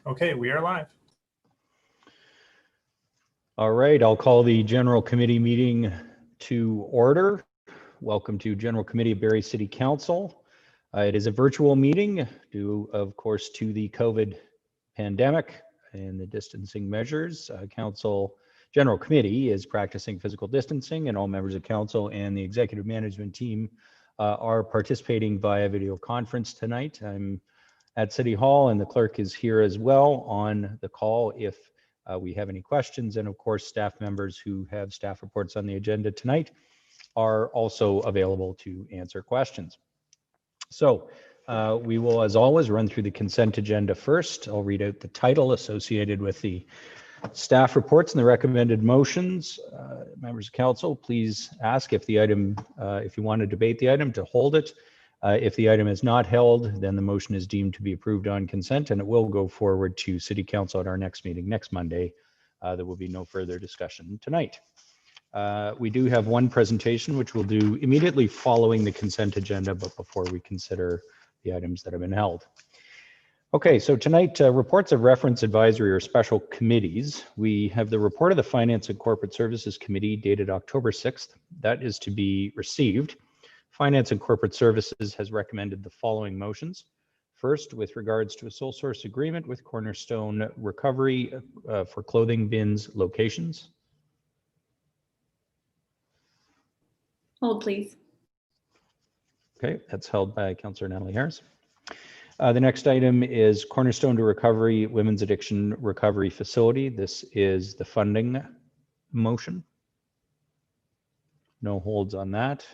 Okay, we are live. All right, I'll call the General Committee meeting to order. Welcome to General Committee of Barrie City Council. It is a virtual meeting due, of course, to the COVID pandemic and the distancing measures. General Committee is practicing physical distancing, and all members of council and the executive management team are participating via video conference tonight. I'm at City Hall, and the clerk is here as well on the call if we have any questions. And of course, staff members who have staff reports on the agenda tonight are also available to answer questions. So we will, as always, run through the consent agenda first. I'll read out the title associated with the staff reports and the recommended motions. Members of council, please ask if the item, if you want to debate the item, to hold it. If the item is not held, then the motion is deemed to be approved on consent, and it will go forward to City Council at our next meeting next Monday. There will be no further discussion tonight. We do have one presentation, which we'll do immediately following the consent agenda, but before we consider the items that have been held. Okay, so tonight, reports of reference, advisory, or special committees. We have the report of the Finance and Corporate Services Committee dated October 6th. That is to be received. Finance and Corporate Services has recommended the following motions. First, with regards to a sole source agreement with Cornerstone Recovery for clothing bins locations. Hold, please. Okay, that's held by Councillor Natalie Harris. The next item is Cornerstone to Recovery Women's Addiction Recovery Facility. This is the funding motion. No holds on that.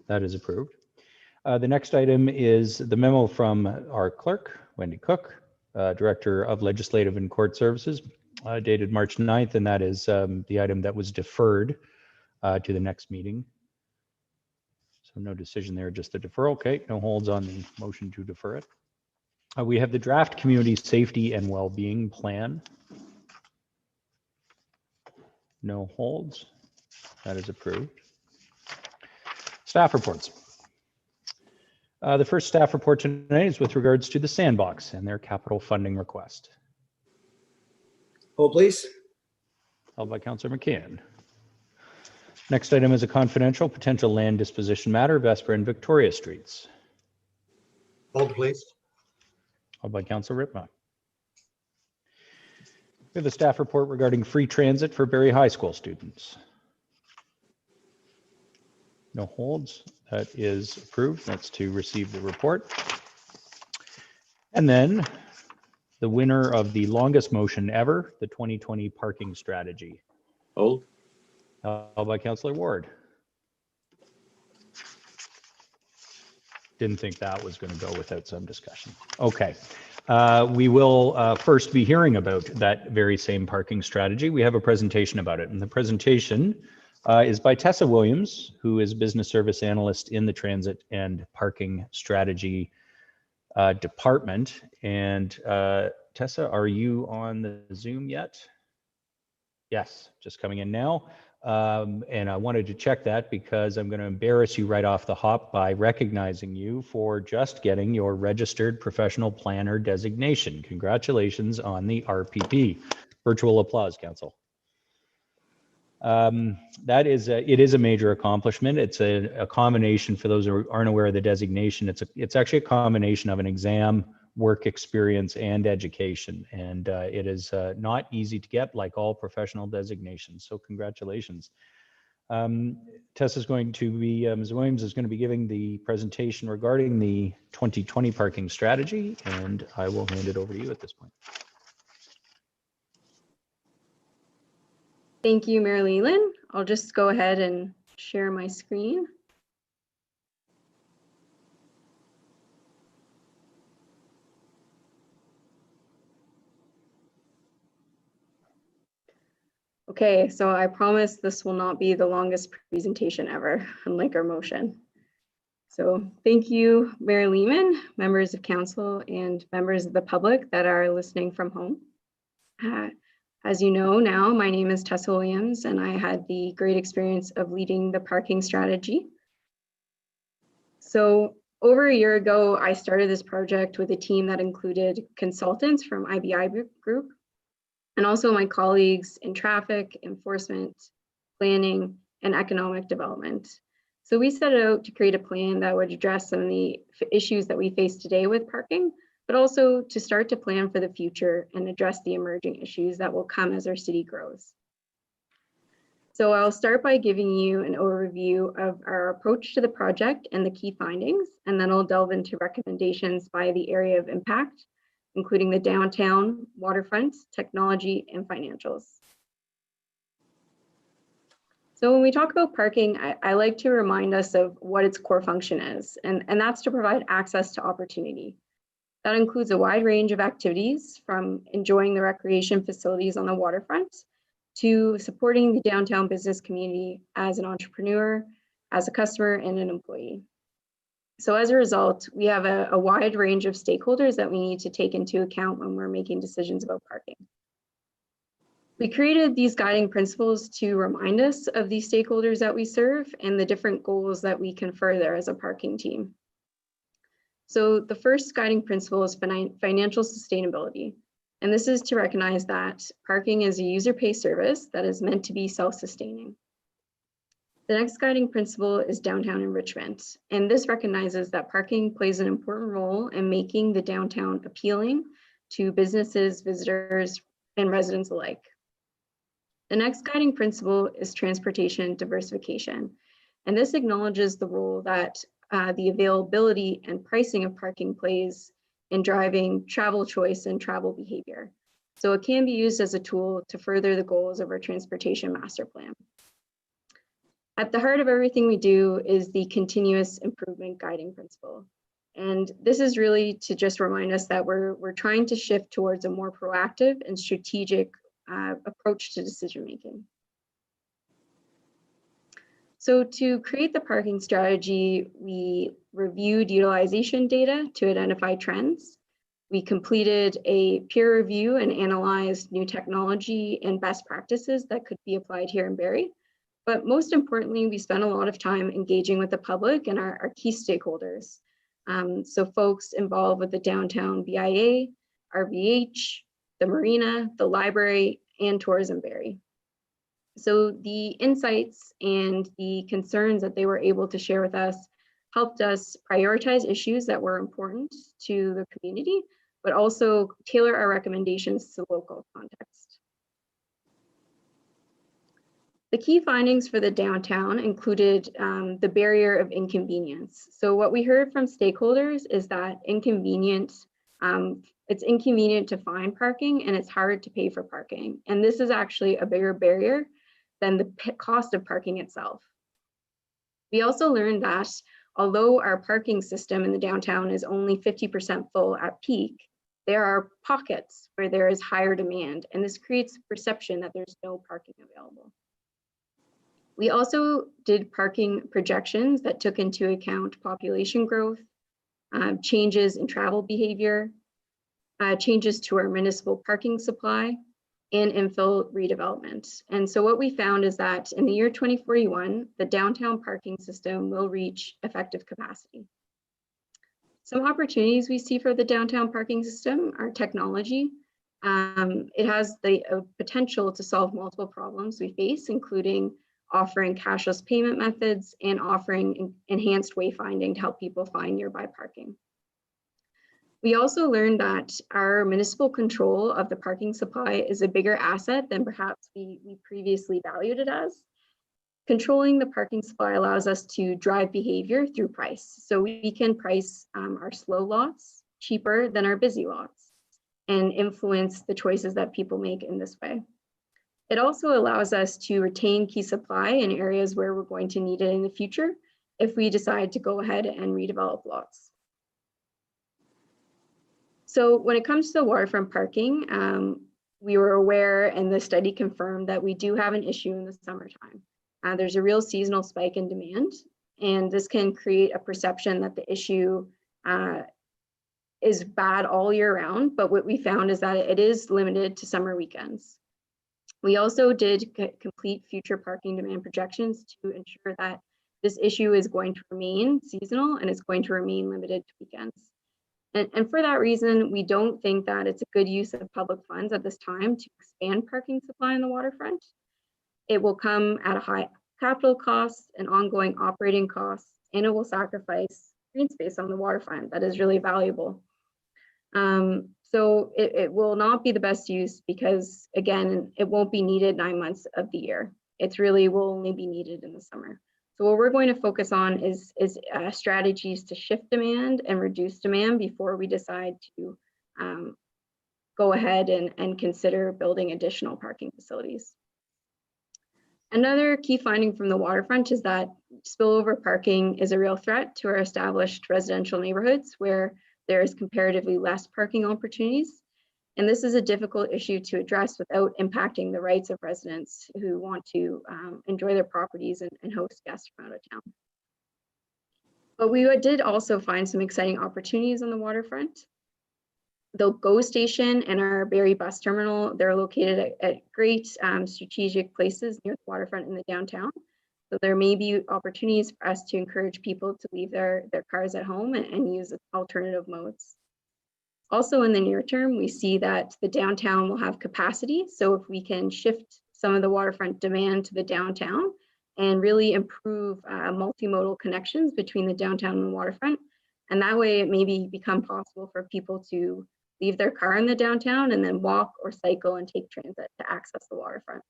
That is approved. The next item is the memo from our clerk, Wendy Cook, Director of Legislative and Court Services, dated March 9th, and that is the item that was deferred to the next meeting. So no decision there, just a deferral. Okay, no holds on the motion to defer it. We have the draft community safety and well-being plan. No holds. That is approved. Staff reports. The first staff report tonight is with regards to the Sandbox and their capital funding request. Hold, please. Held by Councillor McCann. Next item is a confidential potential land disposition matter, Vesper and Victoria Streets. Hold, please. Held by Councillor Ripma. We have the staff report regarding free transit for Barrie High School students. No holds. That is approved. That's to receive the report. And then the winner of the longest motion ever, the 2020 parking strategy. Hold. Held by Councillor Ward. Didn't think that was going to go without some discussion. Okay. We will first be hearing about that very same parking strategy. We have a presentation about it, and the presentation is by Tessa Williams, who is business service analyst in the transit and parking strategy department. And Tessa, are you on the Zoom yet? Yes, just coming in now. And I wanted to check that because I'm going to embarrass you right off the hop by recognizing you for just getting your registered professional planner designation. Congratulations on the RPP. Virtual applause, Council. It is a major accomplishment. It's a combination, for those who aren't aware of the designation, it's actually a combination of an exam, work experience, and education. And it is not easy to get, like all professional designations. So congratulations. Ms. Williams is going to be giving the presentation regarding the 2020 parking strategy, and I will hand it over to you at this point. Thank you, Mayor Leland. I'll just go ahead and share my screen. Okay, so I promise this will not be the longest presentation ever, unlike our motion. So thank you, Mayor Lehman, members of council, and members of the public that are listening from home. As you know now, my name is Tessa Williams, and I had the great experience of leading the parking strategy. So Over a year ago, I started this project with a team that included consultants from IBI Group and also my colleagues in traffic, enforcement, planning, and economic development. So we set out to create a plan that would address some of the issues that we face today with parking, but also to start to plan for the future and address the emerging issues that will come as our city grows. So I'll start by giving you an overview of our approach to the project and the key findings, and then I'll delve into recommendations by the area of impact, including the downtown, waterfront, technology, and financials. So when we talk about parking, I like to remind us of what its core function is, and that's to provide access to opportunity. That includes a wide range of activities, from enjoying the recreation facilities on the waterfront to supporting the downtown business community as an entrepreneur, as a customer, and an employee. So as a result, we have a wide range of stakeholders that we need to take into account when we're making decisions about parking. We created these guiding principles to remind us of these stakeholders that we serve and the different goals that we can further as a parking team. So the first guiding principle is financial sustainability. And this is to recognize that parking is a user-pay service that is meant to be self-sustaining. The next guiding principle is downtown enrichment. And this recognizes that parking plays an important role in making the downtown appealing to businesses, visitors, and residents alike. The next guiding principle is transportation diversification. And this acknowledges the role that the availability and pricing of parking plays in driving travel choice and travel behavior. So it can be used as a tool to further the goals of our transportation master plan. At the heart of everything we do is the continuous improvement guiding principle. And this is really to just remind us that we're trying to shift towards a more proactive and strategic approach to decision making. So to create the parking strategy, we reviewed utilization data to identify trends. We completed a peer review and analyzed new technology and best practices that could be applied here in Barrie. But most importantly, we spent a lot of time engaging with the public and our key stakeholders. So folks involved with the downtown BIA, RVH, the marina, the library, and Tourism Barrie. So the insights and the concerns that they were able to share with us helped us prioritize issues that were important to the community, but also tailor our recommendations to local context. The key findings for the downtown included the barrier of inconvenience. So what we heard from stakeholders is that it's inconvenient to find parking and it's hard to pay for parking. And this is actually a bigger barrier than the cost of parking itself. We also learned that although our parking system in the downtown is only 50% full at peak, there are pockets where there is higher demand, and this creates a perception that there's no parking available. We also did parking projections that took into account population growth, changes in travel behavior, changes to our municipal parking supply, and infill redevelopment. And so what we found is that in the year 2041, the downtown parking system will reach effective capacity. Some opportunities we see for the downtown parking system are technology. It has the potential to solve multiple problems we face, including offering cashless payment methods and offering enhanced wayfinding to help people find nearby parking. We also learned that our municipal control of the parking supply is a bigger asset than perhaps we previously valued it as. Controlling the parking supply allows us to drive behavior through price. So we can price our slow lots cheaper than our busy lots and influence the choices that people make in this way. It also allows us to retain key supply in areas where we're going to need it in the future if we decide to go ahead and redevelop lots. So when it comes to the waterfront parking, we were aware and the study confirmed that we do have an issue in the summertime. There's a real seasonal spike in demand, and this can create a perception that the issue is bad all year round, but what we found is that it is limited to summer weekends. We also did complete future parking demand projections to ensure that this issue is going to remain seasonal and it's going to remain limited to weekends. And for that reason, we don't think that it's a good use of public funds at this time to expand parking supply on the waterfront. It will come at a high capital cost and ongoing operating costs, and it will sacrifice green space on the waterfront that is really valuable. So it will not be the best use because, again, it won't be needed 9 months of the year. It's really will only be needed in the summer. So what we're going to focus on is strategies to shift demand and reduce demand before we decide to go ahead and consider building additional parking facilities. Another key finding from the waterfront is that spillover parking is a real threat to our established residential neighborhoods where there is comparatively less parking opportunities. And this is a difficult issue to address without impacting the rights of residents who want to enjoy their properties and host guests from out of town. But we did also find some exciting opportunities on the waterfront. The GO station and our Barrie bus terminal, they're located at great strategic places near the waterfront in the downtown. So there may be opportunities for us to encourage people to leave their cars at home and use alternative modes. Also in the near term, we see that the downtown will have capacity. So if we can shift some of the waterfront demand to the downtown and really improve multimodal connections between the downtown and the waterfront, and that way it may become possible for people to leave their car in the downtown and then walk or cycle and take transit to access the waterfront.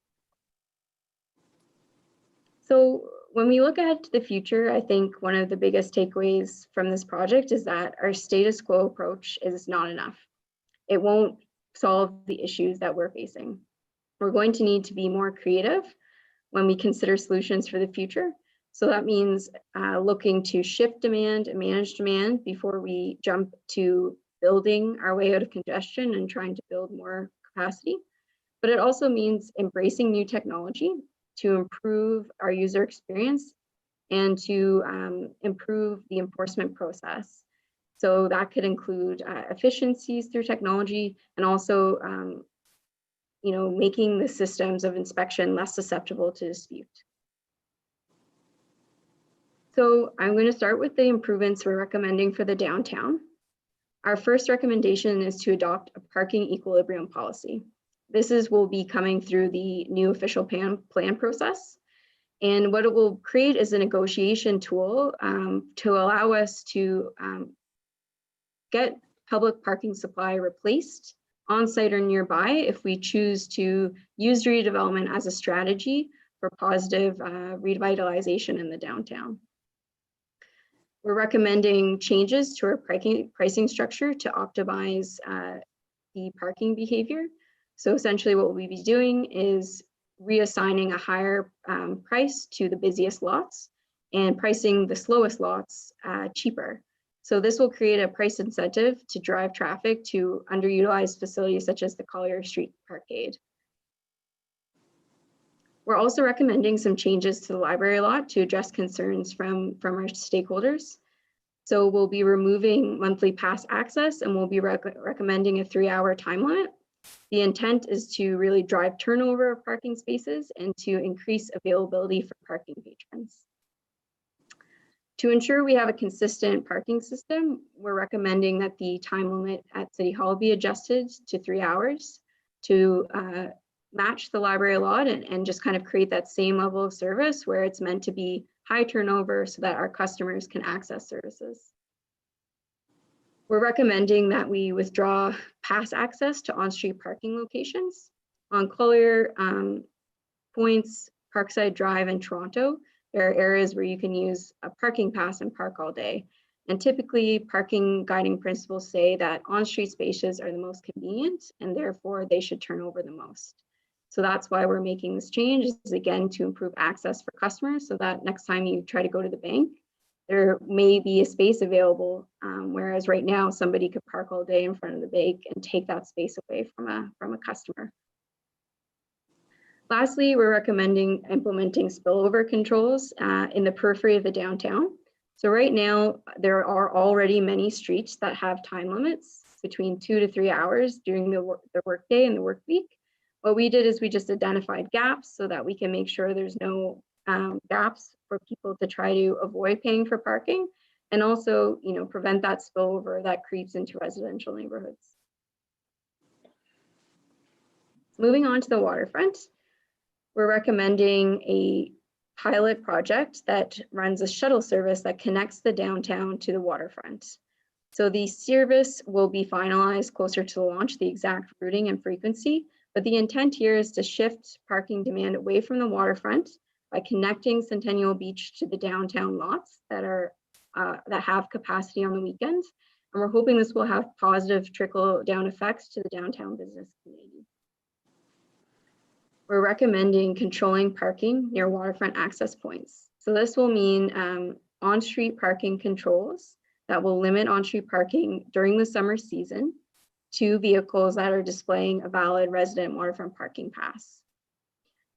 So when we look ahead to the future, I think one of the biggest takeaways from this project is that our status quo approach is not enough. It won't solve the issues that we're facing. We're going to need to be more creative when we consider solutions for the future. So that means looking to shift demand and manage demand before we jump to building our way out of congestion and trying to build more capacity. But it also means embracing new technology to improve our user experience and to improve the enforcement process. So that could include efficiencies through technology and also making the systems of inspection less susceptible to dispute. So I'm going to start with the improvements we're recommending for the downtown. Our first recommendation is to adopt a parking equilibrium policy. This will be coming through the new official plan process. And what it will create is a negotiation tool to allow us to get public parking supply replaced on site or nearby if we choose to use redevelopment as a strategy for positive revitalization in the downtown. We're recommending changes to our pricing structure to optimize the parking behavior. So essentially what we'll be doing is reassigning a higher price to the busiest lots and pricing the slowest lots cheaper. So this will create a price incentive to drive traffic to underutilized facilities such as the Collier Street Parkade. We're also recommending some changes to the library lot to address concerns from our stakeholders. So we'll be removing monthly pass access and we'll be recommending a 3-hour time limit. The intent is to really drive turnover of parking spaces and to increase availability for parking patrons. To ensure we have a consistent parking system, we're recommending that the time limit at City Hall be adjusted to 3 hours to match the library lot and just kind of create that same level of service where it's meant to be high turnover so that our customers can access services. We're recommending that we withdraw pass access to on-street parking locations. On Collier Points, Parkside Drive, and Toronto, there are areas where you can use a parking pass and park all day. And typically, parking guiding principles say that on-street spaces are the most convenient and therefore they should turn over the most. So that's why we're making this change, is again to improve access for customers so that next time you try to go to the bank, there may be a space available, whereas right now somebody could park all day in front of the bank and take that space away from a customer. Lastly, we're recommending implementing spillover controls in the periphery of the downtown. So right now, there are already many streets that have time limits between 2 to 3 hours during the workday and the work week. What we did is we just identified gaps so that we can make sure there's no gaps for people to try to avoid paying for parking, and also, prevent that spillover that creeps into residential neighborhoods. Moving on to the waterfront, we're recommending a pilot project that runs a shuttle service that connects the downtown to the waterfront. So the service will be finalized closer to the launch, the exact routing and frequency, but the intent here is to shift parking demand away from the waterfront by connecting Centennial Beach to the downtown lots that have capacity on the weekends. And we're hoping this will have positive trickle down effects to the downtown business community. We're recommending controlling parking near waterfront access points. So this will mean on-street parking controls that will limit on-street parking during the summer season to vehicles that are displaying a valid resident waterfront parking pass.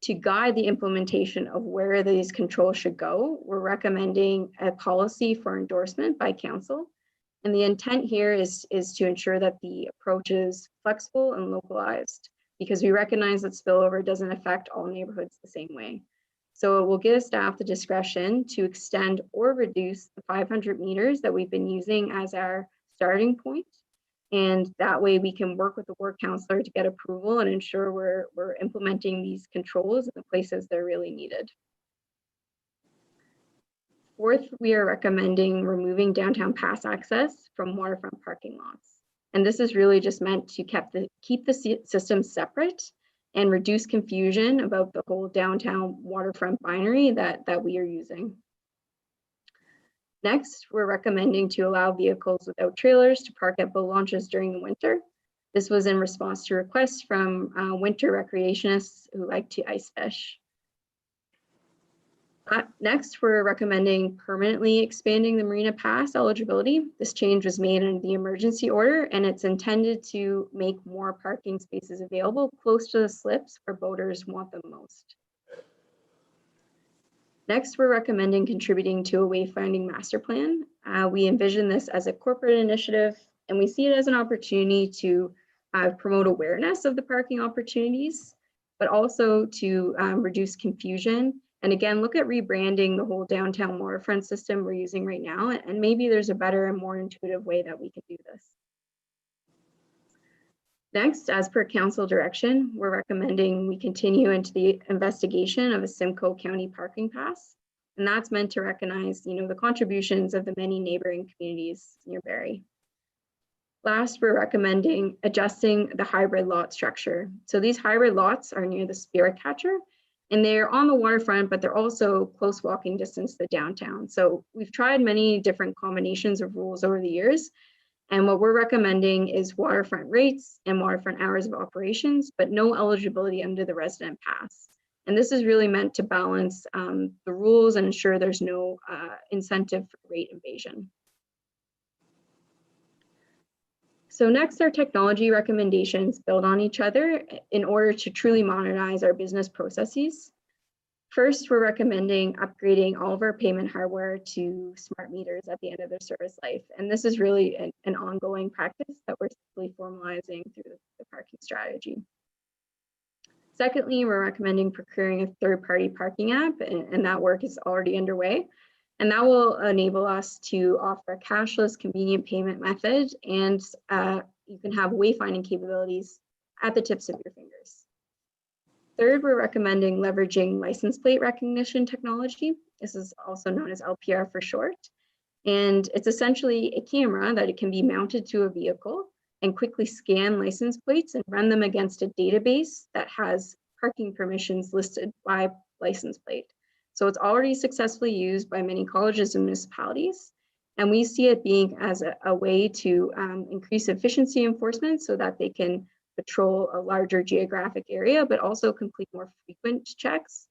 To guide the implementation of where these controls should go, we're recommending a policy for endorsement by council. And the intent here is to ensure that the approach is flexible and localized, because we recognize that spillover doesn't affect all neighborhoods the same way. So it will give staff the discretion to extend or reduce the 500 meters that we've been using as our starting point. And that way we can work with the work counselor to get approval and ensure we're implementing these controls in the places they're really needed. Fourth, we are recommending removing downtown pass access from waterfront parking lots. And this is really just meant to keep the system separate and reduce confusion about the whole downtown waterfront binary that we are using. Next, we're recommending to allow vehicles without trailers to park at boat launches during the winter. This was in response to requests from winter recreationists who like to ice fish. Next, we're recommending permanently expanding the Marina Pass eligibility. This change was made in the emergency order, and it's intended to make more parking spaces available close to the slips where boaters want them most. Next, we're recommending contributing to a wayfinding master plan. We envision this as a corporate initiative, and we see it as an opportunity to promote awareness of the parking opportunities, but also to reduce confusion. And again, look at rebranding the whole downtown waterfront system we're using right now, and maybe there's a better and more intuitive way that we can do this. Next, as per council direction, we're recommending we continue into the investigation of a Simcoe County parking pass. And that's meant to recognize, the contributions of the many neighboring communities near Barrie. Last, we're recommending adjusting the hybrid lot structure. So these hybrid lots are near the Spirit Catcher, and they're on the waterfront, but they're also close walking distance to the downtown. So we've tried many different combinations of rules over the years. And what we're recommending is waterfront rates and waterfront hours of operations, but no eligibility under the resident pass. And this is really meant to balance the rules and ensure there's no incentive for rate evasion. So next, our technology recommendations build on each other in order to truly modernize our business processes. First, we're recommending upgrading all of our payment hardware to smart meters at the end of their service life. And this is really an ongoing practice that we're simply formalizing through the parking strategy. Secondly, we're recommending procuring a third-party parking app, and that work is already underway. And that will enable us to offer a cashless, convenient payment method, and you can have wayfinding capabilities at the tips of your fingers. Third, we're recommending leveraging license plate recognition technology. This is also known as LPR for short. And it's essentially a camera that it can be mounted to a vehicle and quickly scan license plates and run them against a database that has parking permissions listed by license plate. So it's already successfully used by many colleges and municipalities. And we see it being as a way to increase efficiency enforcement so that they can patrol a larger geographic area, but also complete more frequent checks.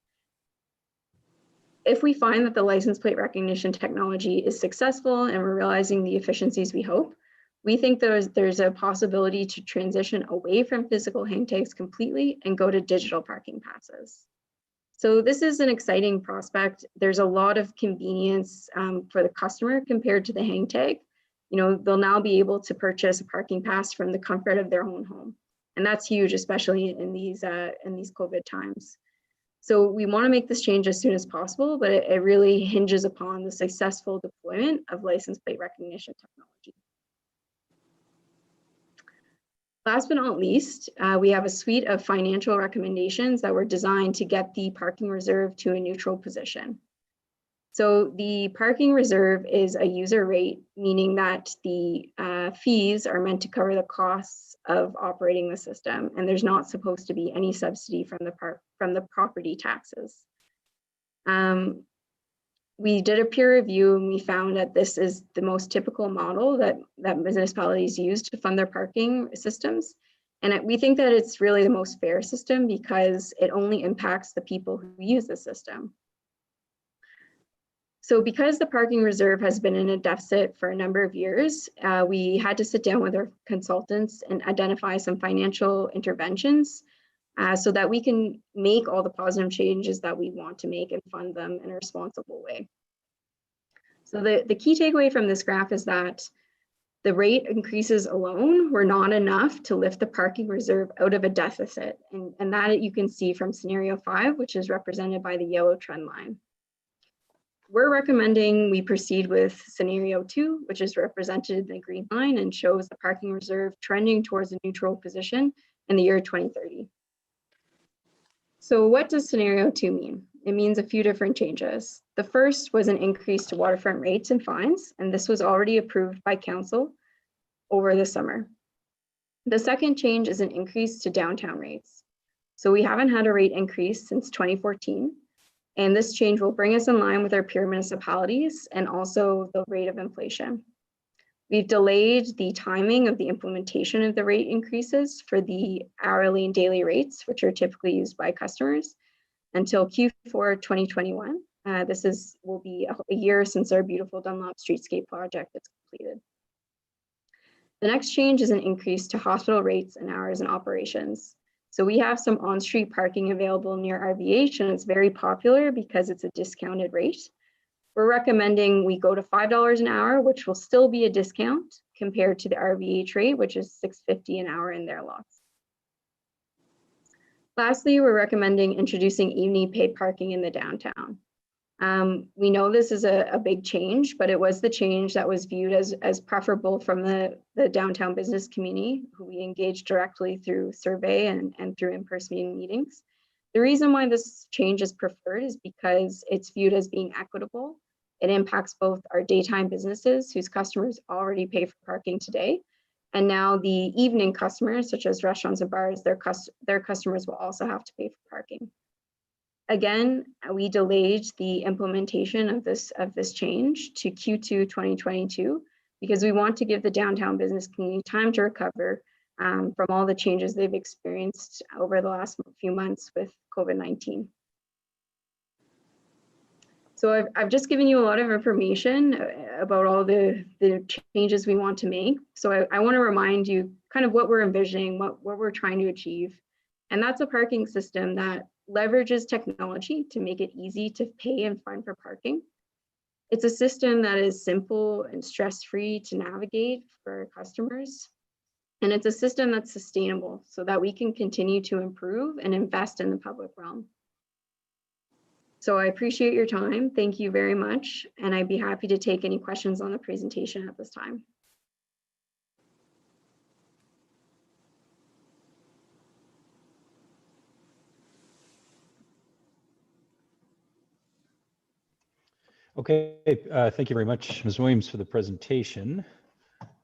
If we find that the license plate recognition technology is successful and we're realizing the efficiencies we hope, we think there's a possibility to transition away from physical hang tags completely and go to digital parking passes. So this is an exciting prospect. There's a lot of convenience for the customer compared to the hang tag. They'll now be able to purchase a parking pass from the comfort of their own home. And that's huge, especially in these COVID times. So we want to make this change as soon as possible, but it really hinges upon the successful deployment of license plate recognition technology. Last but not least, we have a suite of financial recommendations that were designed to get the parking reserve to a neutral position. So the parking reserve is a user rate, meaning that the fees are meant to cover the costs of operating the system, and there's not supposed to be any subsidy from the property taxes. We did a peer review and we found that this is the most typical model that municipalities use to fund their parking systems. And we think that it's really the most fair system because it only impacts the people who use the system. So because the parking reserve has been in a deficit for a number of years, we had to sit down with our consultants and identify some financial interventions so that we can make all the positive changes that we want to make and fund them in a responsible way. So the key takeaway from this graph is that the rate increases alone were not enough to lift the parking reserve out of a deficit. And that you can see from scenario 5, which is represented by the yellow trend line. We're recommending we proceed with scenario 2, which is represented in the green line and shows the parking reserve trending towards a neutral position in the year 2030. So what does scenario 2 mean? It means a few different changes. The first was an increase to waterfront rates and fines, and this was already approved by council over the summer. The second change is an increase to downtown rates. So we haven't had a rate increase since 2014, and this change will bring us in line with our peer municipalities and also the rate of inflation. We've delayed the timing of the implementation of the rate increases for the hourly and daily rates, which are typically used by customers, until Q4 2021. This will be a year since our beautiful Dunlop Streetscape project is completed. The next change is an increase to hospital rates and hours and operations. So we have some on-street parking available near RVH, and it's very popular because it's a discounted rate. We're recommending we go to $5 an hour, which will still be a discount compared to the RVH rate, which is $6.50 an hour in their lots. Lastly, we're recommending introducing evening paid parking in the downtown. We know this is a big change, but it was the change that was viewed as preferable from the downtown business community, who we engaged directly through survey and through in-person meetings. The reason why this change is preferred is because it's viewed as being equitable. It impacts both our daytime businesses whose customers already pay for parking today, and now the evening customers, such as restaurants and bars, their customers will also have to pay for parking. Again, we delayed the implementation of this change to Q2 2022 because we want to give the downtown business community time to recover from all the changes they've experienced over the last few months with COVID-19. So I've just given you a lot of information about all the changes we want to make. So I want to remind you kind of what we're envisioning, what we're trying to achieve. And that's a parking system that leverages technology to make it easy to pay and fine for parking. It's a system that is simple and stress-free to navigate for our customers. And it's a system that's sustainable so that we can continue to improve and invest in the public realm. So I appreciate your time. Thank you very much. And I'd be happy to take any questions on the presentation at this time. Okay, thank you very much, Ms. Williams, for the presentation.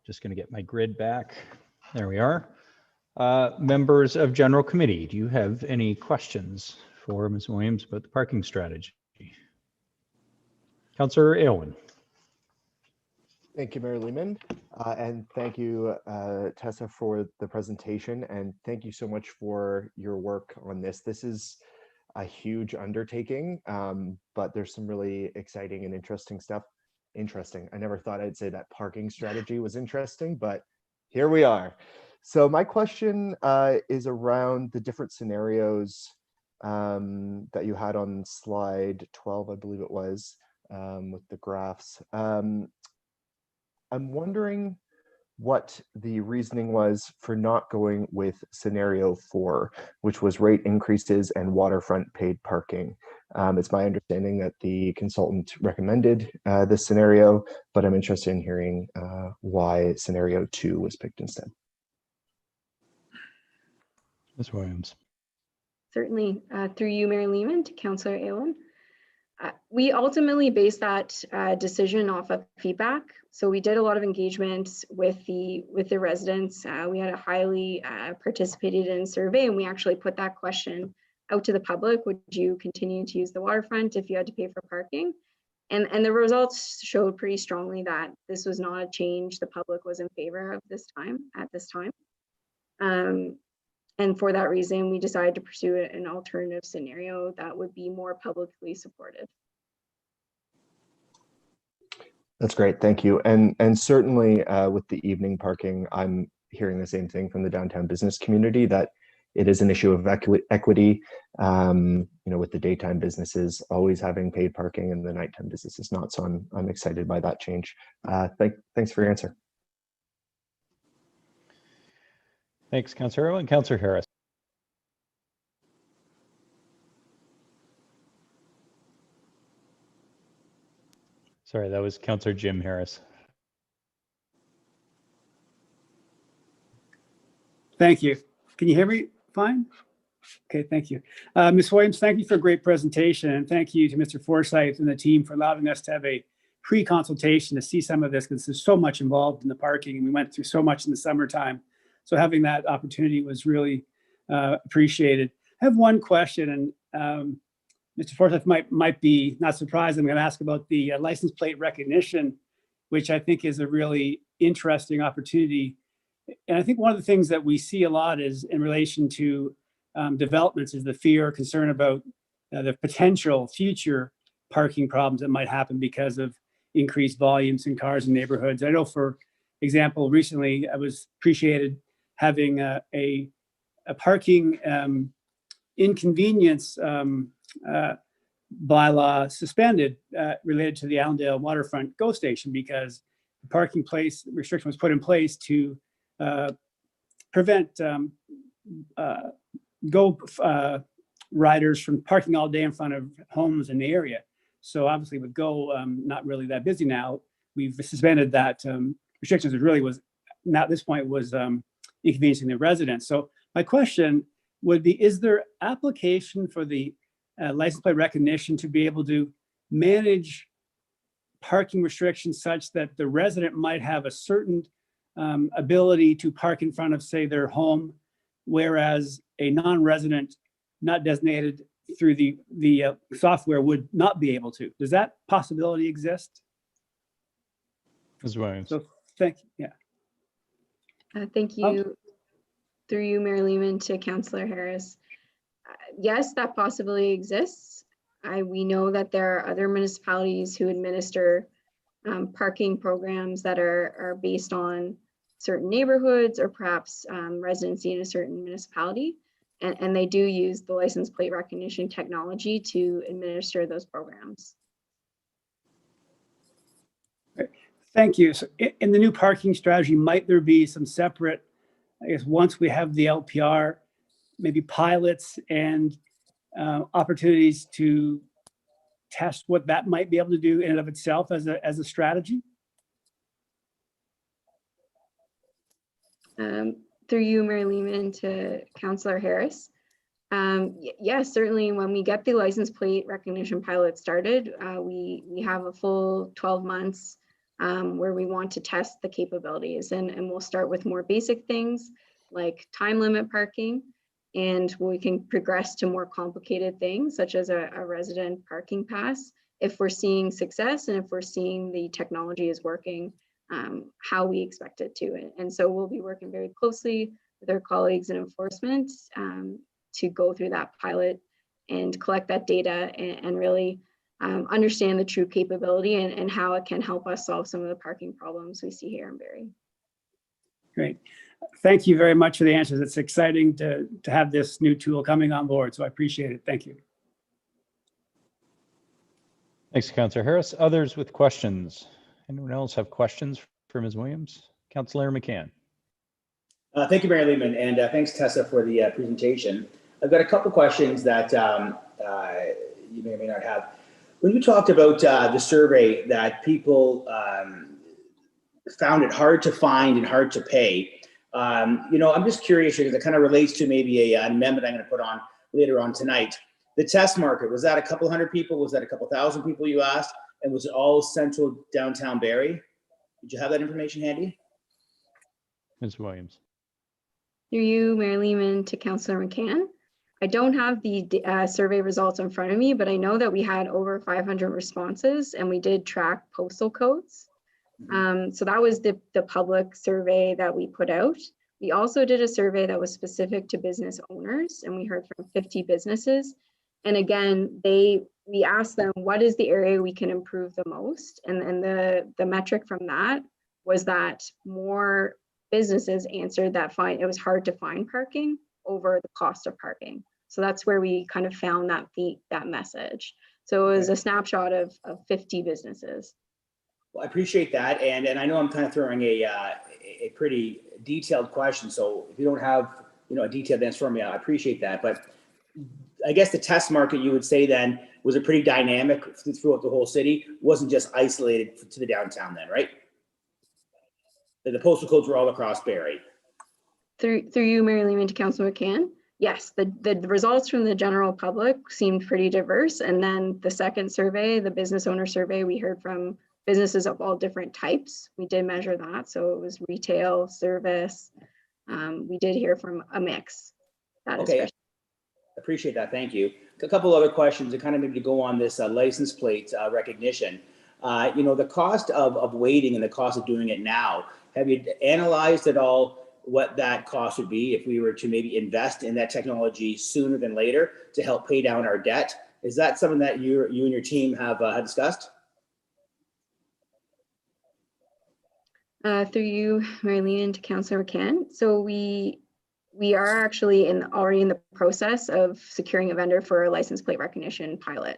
Just going to get my grid back. There we are. Members of General Committee, do you have any questions for Ms. Williams about the parking strategy? Councillor Aylwin. Thank you, Mayor Lehman, and thank you, Tessa, for the presentation, and thank you so much for your work on this. This is a huge undertaking, but there's some really exciting and interesting stuff. Interesting. I never thought I'd say that parking strategy was interesting, but here we are. So my question is around the different scenarios that you had on slide 12, I believe it was, with the graphs. I'm wondering what the reasoning was for not going with scenario 4, which was rate increases and waterfront paid parking. It's my understanding that the consultant recommended this scenario, but I'm interested in hearing why scenario 2 was picked instead. Ms. Williams. Certainly, through you, Mayor Lehman, to Councillor Aylan. We ultimately based that decision off of feedback. So we did a lot of engagement with the residents. We had a highly participated in survey, and we actually put that question out to the public. Would you continue to use the waterfront if you had to pay for parking? And the results showed pretty strongly that this was not a change the public was in favor of at this time. And for that reason, we decided to pursue an alternative scenario that would be more publicly supported. That's great, thank you. And certainly with the evening parking, I'm hearing the same thing from the downtown business community, that it is an issue of equity, with the daytime businesses always having paid parking and the nighttime businesses not. So I'm excited by that change. Thanks for your answer. Thanks, Councillor Irwin. Councillor Harris. Sorry, that was Councillor Jim Harris. Thank you. Can you hear me fine? Okay, thank you. Ms. Williams, thank you for a great presentation, and thank you to Mr. Forsyth and the team for allowing us to have a pre-consultation to see some of this, because there's so much involved in the parking, and we went through so much in the summertime. So having that opportunity was really appreciated. I have one question, and Mr. Forsyth might be not surprised. I'm going to ask about the license plate recognition, which I think is a really interesting opportunity. And I think one of the things that we see a lot is in relation to developments is the fear or concern about the potential future parking problems that might happen because of increased volumes in cars in neighborhoods. I know, for example, recently I was appreciated having a parking inconvenience bylaw suspended related to the Allendale Waterfront GO station, because the parking place restriction was put in place to prevent GO riders from parking all day in front of homes in the area. So obviously with GO not really that busy now, we've suspended that restrictions, which really was, now at this point, was inconveniencing the residents. So my question would be, is there application for the license plate recognition to be able to manage parking restrictions such that the resident might have a certain ability to park in front of, say, their home, whereas a non-resident not designated through the software would not be able to? Does that possibility exist? Ms. Williams. So thank you. Yeah. Thank you. Through you, Mayor Lehman, to Councillor Harris. Yes, that possibility exists. We know that there are other municipalities who administer parking programs that are based on certain neighborhoods or perhaps residency in a certain municipality. And they do use the license plate recognition technology to administer those programs. Thank you. So in the new parking strategy, might there be some separate, I guess, once we have the LPR, maybe pilots and opportunities to test what that might be able to do in and of itself as a strategy? Through you, Mayor Lehman, to Councillor Harris. Yes, certainly when we get the license plate recognition pilot started, we have a full 12 months where we want to test the capabilities, and we'll start with more basic things like time limit parking, and we can progress to more complicated things such as a resident parking pass if we're seeing success and if we're seeing the technology is working how we expect it to. And so we'll be working very closely with our colleagues in enforcement to go through that pilot and collect that data and really understand the true capability and how it can help us solve some of the parking problems we see here in Barrie. Great. Thank you very much for the answers. It's exciting to have this new tool coming on board, so I appreciate it. Thank you. Thanks, Councillor Harris. Others with questions? Anyone else have questions for Ms. Williams? Councillor McCann. Thank you, Mayor Lehman, and thanks, Tessa, for the presentation. I've got a couple questions that you may or may not have. When you talked about the survey that people found it hard to find and hard to pay, I'm just curious because it kind of relates to maybe an amendment I'm going to put on later on tonight. The test market, was that a couple hundred people? Was that a couple thousand people you asked? And was it all central downtown Barrie? Did you have that information handy? Ms. Williams. Through you, Mayor Lehman, to Councillor McCann. I don't have the survey results in front of me, but I know that we had over 500 responses and we did track postal codes. So that was the public survey that we put out. We also did a survey that was specific to business owners, and we heard from 50 businesses. And again, we asked them, what is the area we can improve the most? And the metric from that was that more businesses answered that it was hard to find parking over the cost of parking. So that's where we kind of found that message. So it was a snapshot of 50 businesses. Well, I appreciate that. And I know I'm kind of throwing a pretty detailed question. So if you don't have, a detailed answer for me, I appreciate that. But I guess the test market, you would say then, was a pretty dynamic throughout the whole city, wasn't just isolated to the downtown then, right? The postal codes were all across Barrie. Through you, Mayor Lehman, to Councillor McCann. Yes, the results from the general public seemed pretty diverse. And then the second survey, the business owner survey, we heard from businesses of all different types. We did measure that. So it was retail, service. We did hear from a mix. Okay, appreciate that. Thank you. A couple other questions to kind of maybe go on this license plate recognition. The cost of waiting and the cost of doing it now, have you analyzed at all what that cost would be if we were to maybe invest in that technology sooner than later to help pay down our debt? Is that something that you and your team have discussed? Through you, Marlene, to Councillor McCann. So we are actually already in the process of securing a vendor for a license plate recognition pilot.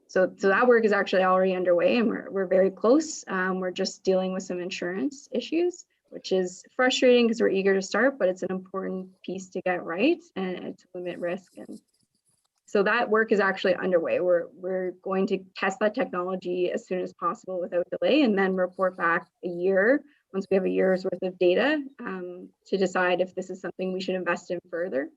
So that work is actually already underway, and we're very close. We're just dealing with some insurance issues, which is frustrating because we're eager to start, but it's an important piece to get right and to limit risk. And so that work is actually underway. We're going to test that technology as soon as possible without delay, and then report back a year, once we have a year's worth of data, to decide if this is something we should invest in further.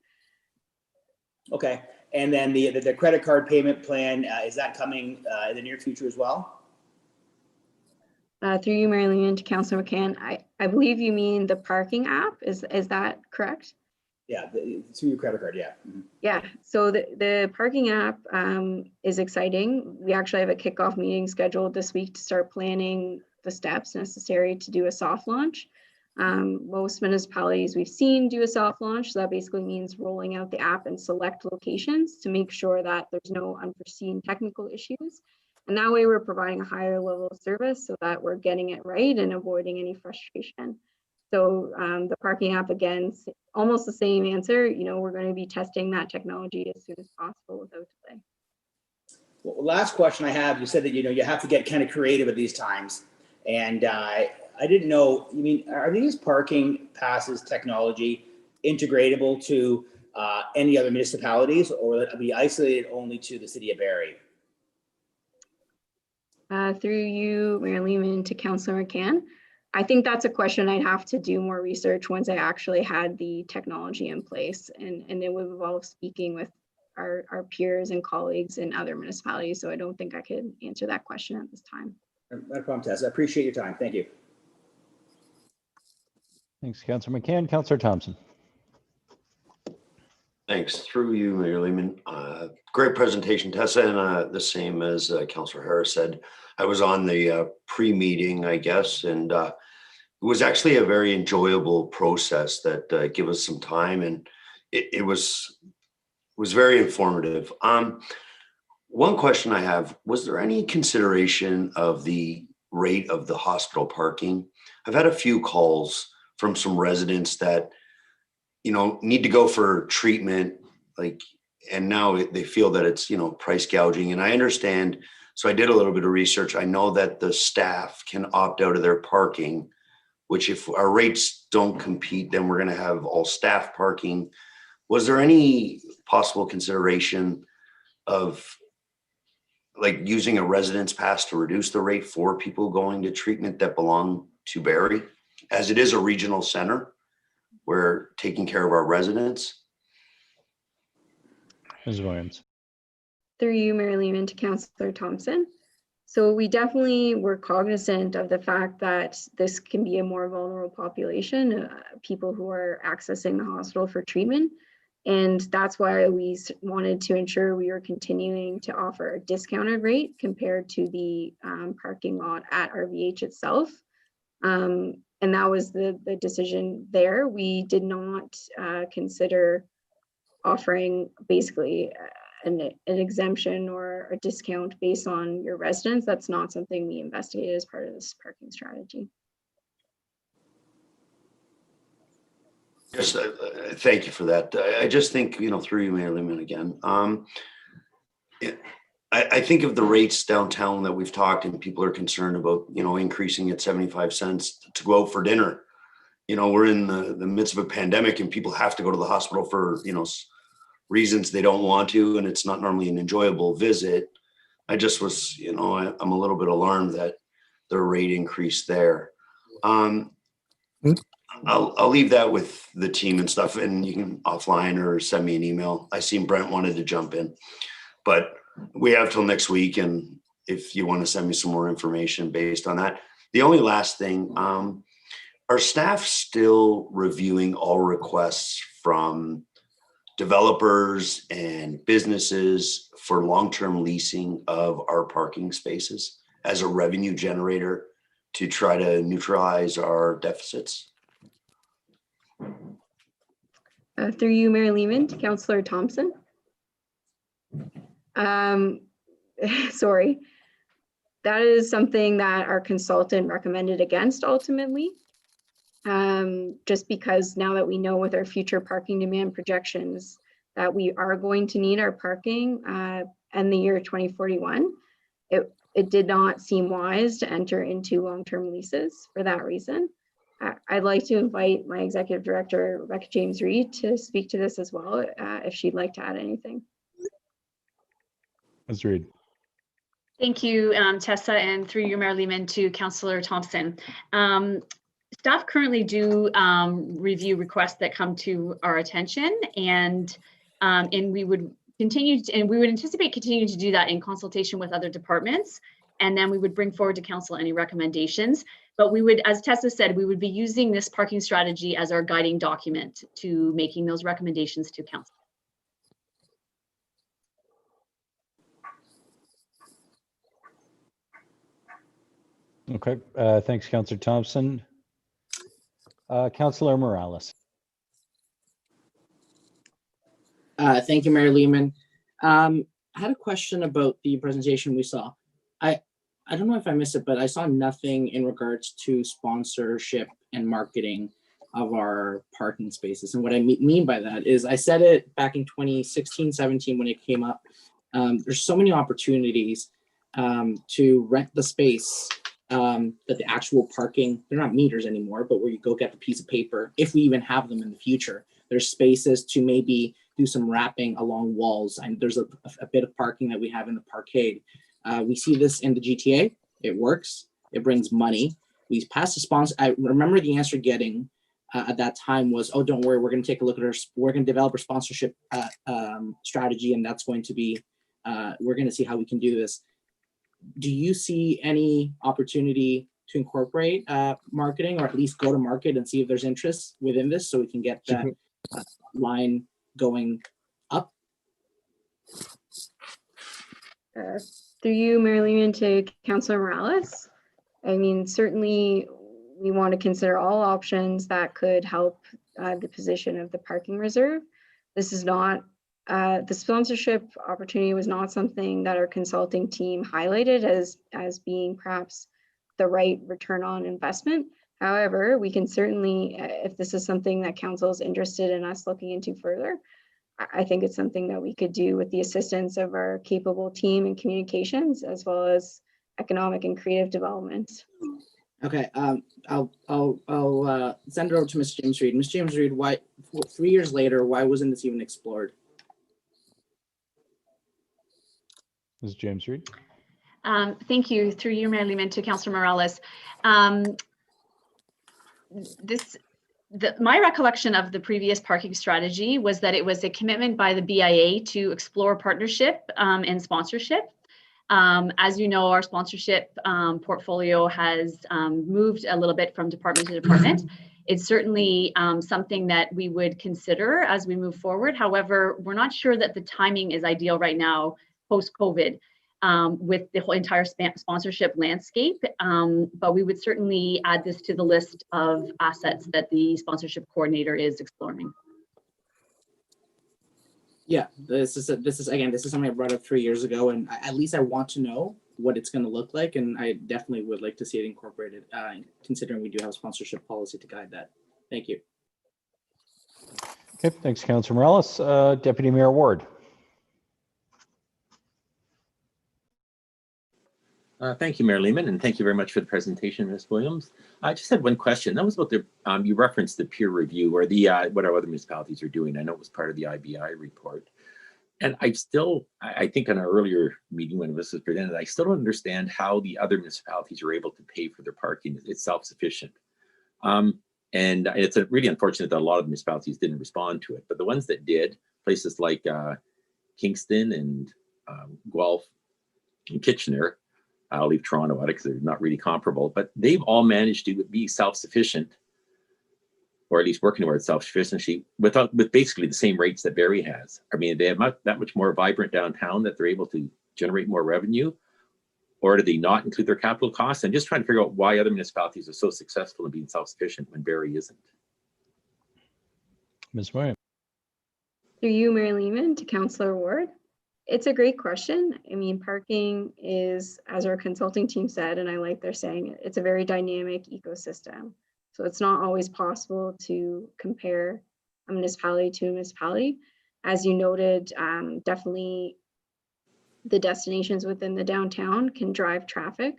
Okay, and then the credit card payment plan, is that coming in the near future as well? Through you, Marlene, to Councillor McCann, I believe you mean the parking app. Is that correct? Yeah, through your credit card, yeah. Mm-hmm. Yeah, so the parking app is exciting. We actually have a kickoff meeting scheduled this week to start planning the steps necessary to do a soft launch. Most municipalities we've seen do a soft launch. So that basically means rolling out the app in select locations to make sure that there's no unforeseen technical issues. And that way we're providing a higher level of service so that we're getting it right and avoiding any frustration. So the parking app, again, almost the same answer. We're going to be testing that technology as soon as possible without delay. Well, last question I have, you said that, you have to get kind of creative at these times. And I didn't know, are these parking passes technology integratable to any other municipalities, or will it be isolated only to the city of Barrie? Through you, Mayor Lehman, to Councillor McCann. I think that's a question I'd have to do more research once I actually had the technology in place, and it would involve speaking with our peers and colleagues in other municipalities. So I don't think I could answer that question at this time. No problem, Tess. I appreciate your time. Thank you. Thanks, Councillor McCann. Councillor Thompson. Thanks. Through you, Mayor Lehman. Great presentation, Tessa, and the same as Councillor Harris said. I was on the pre-meeting, I guess, and it was actually a very enjoyable process that gave us some time, and it was very informative. One question I have, was there any consideration of the rate of the hospital parking? I've had a few calls from some residents that need to go for treatment, and now they feel that it's, price gouging. And I understand, so I did a little bit of research. I know that the staff can opt out of their parking which if our rates don't compete, then we're going to have all staff parking. Was there any possible consideration of like using a residence pass to reduce the rate for people going to treatment that belong to Barrie, as it is a regional center? We're taking care of our residents. Ms. Williams. Through you, Mayor Lehman, to Councillor Thompson. So we definitely were cognizant of the fact that this can be a more vulnerable population, people who are accessing the hospital for treatment. And that's why we wanted to ensure we are continuing to offer a discounted rate compared to the parking lot at RVH itself. And that was the decision there. We did not consider offering basically an exemption or a discount based on your residence. That's not something we investigated as part of this parking strategy. Yes, thank you for that. I just think, through you, Mayor Lehman, again, I think of the rates downtown that we've talked, and people are concerned about, increasing at 75 cents to go out for dinner. We're in the midst of a pandemic and people have to go to the hospital for, reasons they don't want to, and it's not normally an enjoyable visit. I just was, I'm a little bit alarmed that the rate increase there. I'll leave that with the team and stuff, and you can offline or send me an email. I seen Brent wanted to jump in, but we have till next week. And if you want to send me some more information based on that. The only last thing, are staff still reviewing all requests from developers and businesses for long-term leasing of our parking spaces as a revenue generator to try to neutralize our deficits? Through you, Mayor Lehman, to Councillor Thompson. Sorry, that is something that our consultant recommended against ultimately. Just because now that we know with our future parking demand projections that we are going to need our parking in the year 2041, it did not seem wise to enter into long-term leases for that reason. I'd like to invite my Executive Director, Rebecca James Reed, to speak to this as well, if she'd like to add anything. Ms. Reed. Thank you, Tessa, and through you, Mayor Lehman, to Councillor Thompson. Staff currently do review requests that come to our attention, and we would anticipate continuing to do that in consultation with other departments, and then we would bring forward to council any recommendations. But we would, as Tessa said, we would be using this parking strategy as our guiding document to making those recommendations to council. Okay, thanks, Councillor Thompson. Councillor Morales. Thank you, Mayor Lehman. I had a question about the presentation we saw. I don't know if I missed it, but I saw nothing in regards to sponsorship and marketing of our parking spaces. And what I mean by that is I said it back in 2016, 17 when it came up. There's so many opportunities to rent the space that the actual parking, they're not meters anymore, but where you go get the piece of paper, if we even have them in the future. There's spaces to maybe do some wrapping along walls, and there's a bit of parking that we have in the parkade. We see this in the GTA. It works. It brings money. We passed the sponsor. I remember the answer getting at that time was, "Oh, don't worry. We're going to take a look at we're going to develop a sponsorship strategy, and that's going to be. We're going to see how we can do this." Do you see any opportunity to incorporate marketing, or at least go to market and see if there's interest within this, so we can get that line going up? Through you, Mayor Lehman, to Councillor Morales. I mean, certainly we want to consider all options that could help the position of the parking reserve. This is not, the sponsorship opportunity was not something that our consulting team highlighted as being perhaps the right return on investment. However, we can certainly, if this is something that council is interested in us looking into further, I think it's something that we could do with the assistance of our capable team in communications, as well as economic and creative development. Okay, I'll send it over to Ms. James Reed. Ms. James Reed, why 3 years later, why wasn't this even explored? Ms. James Reed. Thank you, through you, Mayor Lehman, to Councillor Morales. My recollection of the previous parking strategy was that it was a commitment by the BIA to explore partnership and sponsorship. As you know, our sponsorship portfolio has moved a little bit from department to department. It's certainly something that we would consider as we move forward. However, we're not sure that the timing is ideal right now, post-COVID, with the whole entire sponsorship landscape. But we would certainly add this to the list of assets that the sponsorship coordinator is exploring. Yeah, this is something I brought up 3 years ago, and at least I want to know what it's going to look like, and I definitely would like to see it incorporated, considering we do have a sponsorship policy to guide that. Thank you. Okay, thanks, Councillor Morales. Deputy Mayor Ward. Thank you, Mayor Lehman, and thank you very much for the presentation, Ms. Williams. I just had one question. That was about the, you referenced the peer review or the what our other municipalities are doing. I know it was part of the IBI report. And I think in our earlier meeting when this was presented, I still don't understand how the other municipalities are able to pay for their parking. It's self-sufficient. And it's really unfortunate that a lot of municipalities didn't respond to it. But the ones that did, places like Kingston and Guelph and Kitchener, I'll leave Toronto out because they're not really comparable, but they've all managed to be self-sufficient, or at least working towards self-sufficiency with basically the same rates that Barrie has. I mean, they have that much more vibrant downtown that they're able to generate more revenue, or do they not include their capital costs? I'm just trying to figure out why other municipalities are so successful in being self-sufficient when Barrie isn't. Ms. Williams. Through you, Mayor Lehman, to Councillor Ward. It's a great question. I mean, parking is, as our consulting team said, and I like they're saying it, it's a very dynamic ecosystem. So it's not always possible to compare a municipality to a municipality. As you noted, definitely the destinations within the downtown can drive traffic.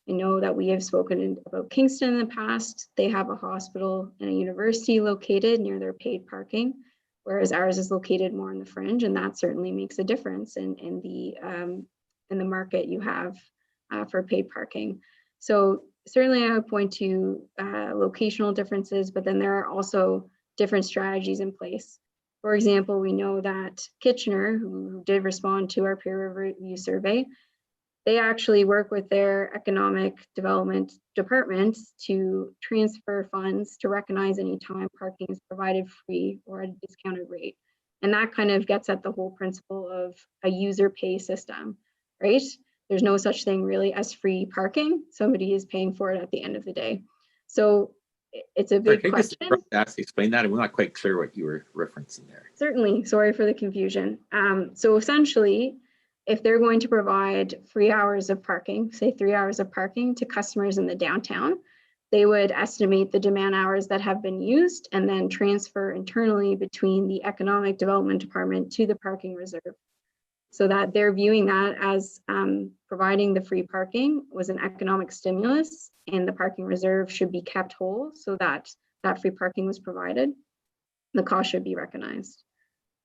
I know that we have spoken about Kingston in the past. They have a hospital and a university located near their paid parking, whereas ours is located more in the fringe, and that certainly makes a difference in the market you have for paid parking. So certainly I would point to locational differences, but then there are also different strategies in place. For example, we know that Kitchener, who did respond to our peer review survey, they actually work with their economic development departments to transfer funds to recognize any time parking is provided free or at a discounted rate. And that kind of gets at the whole principle of a user pay system, right? There's no such thing really as free parking. Somebody is paying for it at the end of the day. So it's a big question. Explain that. I'm not quite clear what you were referencing there. Certainly, sorry for the confusion. So essentially, if they're going to provide 3 hours of parking, say 3 hours of parking to customers in the downtown, they would estimate the demand hours that have been used and then transfer internally between the economic development department to the parking reserve. So that they're viewing that as providing the free parking was an economic stimulus, and the parking reserve should be kept whole so that that free parking was provided. The cost should be recognized.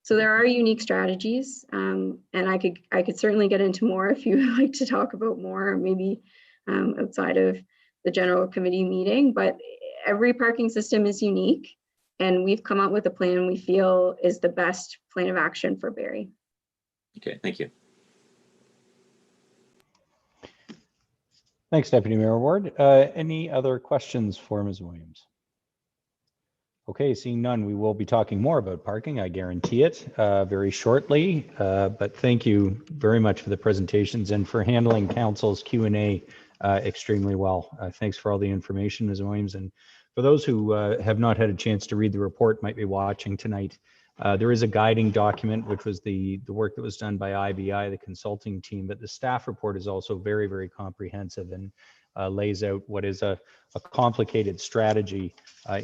So there are unique strategies, and I could certainly get into more if you would like to talk about more, maybe outside of the general committee meeting, but every parking system is unique, and we've come up with a plan we feel is the best plan of action for Barrie. Okay, thank you. Thanks, Deputy Mayor Ward. Any other questions for Ms. Williams? Okay, seeing none, we will be talking more about parking, I guarantee it, very shortly. But thank you very much for the presentations and for handling Council's Q&A extremely well. Thanks for all the information, Ms. Williams. And for those who have not had a chance to read the report, might be watching tonight, there is a guiding document, which was the work that was done by IBI, the consulting team, but the staff report is also very, very comprehensive and lays out what is a complicated strategy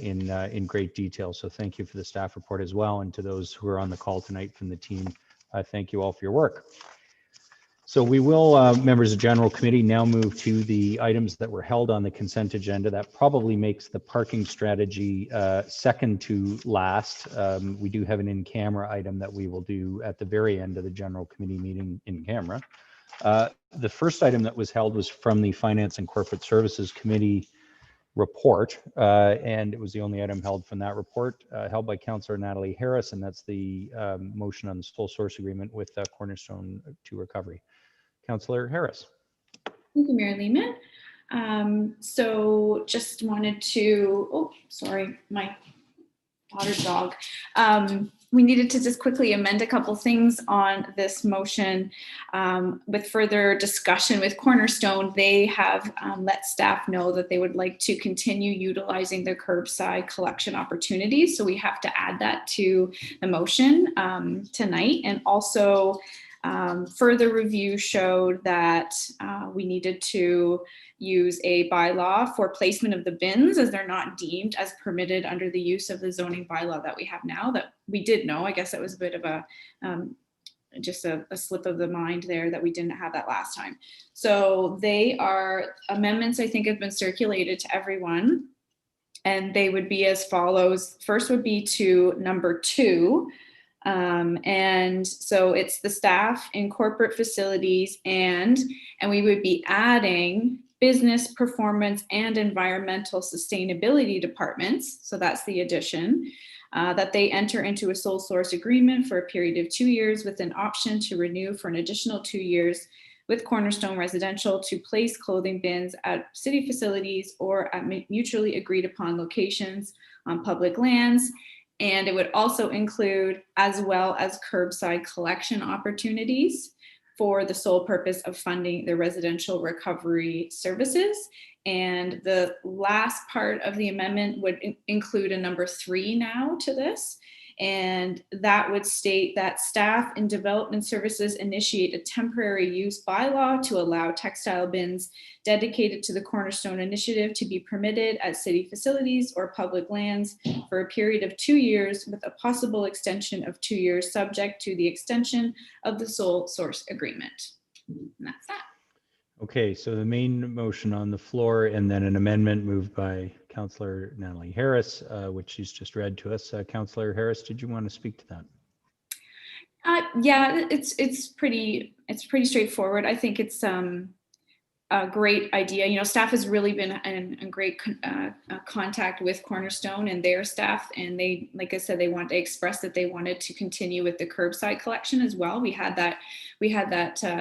in great detail. So thank you for the staff report as well. And to those who are on the call tonight from the team, thank you all for your work. So we will, members of General Committee, now move to the items that were held on the consent agenda. That probably makes the parking strategy second to last. We do have an in-camera item that we will do at the very end of the General Committee meeting in camera. The first item that was held was from the Finance and Corporate Services Committee report, and it was the only item held from that report, held by Councillor Natalie Harris, and that's the motion on the sole source agreement with Cornerstone to Recovery. Councillor Harris. Thank you, Mayor Lehman. So just wanted to, oh, sorry, my daughter's dog. We needed to just quickly amend a couple things on this motion with further discussion with Cornerstone. They have let staff know that they would like to continue utilizing their curbside collection opportunities. So we have to add that to the motion tonight. And also further review showed that we needed to use a bylaw for placement of the bins, as they're not deemed as permitted under the use of the zoning bylaw that we have now. That we did know. I guess it was a bit of a just a slip of the mind there that we didn't have that last time. So they are amendments, I think, have been circulated to everyone, and they would be as follows. First would be to number 2. And so it's the staff in corporate facilities, and we would be adding business, performance, and environmental sustainability departments. So that's the addition, that they enter into a sole source agreement for a period of 2 years with an option to renew for an additional 2 years with Cornerstone Residential to place clothing bins at city facilities or at mutually agreed upon locations on public lands. And it would also include, as well as curbside collection opportunities for the sole purpose of funding the residential recovery services. And the last part of the amendment would include a number 3 now to this. And that would state that staff in development services initiate a temporary use bylaw to allow textile bins dedicated to the Cornerstone initiative to be permitted at city facilities or public lands for a period of 2 years, with a possible extension of 2 years subject to the extension of the sole source agreement. And that's that. Okay, so the main motion on the floor, and then an amendment moved by Councillor Natalie Harris, which she's just read to us. Councillor Harris, did you want to speak to that? Yeah, it's pretty straightforward. I think it's a great idea. You know, staff has really been in great contact with Cornerstone and their staff, and they, like I said, they want to express that they wanted to continue with the curbside collection as well. We had that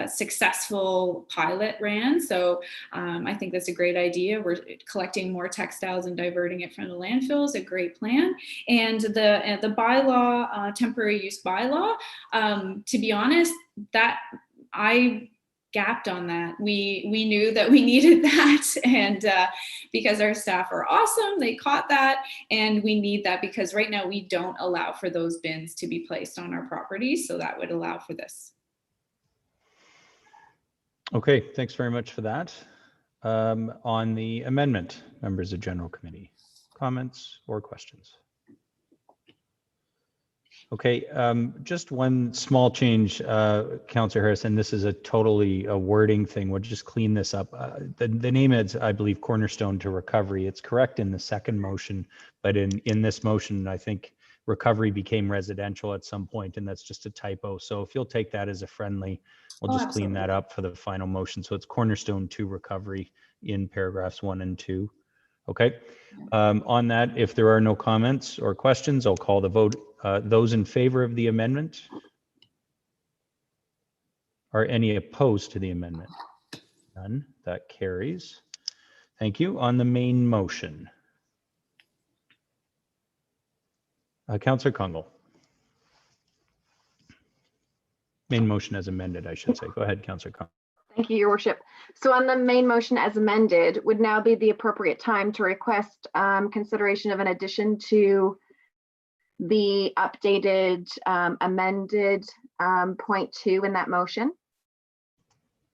successful pilot ran, so I think that's a great idea. We're collecting more textiles and diverting it from the landfill is a great plan. And the bylaw, temporary use bylaw, to be honest, that I gapped on that. We knew that we needed that, and because our staff are awesome, they caught that, and we need that because right now we don't allow for those bins to be placed on our properties, so that would allow for this. Okay, thanks very much for that. On the amendment, members of General Committee, comments or questions? Okay, just one small change, Councillor Harris, and this is a totally a wording thing. We'll just clean this up. The name is, I believe, Cornerstone to Recovery. It's correct in the second motion, but in this motion, I think recovery became residential at some point, and that's just a typo. So if you'll take that as a friendly, we'll just clean that up for the final motion. So it's Cornerstone to Recovery in paragraphs 1 and 2. Okay, on that, if there are no comments or questions, I'll call the vote. Those in favor of the amendment? Are any opposed to the amendment? None. That carries. Thank you. On the main motion. Councillor Kungle. Main motion as amended, I should say. Go ahead, Councillor Kungle. Thank you, Your Worship. So on the main motion as amended, would now be the appropriate time to request consideration of an addition to the updated amended point 2 in that motion?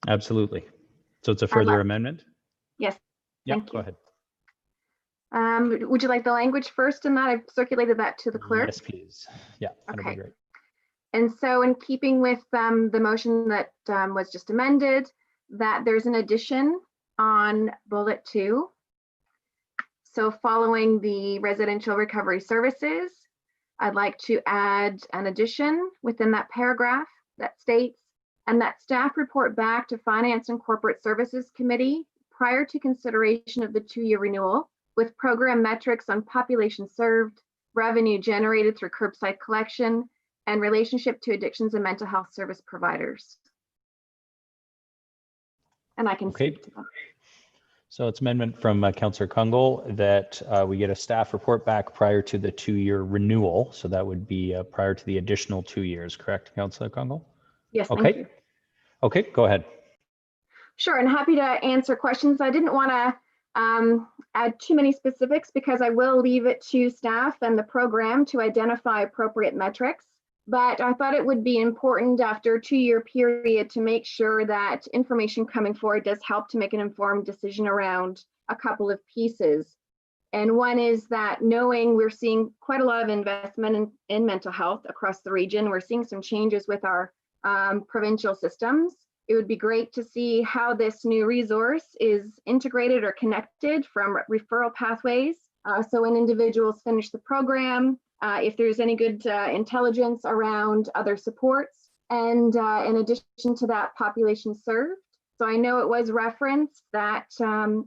Absolutely. So it's a further amendment? Yes. Yeah, Thank go you. ahead. Would you like the language first in that? I've circulated that to the clerk. Yes, please. Yeah, that'd be Okay. great. And so in keeping with the motion that was just amended, that there's an addition on bullet 2. So following the residential recovery services, I'd like to add an addition within that paragraph that states, and that staff report back to Finance and Corporate Services Committee prior to consideration of the 2-year renewal with program metrics on population served, revenue generated through curbside collection, and relationship to addictions and mental health service providers. And I can Okay. speak to that. So it's amendment from Councillor Kungle that we get a staff report back prior to the 2-year renewal. So that would be prior to the additional 2 years, correct, Councillor Kungle? Yes, Okay. thank you. Okay, go ahead. Sure, and happy to answer questions. I didn't want to add too many specifics because I will leave it to staff and the program to identify appropriate metrics. But I thought it would be important after a 2-year period to make sure that information coming forward does help to make an informed decision around a couple of pieces. And one is that knowing we're seeing quite a lot of investment in mental health across the region, we're seeing some changes with our provincial systems. It would be great to see how this new resource is integrated or connected from referral pathways. So when individuals finish the program, if there's any good intelligence around other supports, and in addition to that, population served. So I know it was referenced that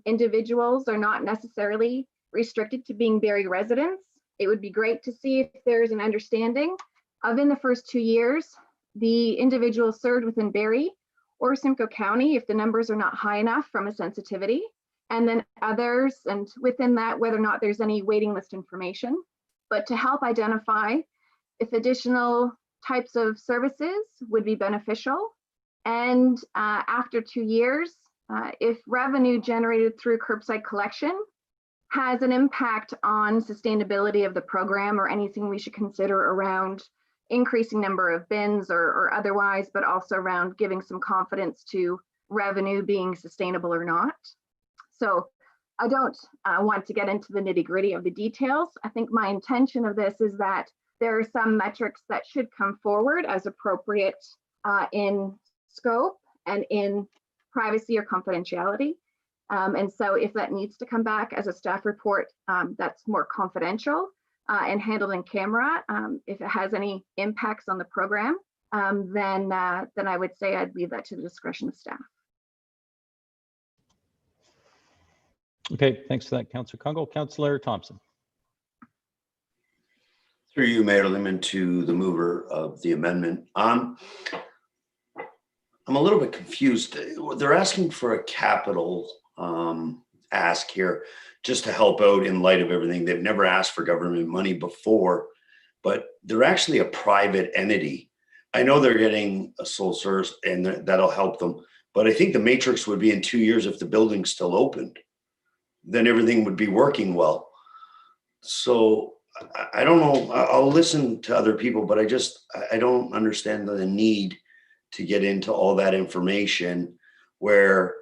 individuals are not necessarily restricted to being Barrie residents. It would be great to see if there's an understanding of in the first 2 years, the individuals served within Barrie or Simcoe County, if the numbers are not high enough from a sensitivity, and then others, and within that, whether or not there's any waiting list information. But to help identify if additional types of services would be beneficial. And after 2 years, if revenue generated through curbside collection has an impact on sustainability of the program or anything we should consider around increasing number of bins or otherwise, but also around giving some confidence to revenue being sustainable or not. So I don't want to get into the nitty-gritty of the details. I think my intention of this is that there are some metrics that should come forward as appropriate in scope and in privacy or confidentiality. And so if that needs to come back as a staff report that's more confidential and handled in camera, if it has any impacts on the program, then I would say I'd leave that to the discretion of staff. Okay, thanks for that, Councillor Kungle. Councillor Thompson. Through you, Mayor Lehman, to the mover of the amendment. I'm a little bit confused. They're asking for a capital ask here just to help out in light of everything. They've never asked for government money before, but they're actually a private entity. I know they're getting a sole source and that'll help them, but I think the matrix would be in 2 years if the building's still opened. Then everything would be working well. So I don't know, I'll listen to other people, but I don't understand the need to get into all that information where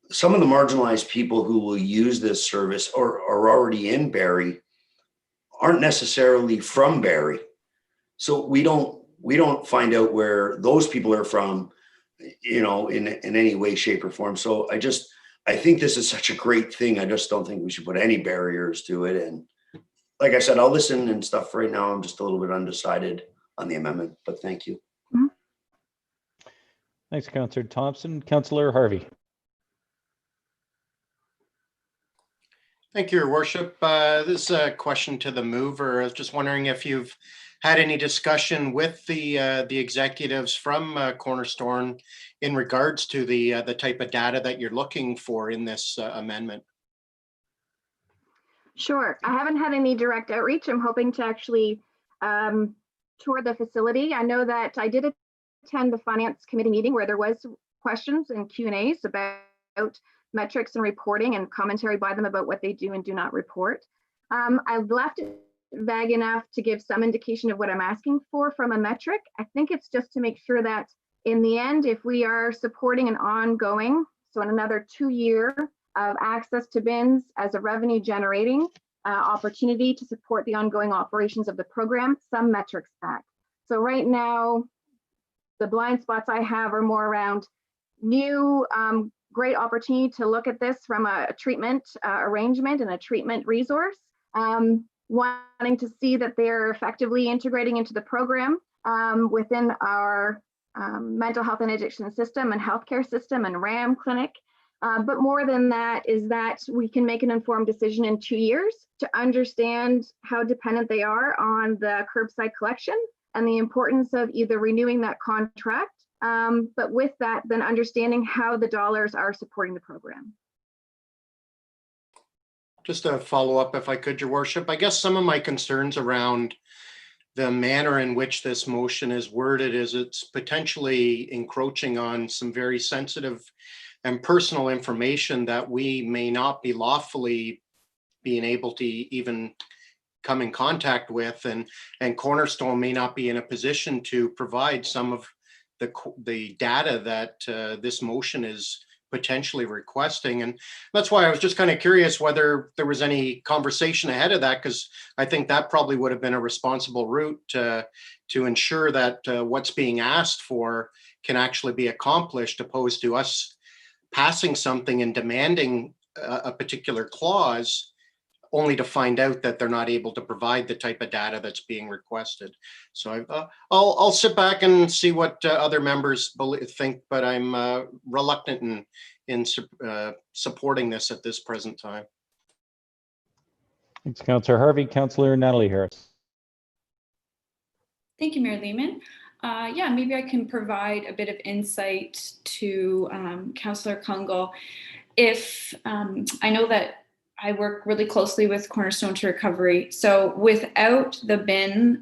some of the marginalized people who will use this service or are already in Barrie aren't necessarily from Barrie. So we don't find out where those people are from, in any way, shape or form. So I think this is such a great thing. I just don't think we should put any barriers to it. And like I said, I'll listen and stuff right now. I'm just a little bit undecided on the amendment, but thank you. Mm-hmm. Thanks, Councillor Thompson. Councillor Harvey. Thank you, Your Worship. This is a question to the mover. I was just wondering if you've had any discussion with the executives from Cornerstone in regards to the type of data that you're looking for in this amendment. Sure. I haven't had any direct outreach. I'm hoping to actually tour the facility. I know that I did attend the Finance Committee meeting where there was questions and Q&As about metrics and reporting and commentary by them about what they do and do not report. I've left it vague enough to give some indication of what I'm asking for from a metric. I think it's just to make sure that in the end, if we are supporting an ongoing, so in another 2 year of access to bins as a revenue generating opportunity to support the ongoing operations of the program, some metrics back. So right now, the blind spots I have are more around new great opportunity to look at this from a treatment arrangement and a treatment resource. Wanting to see that they're effectively integrating into the program within our mental health and addiction system and healthcare system and RAM clinic. But more than that is that we can make an informed decision in 2 years to understand how dependent they are on the curbside collection and the importance of either renewing that contract, but with that, then understanding how the dollars are supporting the program. Just a follow up, if I could, Your Worship. I guess some of my concerns around the manner in which this motion is worded is it's potentially encroaching on some very sensitive and personal information that we may not be lawfully being able to even come in contact with, and Cornerstone may not be in a position to provide some of the data that this motion is potentially requesting. And that's why I was just kind of curious whether there was any conversation ahead of that, because I think that probably would have been a responsible route to ensure that what's being asked for can actually be accomplished, opposed to us passing something and demanding a particular clause only to find out that they're not able to provide the type of data that's being requested. So I'll sit back and see what other members think, but I'm reluctant in supporting this at this present time. Thanks, Councillor Harvey. Councillor Natalie Harris. Thank you, Mayor Lehman. Yeah, maybe I can provide a bit of insight to Councillor Kungle. If I know that I work really closely with Cornerstone to Recovery. So without the bin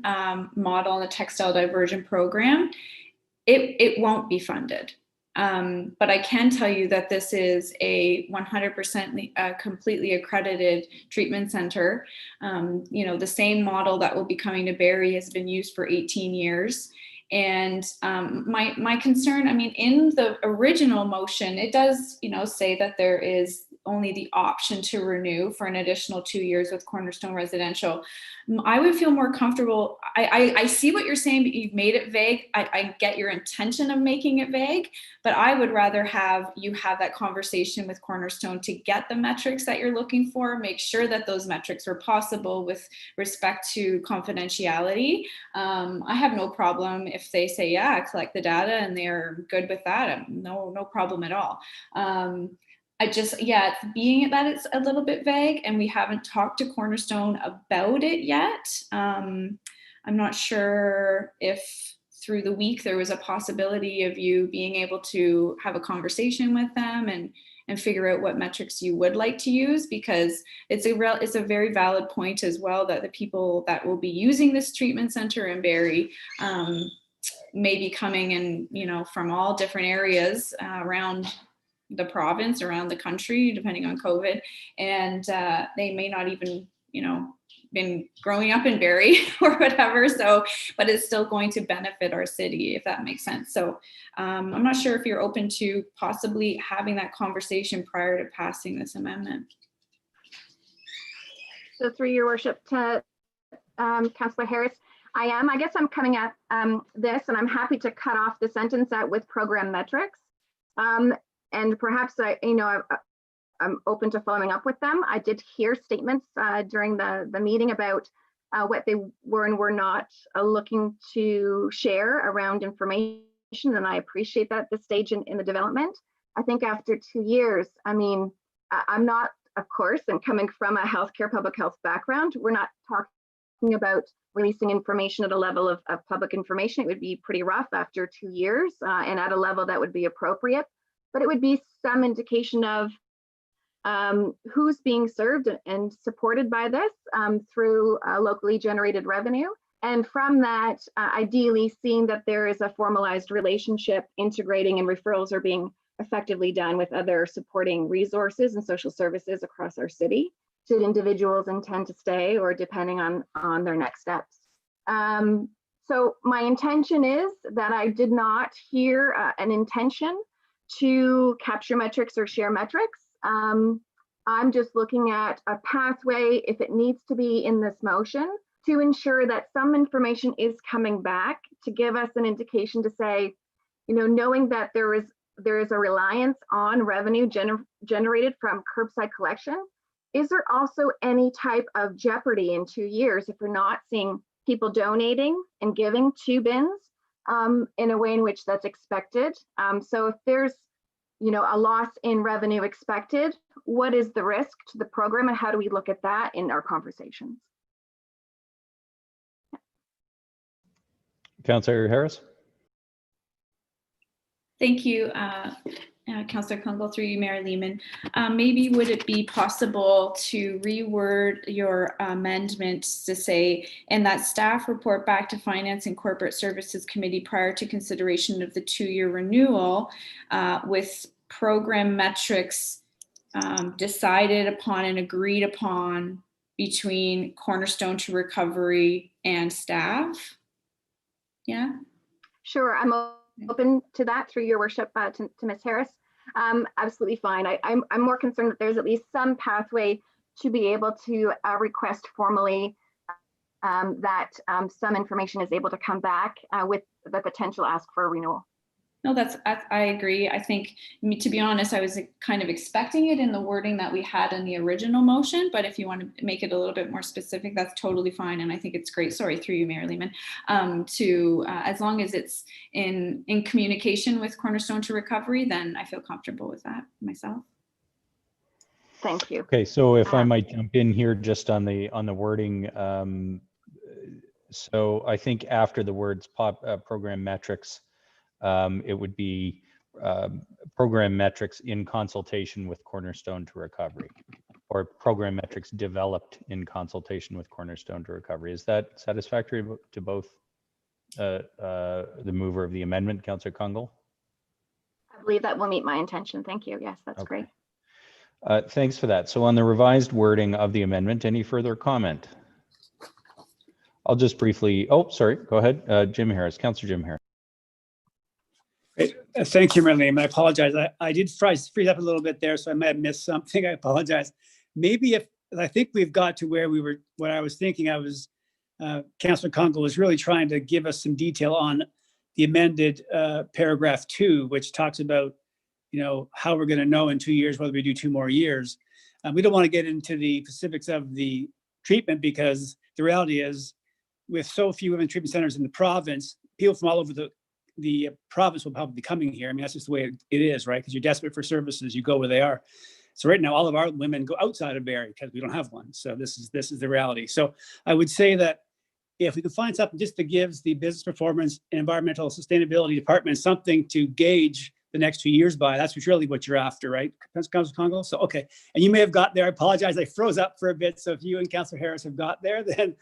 model and the textile diversion program, it won't be funded. But I can tell you that this is a 100% completely accredited treatment center. You know, the same model that will be coming to Barrie has been used for 18 years. And my concern, I mean, in the original motion, it does, you know, say that there is only the option to renew for an additional 2 years with Cornerstone Residential. I would feel more comfortable. I see what you're saying, but you've made it vague. I get your intention of making it vague, but I would rather have you have that conversation with Cornerstone to get the metrics that you're looking for, make sure that those metrics are possible with respect to confidentiality. I have no problem if they say, yeah, collect the data and they're good with that. No problem at all. I just, yeah, being that it's a little bit vague and we haven't talked to Cornerstone about it yet. I'm not sure if through the week there was a possibility of you being able to have a conversation with them and figure out what metrics you would like to use, because it's a very valid point as well that the people that will be using this treatment center in Barrie may be coming in, you know, from all different areas around the province, around the country, depending on COVID, and they may not even, you know, been growing up in Barrie or whatever. So, but it's still going to benefit our city, if that makes sense. So I'm not sure if you're open to possibly having that conversation prior to passing this amendment. So through your worship to Councillor Harris, I guess I'm coming at this, and I'm happy to cut off the sentence out with program metrics. And perhaps I'm open to following up with them. I did hear statements during the meeting about what they were and were not looking to share around information, and I appreciate that at this stage in the development. I think after 2 years, I mean, I'm not, of course, and coming from a healthcare public health background, we're not talking about releasing information at a level of public information. It would be pretty rough after 2 years and at a level that would be appropriate. But it would be some indication of who's being served and supported by this through locally generated revenue. And from that, ideally seeing that there is a formalized relationship integrating and referrals are being effectively done with other supporting resources and social services across our city, should individuals intend to stay or depending on their next steps. So my intention is that I did not hear an intention to capture metrics or share metrics. I'm just looking at a pathway, if it needs to be in this motion, to ensure that some information is coming back to give us an indication to say, you know, knowing that there is a reliance on revenue generated from curbside collection, is there also any type of jeopardy in 2 years if we're not seeing people donating and giving to bins in a way in which that's expected? So if there's, you know, a loss in revenue expected, what is the risk to the program and how do we look at that in our conversations? Councillor Harris. Thank you, Councillor Kunkel, through you, Mayor Lehman. Maybe would it be possible to reword your amendment to say, and that staff report back to Finance and Corporate Services Committee prior to consideration of the 2-year renewal with program metrics decided upon and agreed upon between Cornerstone to Recovery and staff? Yeah. Sure, I'm open to that through your worship to Ms. Harris. Absolutely fine. I'm more concerned that there's at least some pathway to be able to request formally that some information is able to come back with the potential ask for a renewal. No, I agree. I think, to be honest, I was kind of expecting it in the wording that we had in the original motion, but if you want to make it a little bit more specific, that's totally fine. And I think it's great, sorry, through you, Mayor Lehman, as long as it's in communication with Cornerstone to Recovery, then I feel comfortable with that myself. Thank you. Okay, so if I might jump in here just on the wording. So I think after the words program metrics, it would be program metrics in consultation with Cornerstone to Recovery, or program metrics developed in consultation with Cornerstone to Recovery. Is that satisfactory to both the mover of the amendment, Councillor Kunkel? I believe that will meet my intention. Thank you. Yes, that's Okay. great. Thanks for that. So on the revised wording of the amendment, any further comment? I'll just briefly, oh, sorry, go ahead. Jim Harris, Councillor Jim Harris. Thank you, Mayor Lehman. I apologize. I did freeze up a little bit there, so I might have missed something. I apologize. Maybe I think we've got to where we were, what I was thinking, Councillor Kunkel was really trying to give us some detail on the amended paragraph 2, which talks about, you know, how we're going to know in 2 years whether we do 2 more years. We don't want to get into the specifics of the treatment, because the reality is, with so few women treatment centers in the province, people from all over the province will probably be coming here. I mean, that's just the way it is, right? Because you're desperate for services, you go where they are. So right now, all of our women go outside of Barrie because we don't have one. So this is the reality. So I would say that if we could find something just that gives the business performance and environmental sustainability department something to gauge the next 2 years by, that's really what you're after, right, Councillor Kunkel? So, okay. And you may have got there. I apologize. I froze up for a bit. So if you and Councillor Harris have got there, then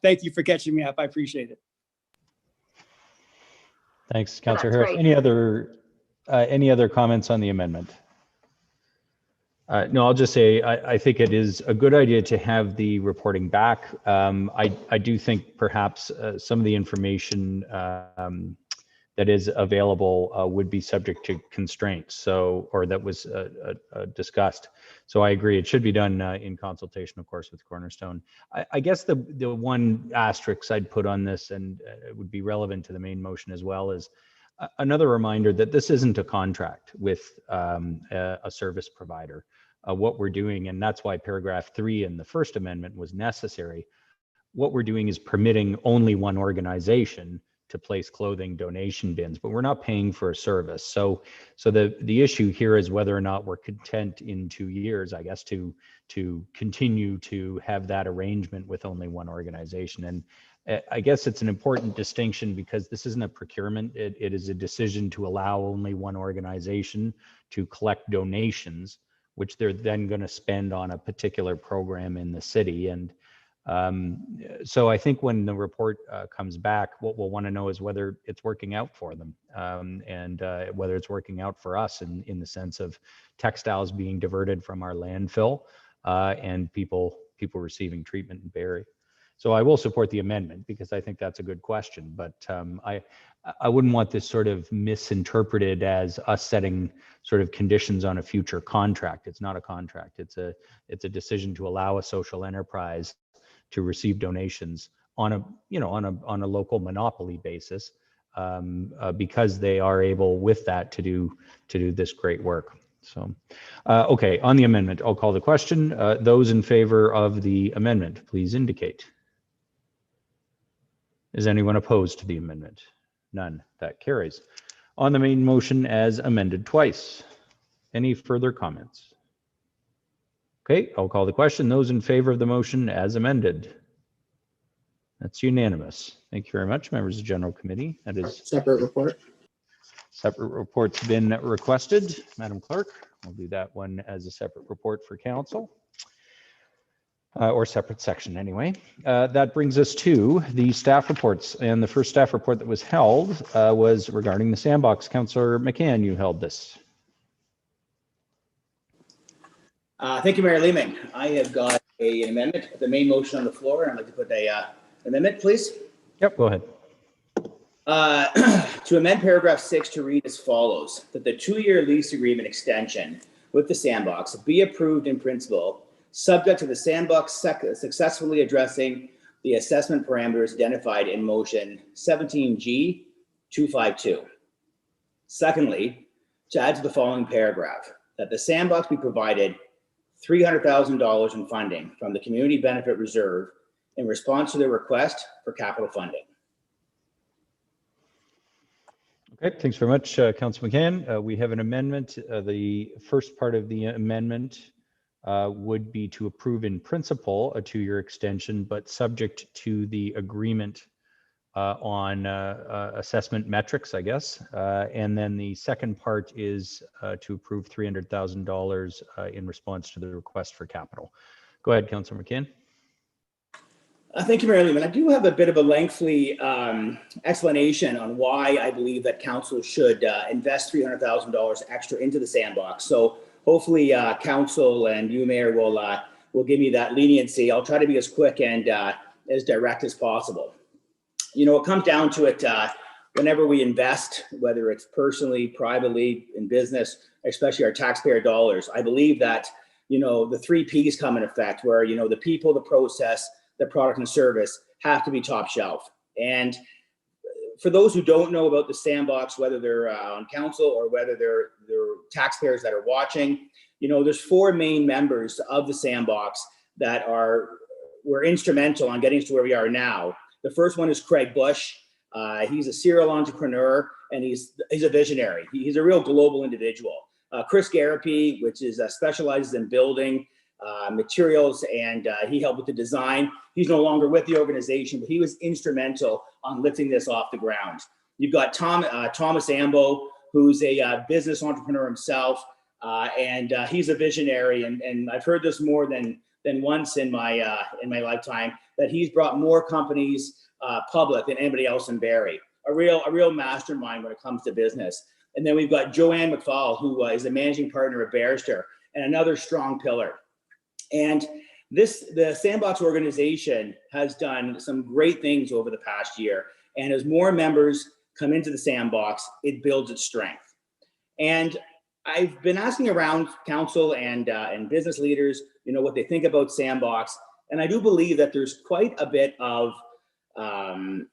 thank you for catching me up. I appreciate it. Thanks, Councillor That's Harris. great. Any other comments on the amendment? No, I'll just say I think it is a good idea to have the reporting back. I do think perhaps some of the information that is available would be subject to constraints, or that was discussed. So I agree, it should be done in consultation, of course, with Cornerstone. I guess the one asterisk I'd put on this, and it would be relevant to the main motion as well, is another reminder that this isn't a contract with a service provider. What we're doing, and that's why paragraph 3 in the First Amendment was necessary, what we're doing is permitting only one organization to place clothing donation bins, but we're not paying for a service. So the issue here is whether or not we're content in 2 years, I guess, to continue to have that arrangement with only one organization. And I guess it's an important distinction, because this isn't a procurement. It is a decision to allow only one organization to collect donations, which they're then going to spend on a particular program in the city. And so I think when the report comes back, what we'll want to know is whether it's working out for them, and whether it's working out for us in the sense of textiles being diverted from our landfill and people receiving treatment in Barrie. So I will support the amendment because I think that's a good question, but I wouldn't want this sort of misinterpreted as us setting sort of conditions on a future contract. It's not a contract. It's a decision to allow a social enterprise to receive donations on a local monopoly basis, because they are able with that to do this great work. So, okay, on the amendment, I'll call the question. Those in favor of the amendment, please indicate. Is anyone opposed to the amendment? None. That carries. On the main motion as amended twice. Any further comments? Okay, I'll call the question. Those in favor of the motion as amended. That's unanimous. Thank you very much, members of the General Committee. That is Separate report. separate report's been requested. Madam Clerk, we'll do that one as a separate report for council. Or separate section anyway. That brings us to the staff reports. And the first staff report that was held was regarding the Sandbox. Councillor McCann, you held this. Thank you, Mayor Lehman. I have got an amendment, the main motion on the floor, and I'd like to put an amendment, please. Yep, go ahead. To amend paragraph 6 to read as follows, that the 2-year lease agreement extension with the Sandbox be approved in principle, subject to the Sandbox successfully addressing the assessment parameters identified in motion 17G 252. Secondly, to add to the following paragraph, that the Sandbox be provided $300,000 in funding from the Community Benefit Reserve in response to their request for capital funding. Okay, thanks very much, Councillor McCann. We have an amendment. The first part of the amendment would be to approve in principle a 2-year extension, but subject to the agreement on assessment metrics, I guess. And then the second part is to approve $300,000 in response to the request for capital. Go ahead, Councillor McCann. Thank you, Mayor Lehman. I do have a bit of a lengthy explanation on why I believe that council should invest $300,000 extra into the Sandbox. So hopefully council and you, Mayor, will give me that leniency. I'll try to be as quick and as direct as possible. You know, it comes down to it, whenever we invest, whether it's personally, privately, in business, especially our taxpayer dollars, I believe that, you know, the 3 Ps come in effect where, you know, the people, the process, the product and service have to be top shelf. And for those who don't know about the Sandbox, whether they're on council or whether they're taxpayers that are watching, you know, there's 4 main members of the Sandbox that were instrumental on getting us to where we are now. The first one is Craig Bush. He's a serial entrepreneur and he's a visionary. He's a real global individual. Chris Garapi, which is specializes in building materials, and he helped with the design. He's no longer with the organization, but he was instrumental on lifting this off the ground. You've got Thomas Ambo, who's a business entrepreneur himself, and he's a visionary. And I've heard this more than once in my lifetime, that he's brought more companies public than anybody else in Barrie. A real mastermind when it comes to business. And then we've got Joanne McFall, who is a managing partner at Barrister, and another strong pillar. And the Sandbox organization has done some great things over the past year. And as more members come into the Sandbox, it builds its strength. And I've been asking around council and business leaders, you know, what they think about Sandbox. And I do believe that there's quite a bit of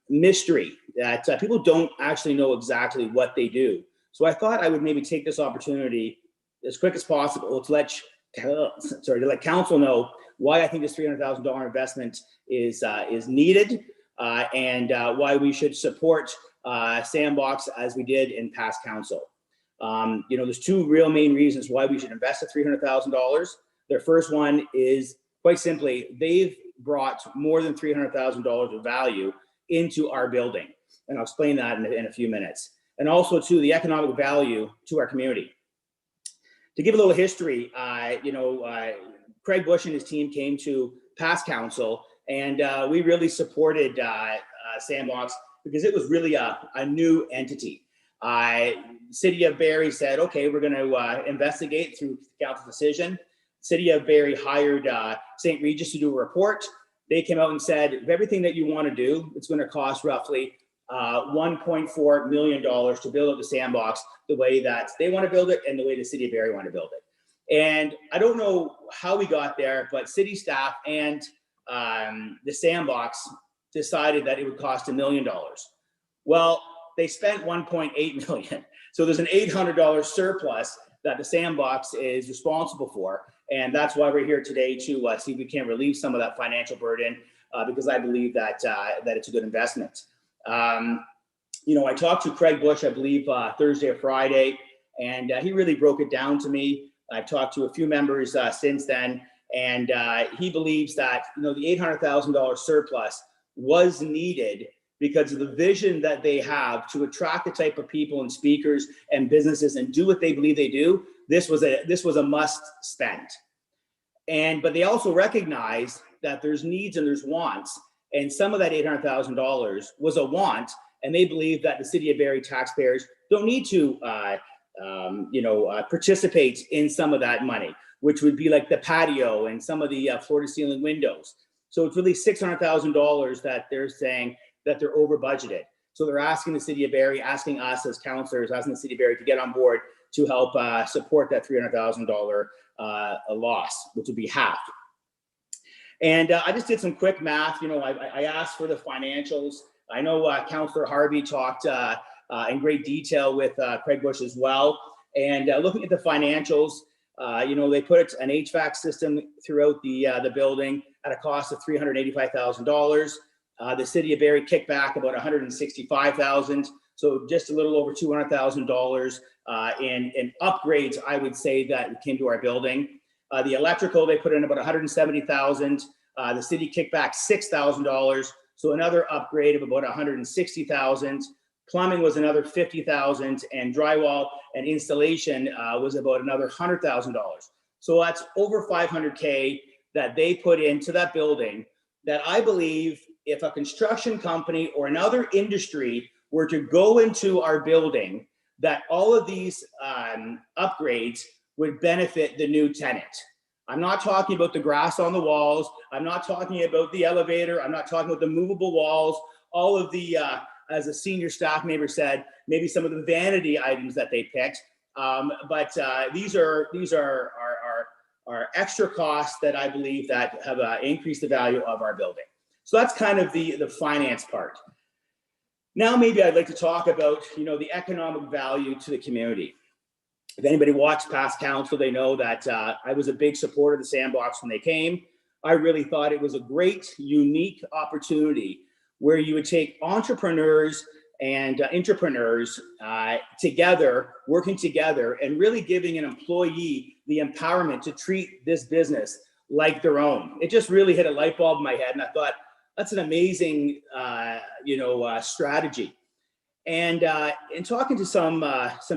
mystery, that people don't actually know exactly what they do. So I thought I would maybe take this opportunity as quick as possible to let council know why I think this $300,000 investment is needed, and why we should support Sandbox as we did in past council. You know, there's 2 real main reasons why we should invest the $300,000. Their first one is quite simply, they've brought more than $300,000 of value into our building. And I'll explain that in a few minutes. And also to the economic value to our community. To give a little history, Craig Bush and his team came to past council, and we really supported Sandbox because it was really a new entity. City of Barrie said, okay, we're going to investigate through council decision. City of Barrie hired St. Regis to do a report. they came out and said, if everything that you want to do, it's going to cost roughly $1.4 million to build up the Sandbox the way that they want to build it and the way the City of Barrie want to build it. And I don't know how we got there, but city staff and the Sandbox decided that it would cost $1 million. Well, they spent 1.8 million. So there's an $800 surplus that the Sandbox is responsible for. And that's why we're here today to see if we can relieve some of that financial burden, because I believe that that it's a good investment. You know, I talked to Craig Bush, I believe Thursday or Friday, and he really broke it down to me. I've talked to a few members since then, and he believes that, you know, the $800,000 surplus was needed because of the vision that they have to attract the type of people and speakers and businesses and do what they believe they do. This was a must spend. But they also recognize that there's needs and there's wants. And some of that $800,000 was a want. And they believe that the City of Barrie taxpayers don't need to, participate in some of that money, which would be like the patio and some of the floor to ceiling windows. So it's really $600,000 that they're saying that they're over budgeted. So they're asking the City of Barrie, asking us as councillors, asking the City of Barrie to get on board to help support that $300,000 loss, which would be half. And I just did some quick math. You know, I asked for the financials. I know Councillor Harvey talked in great detail with Craig Bush as well. And looking at the financials, you know, they put an HVAC system throughout the building at a cost of $385,000. The City of Barrie kicked back about $165,000, so just a little over $200,000 in upgrades, I would say, that came to our building. The electrical, they put in about $170,000. The city kicked back $6,000, so another upgrade of about $160,000. Plumbing was another $50,000, and drywall and installation was about another $100,000. So that's over $500K that they put into that building, that I believe if a construction company or another industry were to go into our building, that all of these upgrades would benefit the new tenant. I'm not talking about the grass on the walls. I'm not talking about the elevator. I'm not talking about the movable walls. All of the, as a senior staff member said, maybe some of the vanity items that they picked. But these are extra costs that I believe that have increased the value of our building. So that's kind of the finance part. Now, maybe I'd like to talk about, you know, the economic value to the community. If anybody watched past council, they know that I was a big supporter of the Sandbox when they came. I really thought it was a great, unique opportunity where you would take entrepreneurs and entrepreneurs together, working together, and really giving an employee the empowerment to treat this business like their own. It just really hit a light bulb in my head, and I thought, that's an amazing, strategy. And in talking to some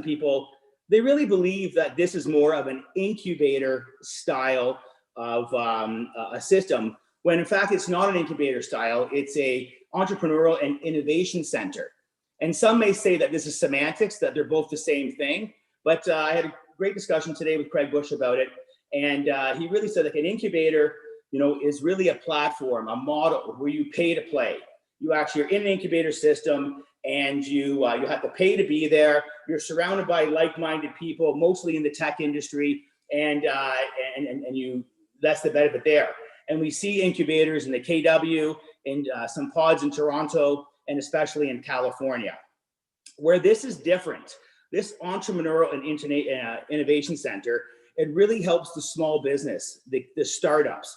people, they really believe that this is more of an incubator style of a system, when in fact it's not an incubator style. It's a entrepreneurial and innovation center. And some may say that this is semantics, that they're both the same thing. But I had a great discussion today with Craig Bush about it, and he really said that an incubator, you know, is really a platform, a model where you pay to play. You actually are in an incubator system, and you have to pay to be there. You're surrounded by like-minded people, mostly in the tech industry, and that's the benefit there. And we see incubators in the KW, in some pods in Toronto, and especially in California. Where this is different, this entrepreneurial and innovation center, it really helps the small business, the startups.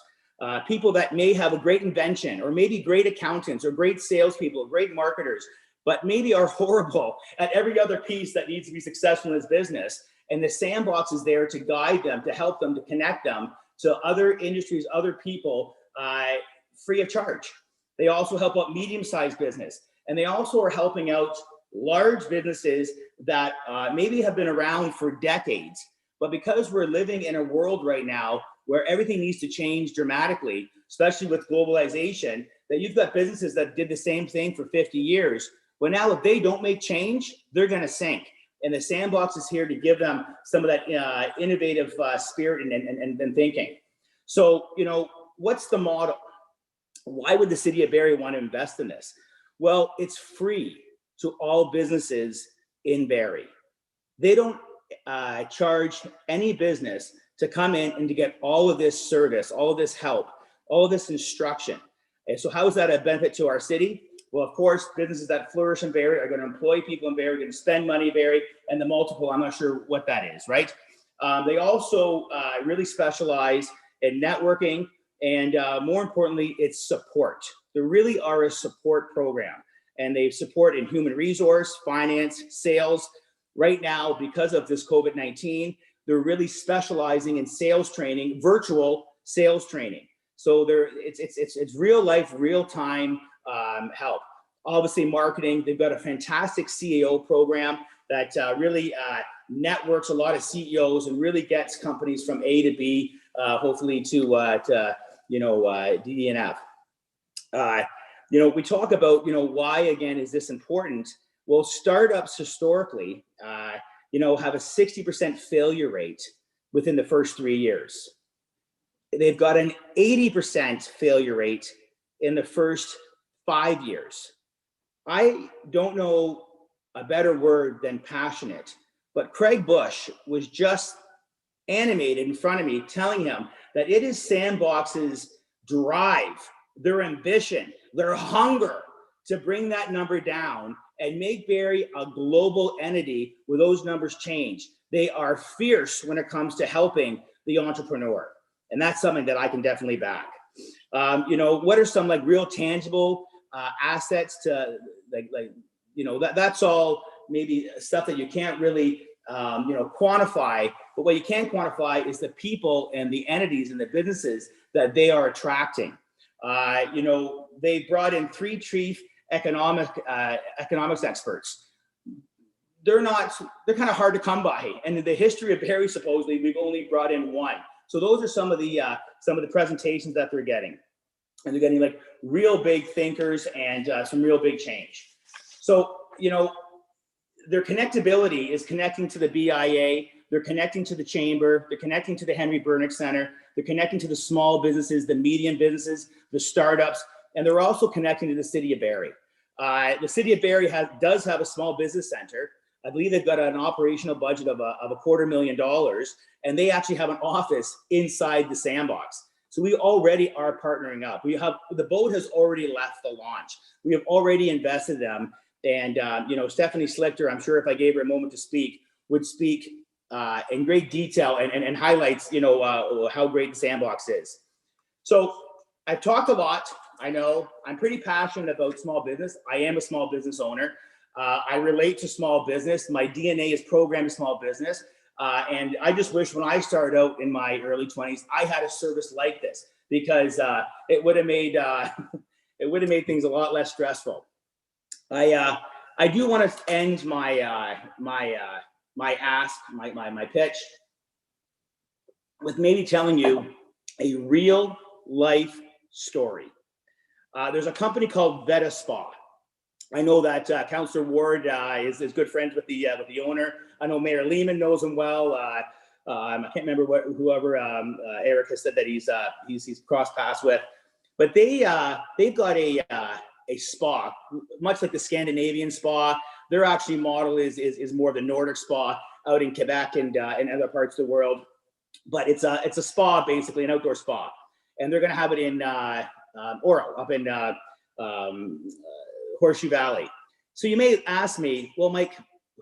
People that may have a great invention, or maybe great accountants, or great salespeople, great marketers, but maybe are horrible at every other piece that needs to be successful in this business. And the Sandbox is there to guide them, to help them, to connect them to other industries, other people, free of charge. They also help out medium-sized business, and they also are helping out large businesses that maybe have been around for decades. But because we're living in a world right now where everything needs to change dramatically, especially with globalization, that you've got businesses that did the same thing for 50 years. Well, now if they don't make change, they're going to sink. And the Sandbox is here to give them some of that innovative spirit and thinking. So, you know, what's the model? Why would the city of Barrie want to invest in this? Well, it's free to all businesses in Barrie. They don't charge any business to come in and to get all of this service, all of this help, all of this instruction. And so how is that a benefit to our city? Well, of course, businesses that flourish in Barrie are going to employ people in Barrie, going to spend money in Barrie, and the multiple, I'm not sure what that is, right? They also really specialize in networking, and more importantly, it's support. They really are a support program, and they support in human resource, finance, sales. Right now, because of this COVID-19, they're really specializing in sales training, virtual sales training. So it's real life, real time help. Obviously, marketing. They've got a fantastic CEO program that really networks a lot of CEOs and really gets companies from A to B, hopefully to D and F. We talk about why again is this important? Well, startups historically, have a 60% failure rate within the first 3 years. They've got an 80% failure rate in the first 5 years. I don't know a better word than passionate, but Craig Bush was just animated in front of me telling him that it is Sandbox's drive, their ambition, their hunger to bring that number down and make Barrie a global entity where those numbers change. They are fierce when it comes to helping the entrepreneur. And that's something that I can definitely back. What are some real tangible assets to that's all maybe stuff that you can't really quantify, but what you can quantify is the people and the entities and the businesses that they are attracting. They brought in 3 chief economics experts. They're kind of hard to come by. And in the history of Barrie, supposedly, we've only brought in 1. So those are some of the presentations that they're getting. And they're getting real big thinkers and some real big change. So, their connectability is connecting to the BIA, they're connecting to the Chamber, they're connecting to the Henry Bernick Center, they're connecting to the small businesses, the medium businesses, the startups, and they're also connecting to the city of Barrie. The city of Barrie does have a small business center. I believe they've got an operational budget of $250,000, and they actually have an office inside the Sandbox. So we already are partnering up. The boat has already left the launch. We have already invested them. And, Stephanie Slichter, I'm sure if I gave her a moment to speak, would speak in great detail and highlights, how great the Sandbox is. So I've talked a lot. I know I'm pretty passionate about small business. I am a small business owner. I relate to small business. My DNA is programmed to small business. And I just wish when I started out in my early 20s, I had a service like this, because it would have made things a lot less stressful. I do want to end my pitch with maybe telling you a real life story. There's a company called Veta Spa. I know that Councillor Ward is good friends with the owner. I know Mayor Lehman knows him well. I can't remember whoever Eric has said that he's crossed paths with, but they've got a spa, much like the Scandinavian spa. Their actually model is more of the Nordic spa out in Quebec and other parts of the world. But it's a spa, basically an outdoor spa, and they're going to have it in Oro, up in Horseshoe Valley. So you may ask me, well, Mike,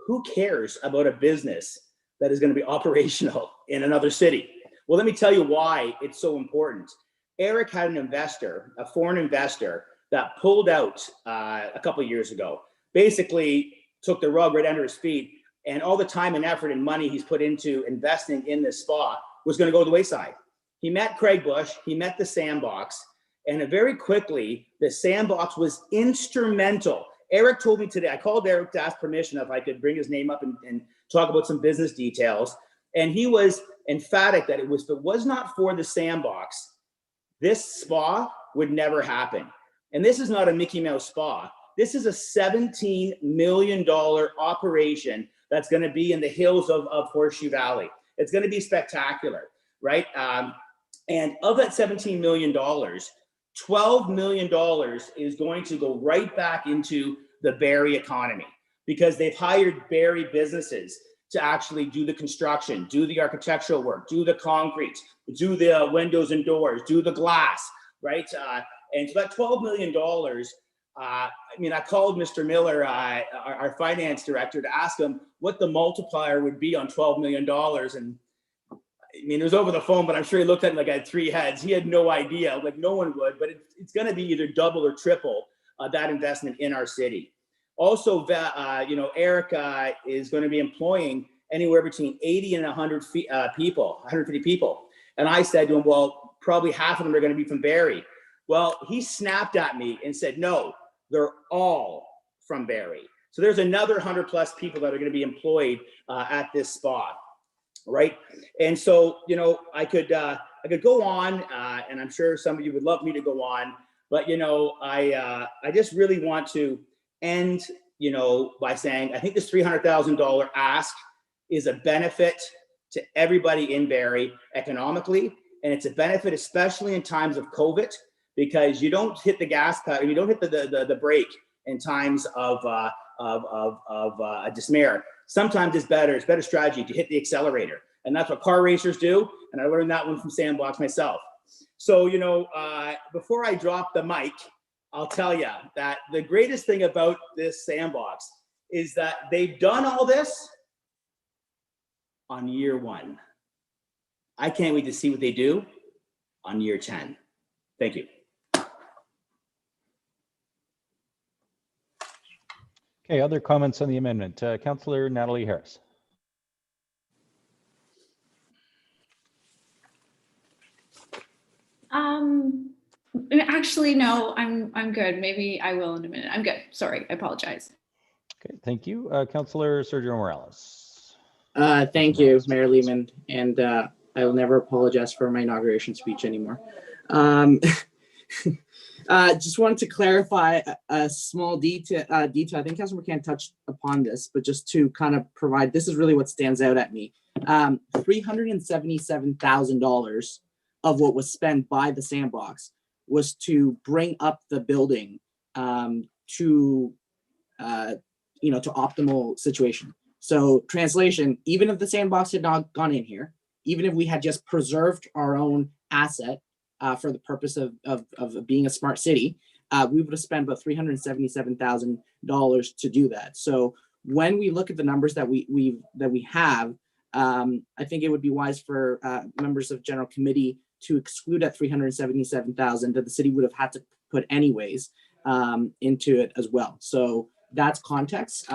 who cares about a business that is going to be operational in another city? Well, let me tell you why it's so important. Eric had an investor, a foreign investor, that pulled out a couple of years ago, basically took the rug right under his feet, and all the time and effort and money he's put into investing in this spa was going to go to the wayside. He met Craig Bush, he met the Sandbox, and very quickly, the Sandbox was instrumental. Eric told me today, I called Eric to ask permission if I could bring his name up and talk about some business details. And he was emphatic that if it was not for the Sandbox, this spa would never happen. And this is not a Mickey Mouse spa. This is a $17 million operation that's going to be in the hills of Horseshoe Valley. It's going to be spectacular, right? And of that $17 million, $12 million is going to go right back into the Barrie economy because they've hired Barrie businesses to actually do the construction, do the architectural work, do the concrete, do the windows and doors, do the glass, right? And so that $12 million, I mean, I called Mr. Miller, our finance director, to ask him what the multiplier would be on $12 million. And I mean, it was over the phone, but I'm sure he looked at it like I had three heads. He had no idea, like no one would, but it's going to be either double or triple that investment in our city. Also, you know, Eric is going to be employing anywhere between 80 and 100 people, 150 people. And I said to him, well, probably half of them are going to be from Barrie. Well, he snapped at me and said, no, they're all from Barrie. So there's another 100 plus people that are going to be employed at this spot, right? And so, you know, I could go on, and I'm sure some of you would love me to go on, but you know, I just really want to end, you know, by saying I think this $300,000 ask is a benefit to everybody in Barrie economically, and it's a benefit especially in times of COVID, because you don't hit the gas pedal, you don't hit the brake in times of despair. Sometimes it's better strategy to hit the accelerator, and that's what car racers do. And I learned that one from Sandbox myself. So, you know, before I drop the mic, I'll tell you that the greatest thing about this Sandbox is that they've done all this on year 1. I can't wait to see what they do on year 10. Thank you. Okay, other comments on the amendment? Councillor Natalie Harris. Actually, no, I'm good. Maybe I will in a minute. I'm good. Sorry, I apologize. Okay, thank you. Councillor Sergio Morales. Thank you, Mayor Lehman, and I will never apologize for my inauguration speech anymore. Just wanted to clarify a small detail. I think Councilor McCann touched upon this, but just to kind of provide, this is really what stands out at me. $377,000 of what was spent by the Sandbox was to bring up the building to optimal situation. So translation, even if the Sandbox had not gone in here, even if we had just preserved our own asset for the purpose of being a smart city, we would have spent about $377,000 to do that. So when we look at the numbers that we have, I think it would be wise for members of General Committee to exclude that $377,000 that the city would have had to put anyways into it as well. So that's context.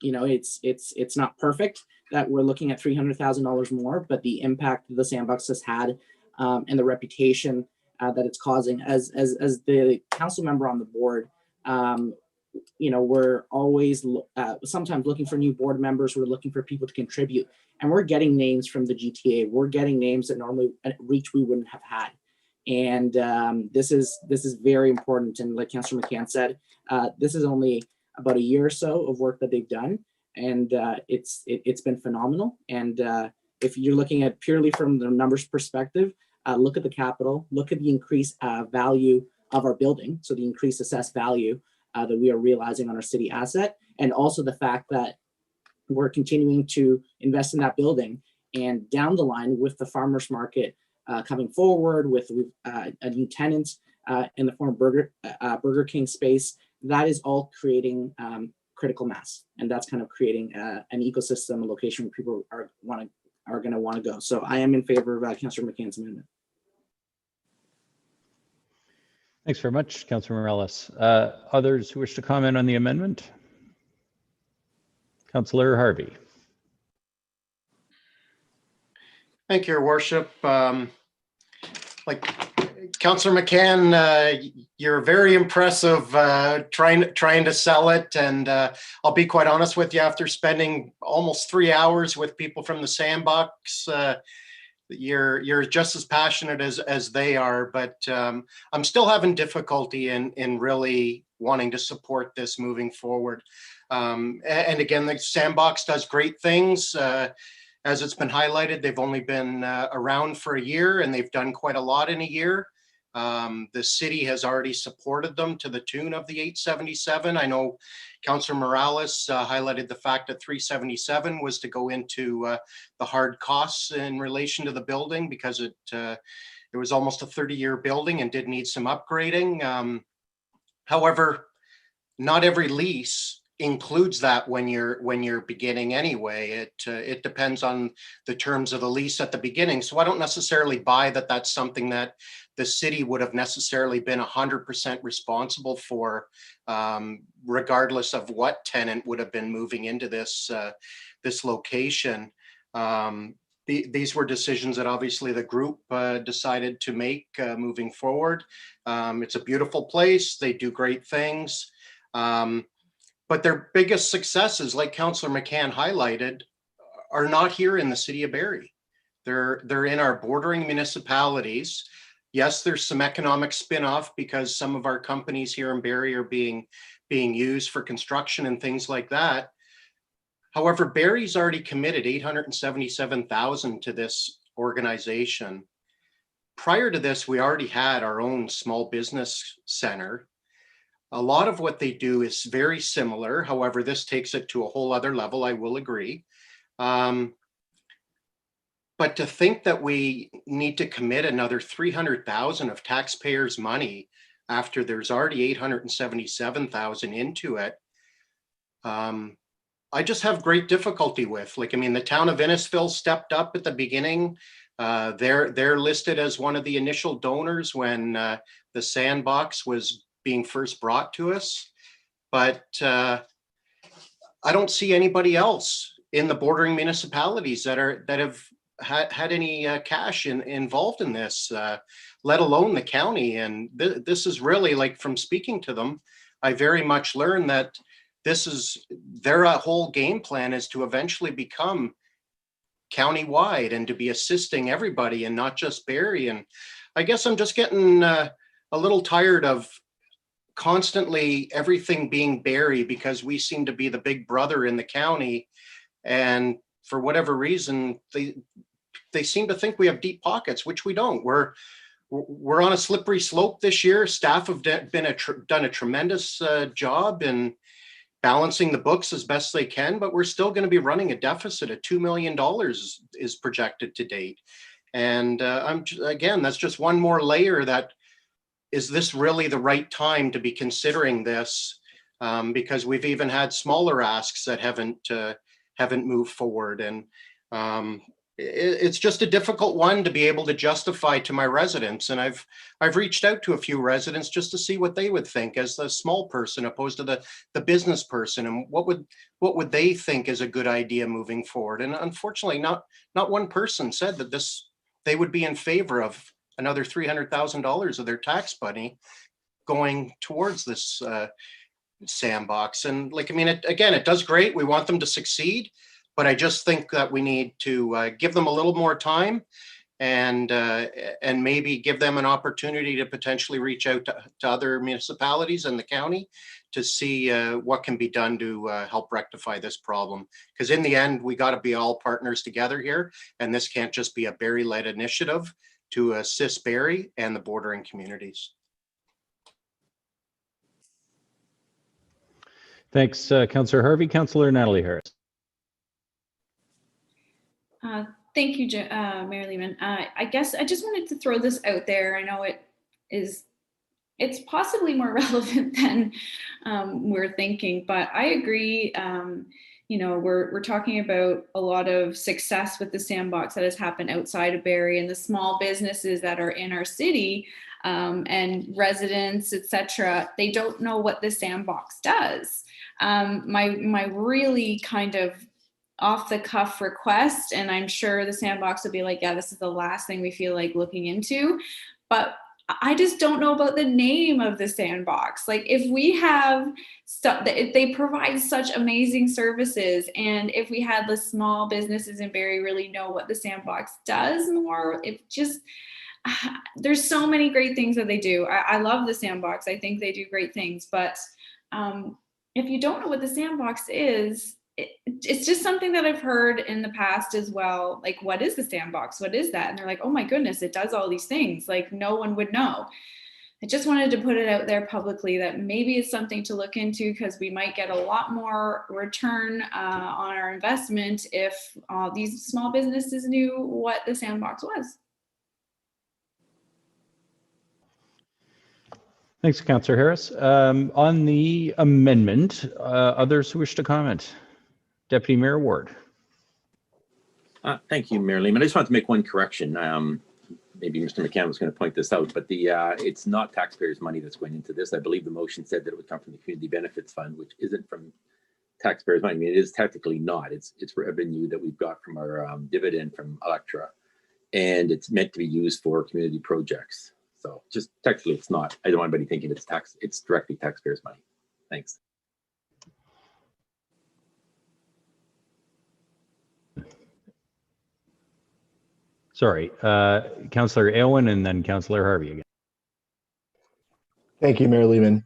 You know, it's not perfect that we're looking at $300,000 more, but the impact that the Sandbox has had and the reputation that it's causing, as the council member on the board, you know, we're always sometimes looking for new board members. We're looking for people to contribute, and we're getting names from the GTA. We're getting names that normally at reach we wouldn't have had, and this is very important. And like Councillor McCann said, this is only about a year or so of work that they've done, and it's been phenomenal. And if you're looking at purely from the numbers perspective, look at the capital, look at the increased value of our building, so the increased assessed value that we are realizing on our city asset, and also the fact that we're continuing to invest in that building. And down the line, with the farmers market coming forward, with a new tenant in the form of Burger King space, that is all creating critical mass, and that's kind of creating an ecosystem, a location where people are going to want to go. So I am in favor of Councillor McCann's amendment. Thanks very much, Councillor Morales. Others who wish to comment on the amendment? Councillor Harvey. Thank you, Your Worship. Like Councillor McCann, you're very impressive trying to sell it. And I'll be quite honest with you, after spending almost 3 hours with people from the Sandbox, you're just as passionate as they are, but I'm still having difficulty in really wanting to support this moving forward. And again, the Sandbox does great things. As it's been highlighted, they've only been around for a year, and they've done quite a lot in a year. The city has already supported them to the tune of the 877. I know Councillor Morales highlighted the fact that 377 was to go into the hard costs in relation to the building because it was almost a 30-year building and did need some upgrading. However, not every lease includes that when you're beginning anyway. It depends on the terms of the lease at the beginning. So I don't necessarily buy that that's something that the city would have necessarily been 100% responsible for, regardless of what tenant would have been moving into this location. These were decisions that obviously the group decided to make moving forward. It's a beautiful place. They do great things. But their biggest successes, like Councillor McCann highlighted, are not here in the city of Barrie. They're in our bordering municipalities. Yes, there's some economic spin-off because some of our companies here in Barrie are being used for construction and things like that. However, Barrie's already committed $877,000 to this organization. Prior to this, we already had our own small business center. A lot of what they do is very similar. However, this takes it to a whole other level, I will agree. But to think that we need to commit another $300,000 of taxpayers' money after there's already $877,000 into it, I just have great difficulty with. Like, I mean, the town of Innisfil stepped up at the beginning. They're listed as one of the initial donors when the Sandbox was being first brought to us. But I don't see anybody else in the bordering municipalities that have had any cash involved in this, let alone the county. And this is really, like, from speaking to them, I very much learned that this is their whole game plan is to eventually become countywide and to be assisting everybody and not just Barrie. And I guess I'm just getting a little tired of constantly everything being Barrie because we seem to be the big brother in the county. And for whatever reason, they seem to think we have deep pockets, which we don't. We're on a slippery slope this year. Staff have done a tremendous job in balancing the books as best they can, but we're still going to be running a deficit of $2 million is projected to date. And again, that's just one more layer that, is this really the right time to be considering this? Because we've even had smaller asks that haven't moved forward. And it's just a difficult one to be able to justify to my residents. And I've reached out to a few residents just to see what they would think as the small person opposed to the business person, and what would they think is a good idea moving forward. And unfortunately, not one person said that they would be in favor of another $300,000 of their tax money going towards this Sandbox. And, like, I mean, it does great. We want them to succeed. But I just think that we need to give them a little more time and maybe give them an opportunity to potentially reach out to other municipalities in the county to see what can be done to help rectify this problem. Because in the end, we got to be all partners together here. And this can't just be a Barrie-led initiative to assist Barrie and the bordering communities. Thanks, Councillor Harvey. Councillor Natalie Harris. Thank you, Mayor Lehman. I guess I just wanted to throw this out there. I know it's possibly more relevant than we're thinking, but I agree. You know, we're talking about a lot of success with the Sandbox that has happened outside of Barrie and the small businesses that are in our city and residents, etc. They don't know what the Sandbox does. My really kind of off the cuff request, and I'm sure the Sandbox will be like, yeah, this is the last thing we feel like looking into, but I just don't know about the name of the Sandbox. Like, if we have stuff that they provide such amazing services, and if we had the small businesses in Barrie really know what the Sandbox does more, it just, there's so many great things that they do. I love the Sandbox. I think they do great things, but if you don't know what the Sandbox is, it's just something that I've heard in the past as well. Like, what is the Sandbox? What is that? And they're like, oh my goodness, it does all these things. Like, no one would know. I just wanted to put it out there publicly that maybe it's something to look into, because we might get a lot more return on our investment if these small businesses knew what the Sandbox was. Thanks, Councillor Harris. On the amendment, others who wish to comment? Deputy Mayor Ward. Thank you, Mayor Lehman. I just wanted to make one correction. Maybe Mr. McCann was going to point this out, but it's not taxpayers' money that's going into this. I believe the motion said that it would come from the Community Benefits Fund, which isn't from taxpayers' money. I mean, it is technically not. It's revenue that we've got from our dividend from Electra, and it's meant to be used for community projects. So just technically, it's not. I don't want anybody thinking it's directly taxpayers' money. Thanks. Sorry, Councillor Aylwin and then Councillor Harvey again. Thank you, Mayor Lehman.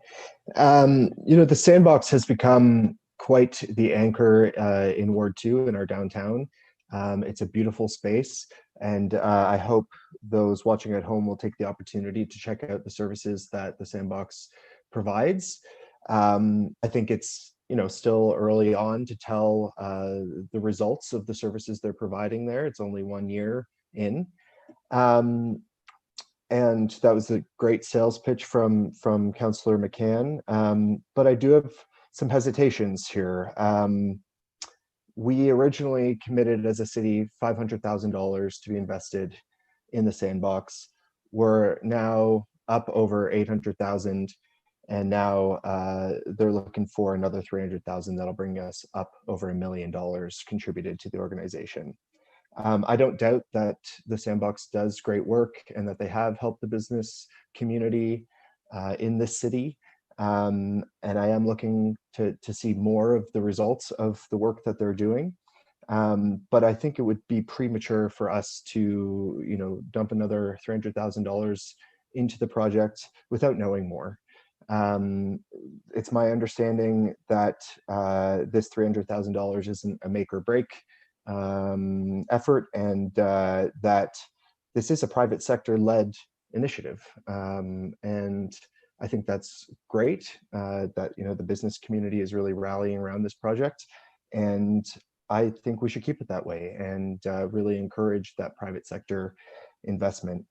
The Sandbox has become quite the anchor in Ward 2 in our downtown. It's a beautiful space, and I hope those watching at home will take the opportunity to check out the services that the Sandbox provides. I think it's still early on to tell the results of the services they're providing there. It's only 1 year in. And that was a great sales pitch from Councillor McCann. But I do have some hesitations here. We originally committed as a city $500,000 to be invested in the Sandbox. We're now up over 800,000, and now they're looking for another 300,000. That'll bring us up over $1 million contributed to the organization. I don't doubt that the Sandbox does great work and that they have helped the business community in this city. And I am looking to see more of the results of the work that they're doing. But I think it would be premature for us to, dump another $300,000 into the project without knowing more. It's my understanding that this $300,000 isn't a make or break effort, and that this is a private sector led initiative. And I think that's great that the business community is really rallying around this project, and I think we should keep it that way and really encourage that private sector investment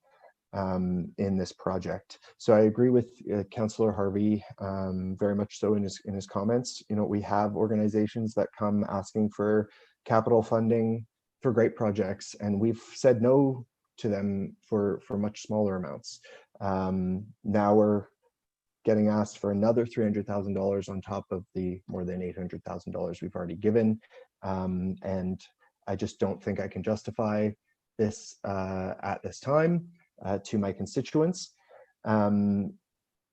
in this project. So I agree with Councillor Harvey very much so in his comments. We have organizations that come asking for capital funding for great projects, and we've said no to them for much smaller amounts. Now we're getting asked for another $300,000 on top of the more than $800,000 we've already given, and I just don't think I can justify this at this time to my constituents.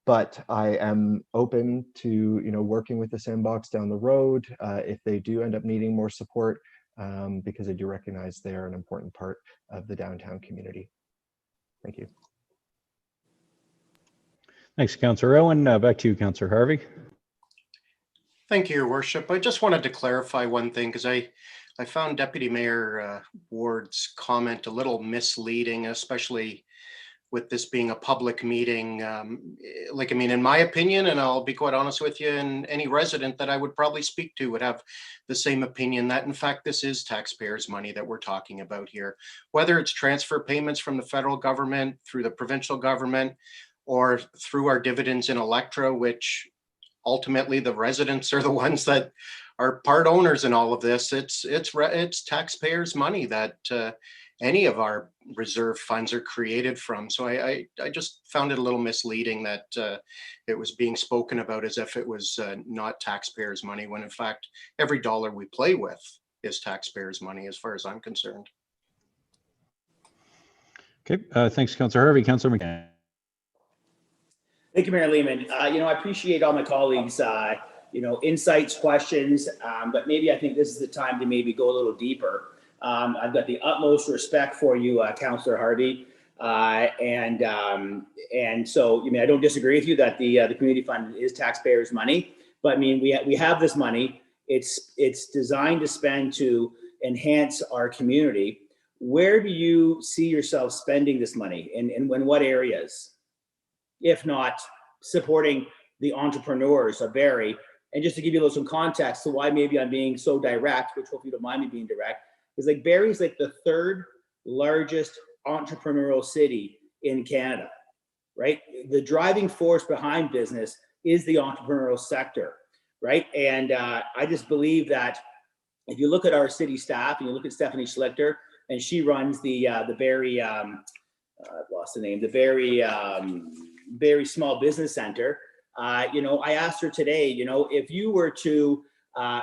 But I am open to working with the Sandbox down the road if they do end up needing more support, because I do recognize they are an important part of the downtown community. Thank you. Thanks, Councillor Owen. Back to you, Councillor Harvey. Thank you, Your Worship. I just wanted to clarify one thing, because I found Deputy Mayor Ward's comment a little misleading, especially with this being a public meeting. In my opinion, and I'll be quite honest with you, and any resident that I would probably speak to would have the same opinion, that in fact, this is taxpayers' money that we're talking about here. Whether it's transfer payments from the federal government, through the provincial government, or through our dividends in Electra, which ultimately the residents are the ones that are part owners in all of this. It's taxpayers' money that any of our reserve funds are created from. So I just found it a little misleading that it was being spoken about as if it was not taxpayers' money, when in fact every dollar we play with is taxpayers' money as far as I'm concerned. Okay, thanks, Councillor Harvey. Councillor McCann. Thank you, Mayor Lehman. I appreciate all my colleagues, insights, questions, but maybe I think this is the time to maybe go a little deeper. I've got the utmost respect for you, Councillor Harvey, and so I don't disagree with you that the community fund is taxpayers' money, but we have this money, It's designed to spend to enhance our community. Where do you see yourself spending this money, and in what areas? If not supporting the entrepreneurs of Barrie. And just to give you some context to why maybe I'm being so direct, which hopefully you don't mind me being direct, is like Barrie's like the third largest entrepreneurial city in Canada, right? The driving force behind business is the entrepreneurial sector, right? And I just believe that if you look at our city staff and you look at Stephanie Schlichter, and she runs the Barrie, I've lost the name, the Barrie Small Business Center. You know, I asked her today, you know, if you were to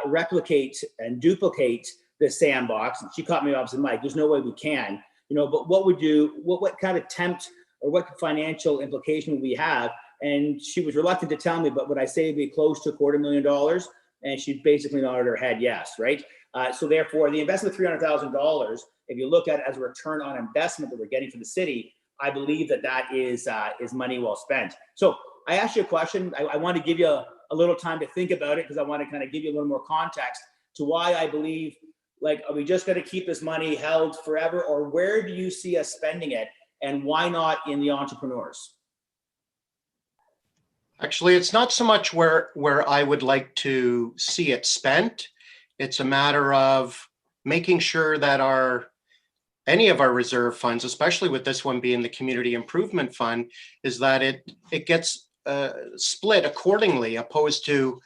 replicate and duplicate the Sandbox, and she caught me off and said, Mike, there's no way we can, you know, but what kind of tempt or what financial implication would we have? And she was reluctant to tell me, but would I say it'd be close to $250,000? And she basically nodded her head yes, right? So therefore, the investment of $300,000, if you look at it as a return on investment that we're getting for the city, I believe that is money well spent. So I asked you a question. I want to give you a little time to think about it, because I want to kind of give you a little more context to why I believe, like, are we just going to keep this money held forever, or where do you see us spending it, and why not in the entrepreneurs? Actually, it's not so much where I would like to see it spent. It's a matter of making sure that any of our reserve funds, especially with this one being the Community Improvement Fund, is that it gets split accordingly, opposed to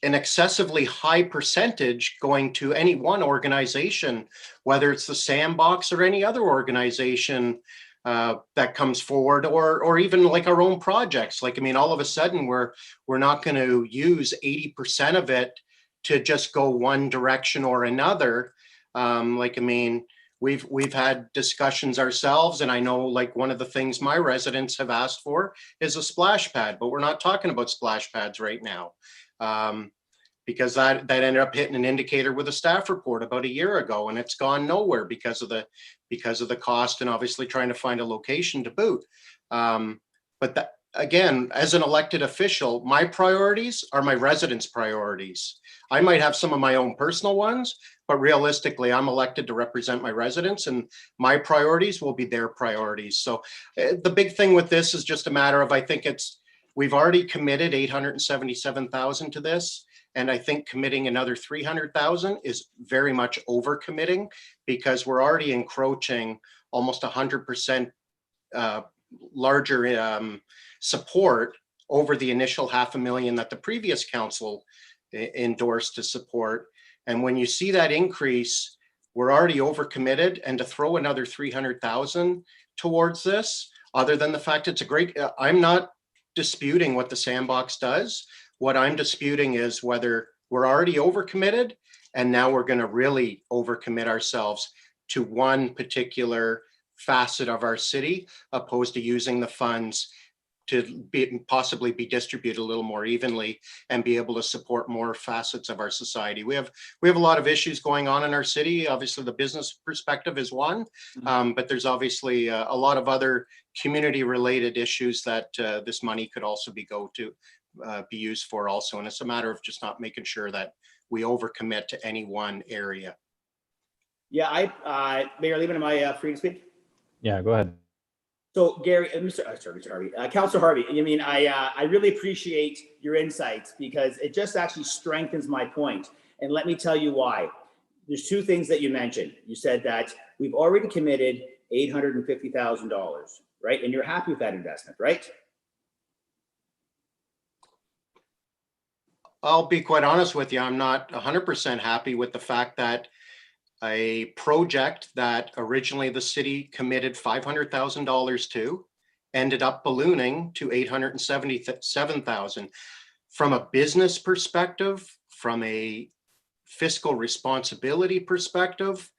an excessively high percentage going to any one organization, whether it's the Sandbox or any other organization that comes forward, or even like our own projects. Like, I mean, all of a sudden we're not going to use 80% of it to just go one direction or another. Like, I mean, we've had discussions ourselves, and I know, like, one of the things my residents have asked for is a splash pad, but we're not talking about splash pads right now. Because that ended up hitting an indicator with a staff report about a year ago, and it's gone nowhere because of the cost, and obviously trying to find a location to boot. But that, again, as an elected official, my priorities are my residents' priorities. I might have some of my own personal ones, but realistically, I'm elected to represent my residents, and my priorities will be their priorities. So the big thing with this is just a matter of, I think we've already committed $877,000 to this. And I think committing another $300,000 is very much overcommitting, because we're already encroaching almost 100% larger support over the initial $500,000 that the previous council endorsed to support. And when you see that increase, we're already overcommitted, and to throw another $300,000 towards this, other than the fact it's a great, I'm not disputing what the Sandbox does. What I'm disputing is whether we're already overcommitted, and now we're going to really overcommit ourselves to one particular facet of our city, opposed to using the funds to possibly be distributed a little more evenly and be able to support more facets of our society. We have a lot of issues going on in our city. Obviously, the business perspective is one, but there's obviously a lot of other community-related issues that this money could also be used for also. And it's a matter of just not making sure that we overcommit to any one area. Yeah, Mayor Lehman, am I free to speak? Yeah, go ahead. So Gary, Mr. Harvey, Councilor Harvey, I mean, I really appreciate your insights, because it just actually strengthens my point. And let me tell you why. There's two things that you mentioned. You said that we've already committed $850,000, right? And you're happy with that investment, right? I'll be quite honest with you. I'm not 100% happy with the fact that a project that originally the city committed $500,000 to ended up ballooning to $877,000. From a business perspective, from a fiscal responsibility perspective,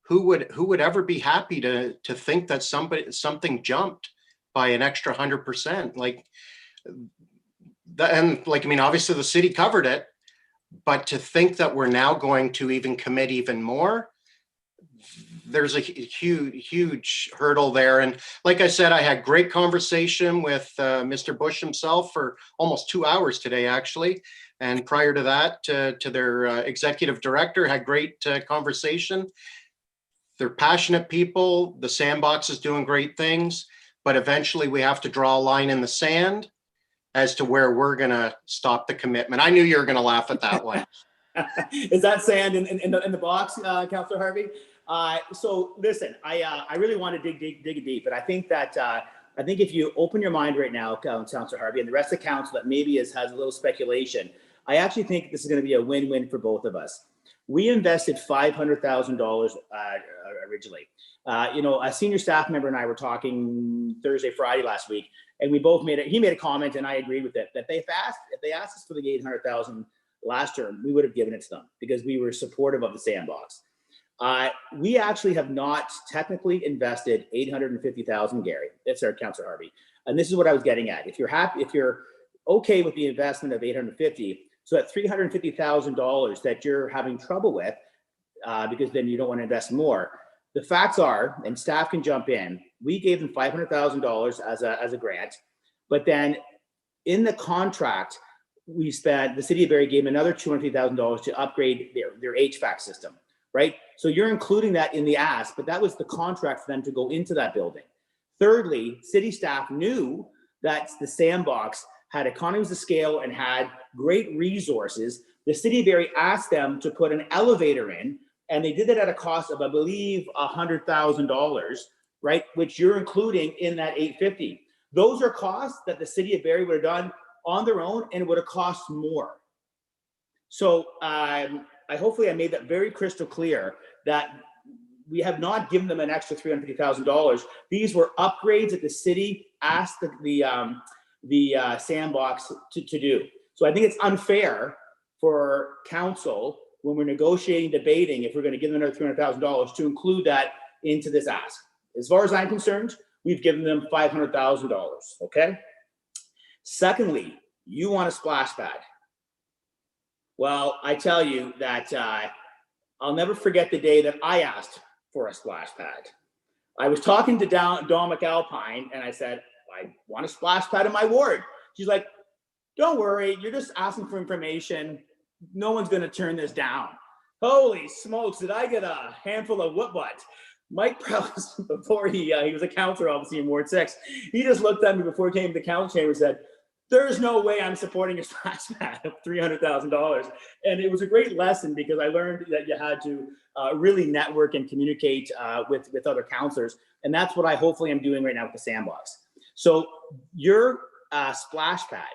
who would ever be happy to think that something jumped by an extra 100%? Like that, and like, I mean, obviously the city covered it, but to think that we're now going to even commit even more, there's a huge hurdle there. And like I said, I had great conversation with Mr. Bush himself for almost 2 hours today, actually. And prior to that, to their executive director, had great conversation. They're passionate people. The Sandbox is doing great things, but eventually we have to draw a line in the sand as to where we're going to stop the commitment. I knew you were going to laugh at that one. Is that sand in the box, Councillor Harvey? So listen, I really want to dig deep, but I think that I think if you open your mind right now, Councillor Harvey, and the rest of the council that maybe has a little speculation, I actually think this is going to be a win-win for both of us. We invested $500,000 originally. You know, a senior staff member and I were talking Thursday, Friday last week, and we both he made a comment, and I agreed with it, that if they asked us for the $800,000 last term, we would have given it to them because we were supportive of the Sandbox. We actually have not technically invested $850,000, Gary. That's our Councillor Harvey. And this is what I was getting at. If you're okay with the investment of $850,000, so that $350,000 that you're having trouble with, because then you don't want to invest more. The facts are, and staff can jump in, we gave them $500,000 as a grant, but then in the contract, the city of Barrie gave them another $250,000 to upgrade their HVAC system, right? So you're including that in the ask, but that was the contract for them to go into that building. Thirdly, city staff knew that the Sandbox had economies of scale and had great resources. The city of Barrie asked them to put an elevator in, and they did it at a cost of, I believe, $100,000, right? Which you're including in that $850,000. Those are costs that the city of Barrie would have done on their own, and it would have cost more. So hopefully I made that very crystal clear that we have not given them an extra $350,000. These were upgrades that the city asked the Sandbox to do. So I think it's unfair for council when we're negotiating, debating if we're going to give them another $300,000 to include that into this ask. As far as I'm concerned, we've given them $500,000. Okay. Secondly, you want a splash pad. Well, I tell you that I'll never forget the day that I asked for a splash pad. I was talking to Dawn McAlpine, and I said, I want a splash pad in my ward. She's like, don't worry, you're just asking for information. No one's going to turn this down. Holy smokes, did I get a handful of what butt? Mike Prowse, before he was a councillor, obviously, in Ward 6, he just looked at me before he came to the council chamber and said, there's no way I'm supporting a splash pad of $300,000. And it was a great lesson because I learned that you had to really network and communicate with other councillors. And that's what I hopefully am doing right now with the Sandbox. So your splash pad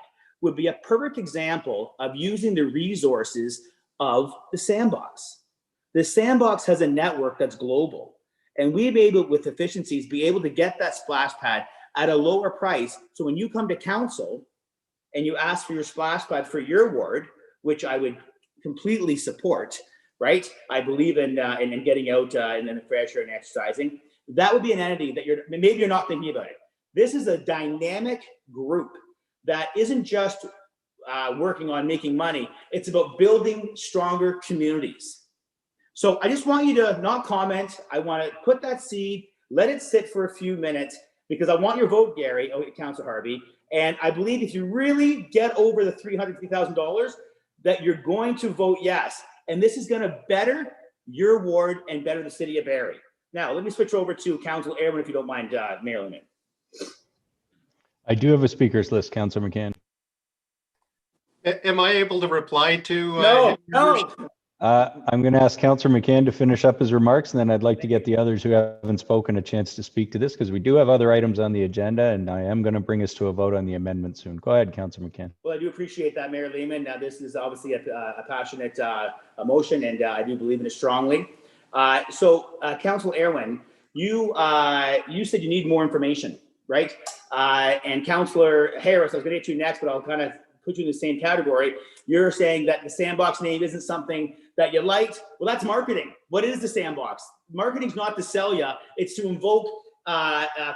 would be a perfect example of using the resources of the Sandbox. The Sandbox has a network that's global, and we've been able, with efficiencies, be able to get that splash pad at a lower price. So when you come to council and you ask for your splash pad for your ward, which I would completely support, right? I believe in getting out and then fresh air and exercising. That would be an entity that maybe you're not thinking about it. This is a dynamic group that isn't just working on making money. It's about building stronger communities. So I just want you to not comment. I want to put that seed, let it sit for a few minutes, because I want your vote, Gary, Councillor Harvey. And I believe if you really get over the $350,000, that you're going to vote yes. And this is going to better your ward and better the city of Barrie. Now, let me switch over to Councillor Airwin, if you don't mind, Mayor Lehman. I do have a speakers list, Councillor McCann. Am I able to reply to? No. I'm going to ask Councillor McCann to finish up his remarks, and then I'd like to get the others who haven't spoken a chance to speak to this, because we do have other items on the agenda, and I am going to bring us to a vote on the amendment soon. Go ahead, Councillor McCann. Well, I do appreciate that, Mayor Lehman. Now, this is obviously a passionate motion, and I do believe in it strongly. So, Councillor Airwin, you said you need more information, right? And Councillor Harris, I was going to get to you next, but I'll kind of put you in the same category. You're saying that the Sandbox name isn't something that you liked. Well, that's marketing. What is the Sandbox? Marketing's not to sell you. It's to invoke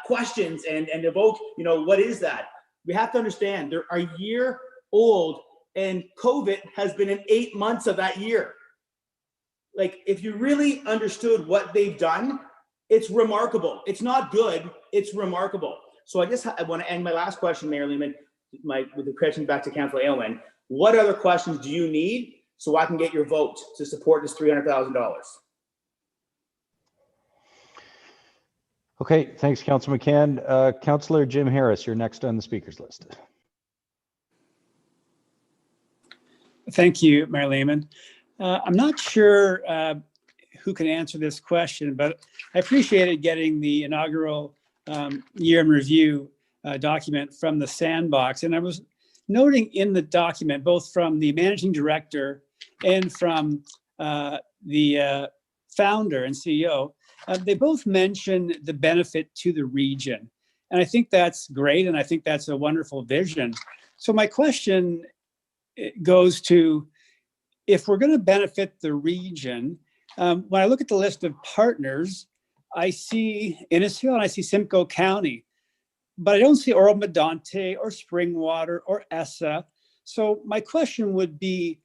questions and evoke, what is that? We have to understand they're a year old, and COVID has been in 8 months of that year. like, if you really understood what they've done, it's remarkable. It's not good, it's remarkable. So I want to end my last question, Mayor Lehman, with the question back to Councilor Aylwin. What other questions do you need so I can get your vote to support this $300,000? Okay, thanks, Councilor McCann. Councilor Jim Harris, you're next on the speakers list. Thank you, Mayor Lehman. I'm not sure who can answer this question, but I appreciated getting the inaugural year in review document from the Sandbox. And I was noting in the document, both from the managing director and from the founder and CEO, they both mention the benefit to the region. And I think that's great. And I think that's a wonderful vision. So my question goes to, if we're going to benefit the region, when I look at the list of partners, I see Innisfil and I see Simcoe County, but I don't see Oro-Medonte or Springwater or ESSA. So my question would be,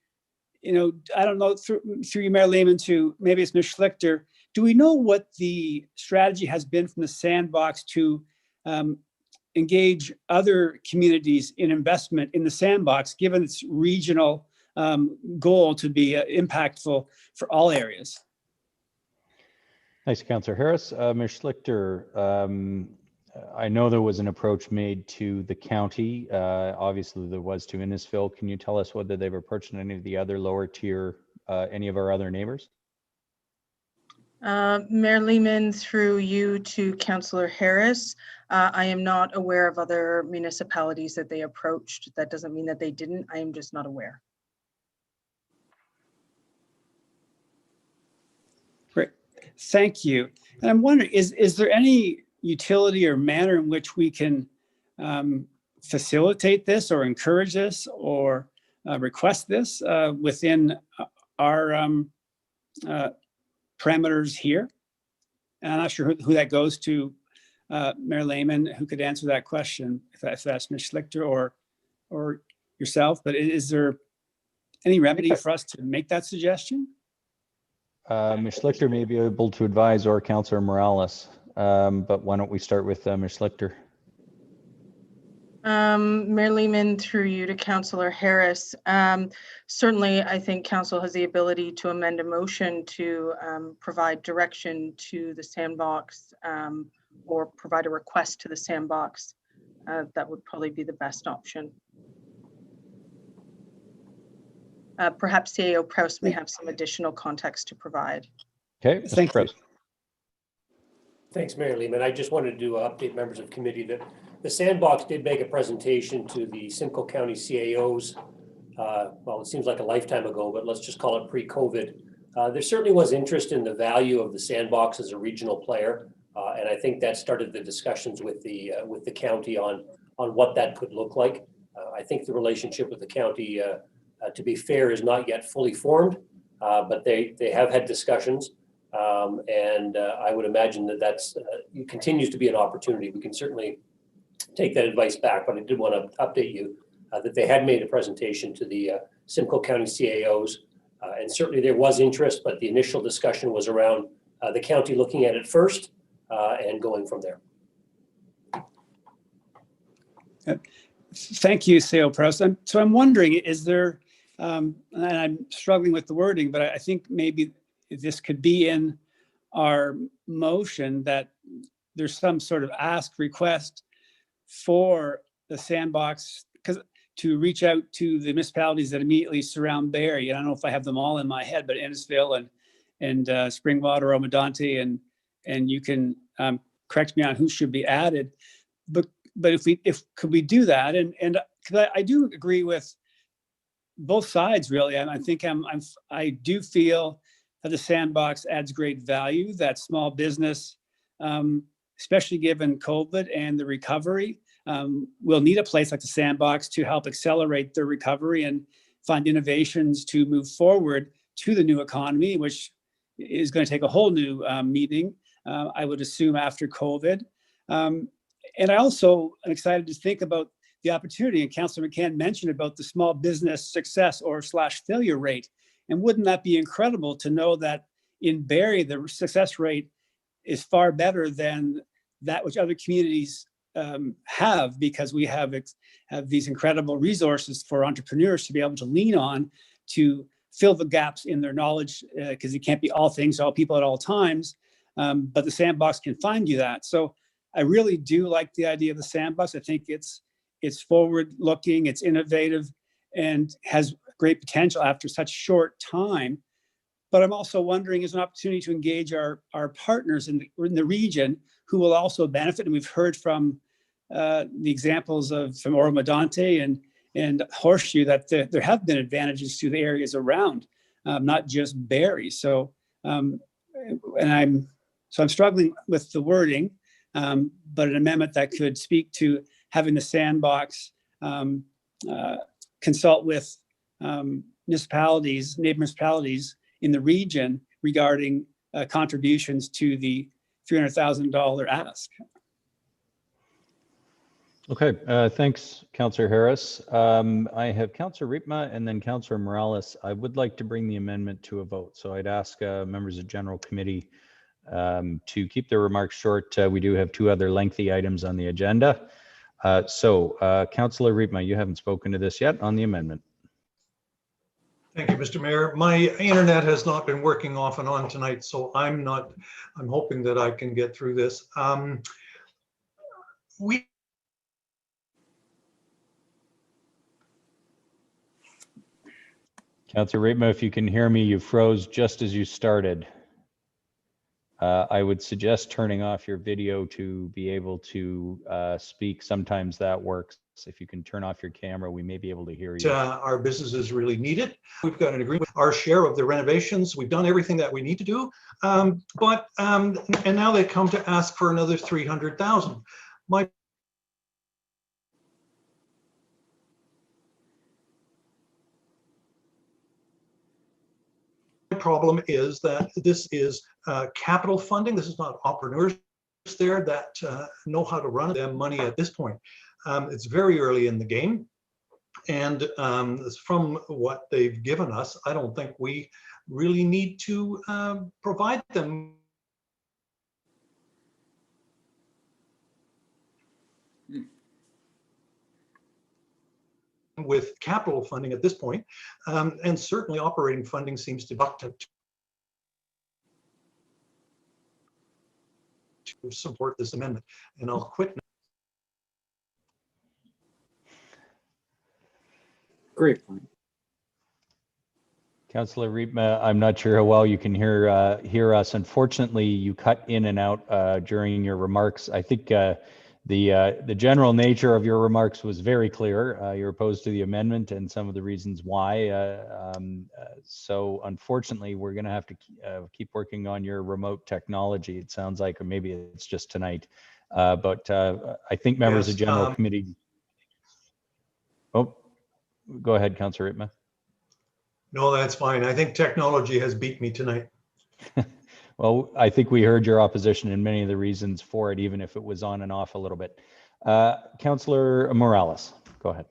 I don't know, through you, Mayor Lehman, to maybe it's Ms. Schlichter, do we know what the strategy has been from the Sandbox to engage other communities in investment in the Sandbox, given its regional goal to be impactful for all areas? Thanks, Councillor Harris. Ms. Schlichter, I know there was an approach made to the county. Obviously, there was to Innisfil. Can you tell us whether they've approached any of the other lower tier, any of our other neighbors? Mayor Lehman, through you to Councillor Harris, I am not aware of other municipalities that they approached. That doesn't mean that they didn't. I am just not aware. Great, thank you. And I'm wondering, is there any utility or manner in which we can facilitate this or encourage this or request this within our parameters here? And I'm not sure who that goes to, Mayor Lehman, who could answer that question, if that's Ms. Schlichter or yourself. But is there any remedy for us to make that suggestion? Ms. Schlichter may be able to advise, or Councillor Morales, but why don't we start with Ms. Schlichter? Mayor Lehman, through you to Councillor Harris. Certainly, I think Council has the ability to amend a motion to provide direction to the Sandbox or provide a request to the Sandbox. That would probably be the best option. Perhaps CAO Prowse may have some additional context to provide. Okay, thank you. Thanks, Mayor Lehman. I just wanted to update members of committee that the Sandbox did make a presentation to the Simcoe County CAOs. Well, it seems like a lifetime ago, but let's just call it pre-COVID. There certainly was interest in the value of the Sandbox as a regional player, and I think that started the discussions with the county on what that could look like. I think the relationship with the county, to be fair, is not yet fully formed, but they have had discussions. And I would imagine that it continues to be an opportunity. We can certainly take that advice back, but I did want to update you that they had made a presentation to the Simcoe County CAOs, and certainly there was interest, but the initial discussion was around the county looking at it first and going from there. Thank you, CAO Prowse. So I'm wondering, is there, and I'm struggling with the wording, but I think maybe this could be in our motion that there's some sort of ask request for the Sandbox to reach out to the municipalities that immediately surround Barrie. I don't know if I have them all in my head, but Innisfil and Springwater, Oro-Medonte, and you can correct me on who should be added. But could we do that? And I do agree with both sides, really. I do feel that the Sandbox adds great value, that small business, especially given COVID and the recovery, will need a place like the Sandbox to help accelerate the recovery and find innovations to move forward to the new economy, which is going to take a whole new meeting, I would assume, after COVID. And I also am excited to think about the opportunity, and Councillor McCann mentioned about the small business success or / failure rate. And wouldn't that be incredible to know that in Barrie, the success rate is far better than that which other communities have, because we have these incredible resources for entrepreneurs to be able to lean on to fill the gaps in their knowledge, because it can't be all things to all people at all times. But the Sandbox can find you that. So I really do like the idea of the Sandbox. I think it's forward looking, it's innovative, and has great potential after such short time. But I'm also wondering, is an opportunity to engage our partners in the region who will also benefit. And we've heard from the examples from Oro Medonte and Horseshoe that there have been advantages to the areas around, not just Barrie. So I'm struggling with the wording, but an amendment that could speak to having the Sandbox consult with neighbor municipalities in the region regarding contributions to the $300,000 ask. Okay, thanks, Councillor Harris. I have Councillor Riepma and then Councillor Morales. I would like to bring the amendment to a vote. So I'd ask members of General Committee to keep their remarks short. We do have two other lengthy items on the agenda. Councillor Riepma, you haven't spoken to this yet on the amendment. Thank you, Mr. Mayor. My internet has not been working off and on tonight, so I'm hoping that I can get through this. Councillor Riepma, if you can hear me, you froze just as you started. I would suggest turning off your video to be able to speak. Sometimes that works. If you can turn off your camera, we may be able to hear you. Our businesses really need it. We've got an agreement, our share of the renovations. We've done everything that we need to do. And now they come to ask for another 300,000. My problem is that this is capital funding. This is not entrepreneurs there that know how to run their money at this point. It's very early in the game. And from what they've given us, I don't think we really need to provide them with capital funding at this point. And certainly operating funding seems to support this amendment. And I'll quit now. Great point. Councillor Riepma, I'm not sure how well you can hear us. Unfortunately, you cut in and out during your remarks. I think the general nature of your remarks was very clear. You're opposed to the amendment and some of the reasons why. So unfortunately, we're going to have to keep working on your remote technology. It sounds like, or maybe it's just tonight. But I think members of General Committee. Oh, go ahead, Councillor Riepma. No, that's fine. I think technology has beat me tonight. Well, I think we heard your opposition and many of the reasons for it, even if it was on and off a little bit. Councillor Morales, go ahead.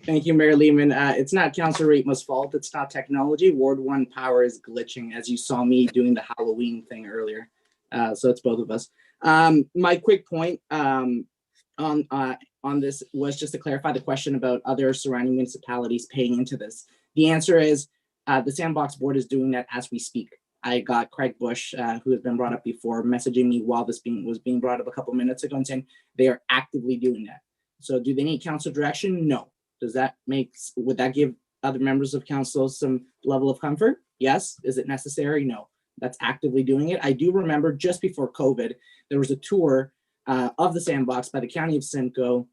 Thank you, Mayor Lehman. It's not Councillor Riepma's fault. It's not technology. Ward 1 power is glitching, as you saw me doing the Halloween thing earlier. So it's both of us. My quick point on this was just to clarify the question about other surrounding municipalities paying into this. The answer is the Sandbox board is doing that as we speak. I got Craig Bush, who has been brought up before, messaging me while this was being brought up a couple minutes ago and saying they are actively doing that. So do they need council direction? No. Would that give other members of council some level of comfort? Yes. Is it necessary? No. That's actively doing it. I do remember just before COVID, there was a tour of the Sandbox by the County of Simcoe,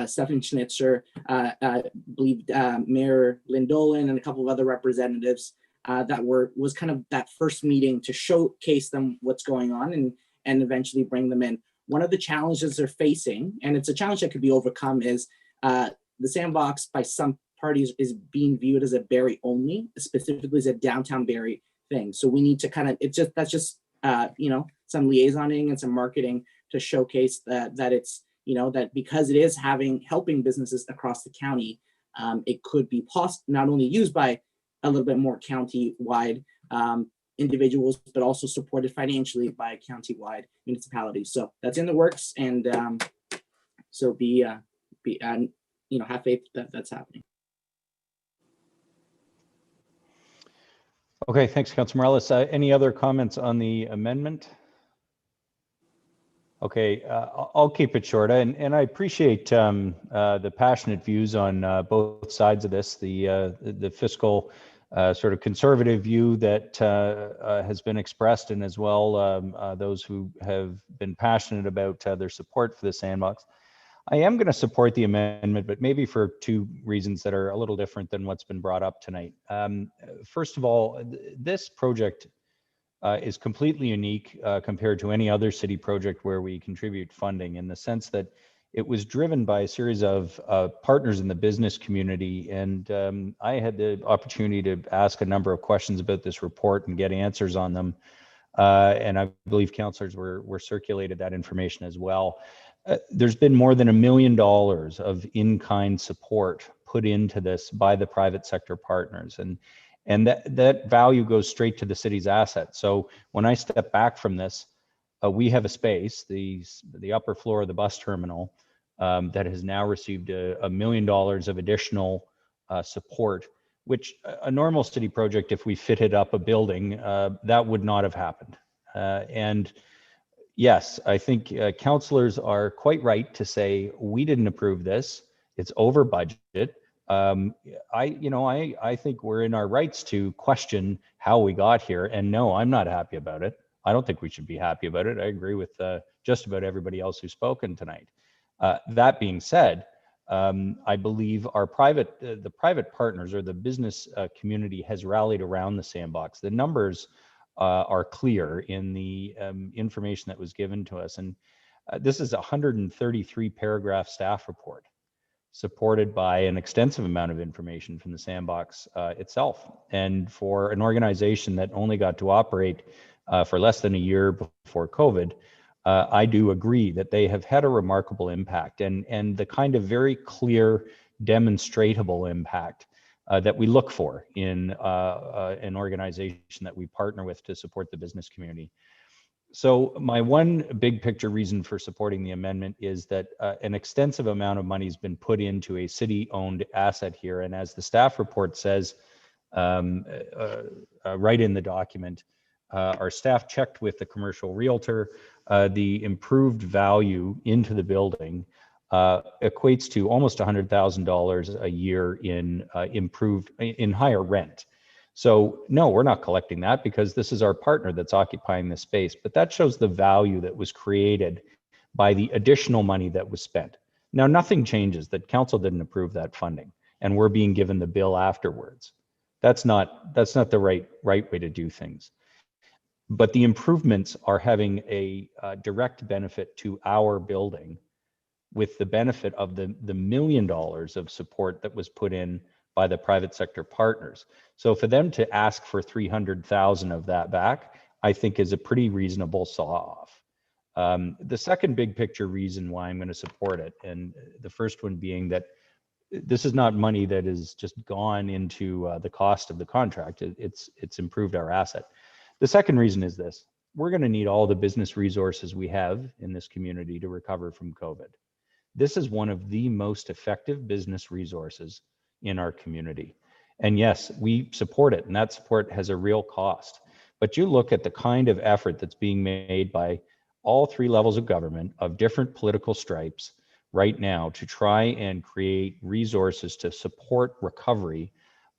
Stefan Schnitzer, I believe Mayor Lindolan and a couple of other representatives that was kind of that first meeting to showcase them what's going on and eventually bring them in. One of the challenges they're facing, and it's a challenge that could be overcome, is the Sandbox by some parties is being viewed as a Barrie only, specifically as a downtown Barrie thing. So we need to kind of, that's just some liaisoning and some marketing to showcase that it's, that because it is helping businesses across the county, it could be not only used by a little bit more county-wide individuals, but also supported financially by county-wide municipalities. So that's in the works, and so have faith that that's happening. Okay, thanks, Councilor Morales. Any other comments on the amendment? Okay, I'll keep it short, and I appreciate the passionate views on both sides of this. The fiscal sort of conservative view that has been expressed, and as well those who have been passionate about their support for the sandbox. I am going to support the amendment, but maybe for two reasons that are a little different than what's been brought up tonight. First of all, this project is completely unique compared to any other city project where we contribute funding, in the sense that it was driven by a series of partners in the business community. And I had the opportunity to ask a number of questions about this report and get answers on them. And I believe councillors were circulated that information as well. There's been more than $1 million of in-kind support put into this by the private sector partners. And that value goes straight to the city's assets. So when I step back from this, we have a space, the upper floor of the bus terminal, that has now received $1 million of additional support, which a normal city project, if we fitted up a building, that would not have happened. And yes, I think councillors are quite right to say, we didn't approve this, it's over budget. I think we're in our rights to question how we got here. And no, I'm not happy about it. I don't think we should be happy about it. I agree with just about everybody else who's spoken tonight. That being said, I believe the private partners or the business community has rallied around the sandbox. The numbers are clear in the information that was given to us. And this is a 133 paragraph staff report, supported by an extensive amount of information from the sandbox itself. And for an organization that only got to operate for less than a year before COVID, I do agree that they have had a remarkable impact, and the kind of very clear, demonstratable impact that we look for in an organization that we partner with to support the business community. So my one big picture reason for supporting the amendment is that an extensive amount of money has been put into a city-owned asset here. And as the staff report says, right in the document, our staff checked with the commercial realtor. The improved value into the building equates to almost $100,000 a year in higher rent. So no, we're not collecting that because this is our partner that's occupying the space, but that shows the value that was created by the additional money that was spent. Now, nothing changes that council didn't approve that funding and we're being given the bill afterwards. That's not the right way to do things. But the improvements are having a direct benefit to our building, with the benefit of the $1 million of support that was put in by the private sector partners. So for them to ask for 300,000 of that back, I think is a pretty reasonable saw-off. The second big picture reason why I'm going to support it, and the first one being that this is not money that is just gone into the cost of the contract. It's improved our asset. The second reason is this: we're going to need all the business resources we have in this community to recover from COVID. This is one of the most effective business resources in our community. And yes, we support it, and that support has a real cost. But you look at the kind of effort that's being made by all three levels of government of different political stripes right now to try and create resources to support recovery.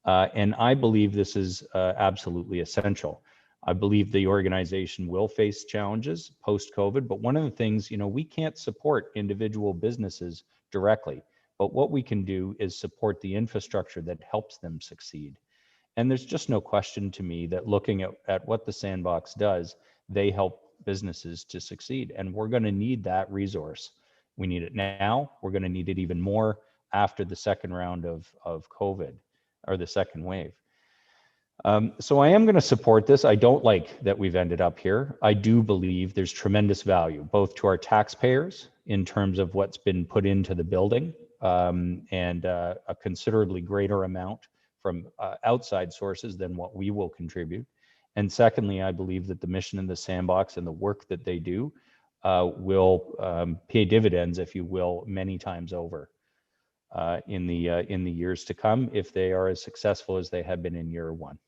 And I believe this is absolutely essential. I believe the organization will face challenges post-COVID, but one of the things, we can't support individual businesses directly, but what we can do is support the infrastructure that helps them succeed. And there's just no question to me that looking at what the sandbox does, they help businesses to succeed. And we're going to need that resource. We need it now. We're going to need it even more after the second round of COVID, or the second wave. So I am going to support this. I don't like that we've ended up here. I do believe there's tremendous value, both to our taxpayers in terms of what's been put into the building, and a considerably greater amount from outside sources than what we will contribute. And secondly, I believe that the mission in the Sandbox and the work that they do will pay dividends, if you will, many times over in the years to come, if they are as successful as they have been in year one.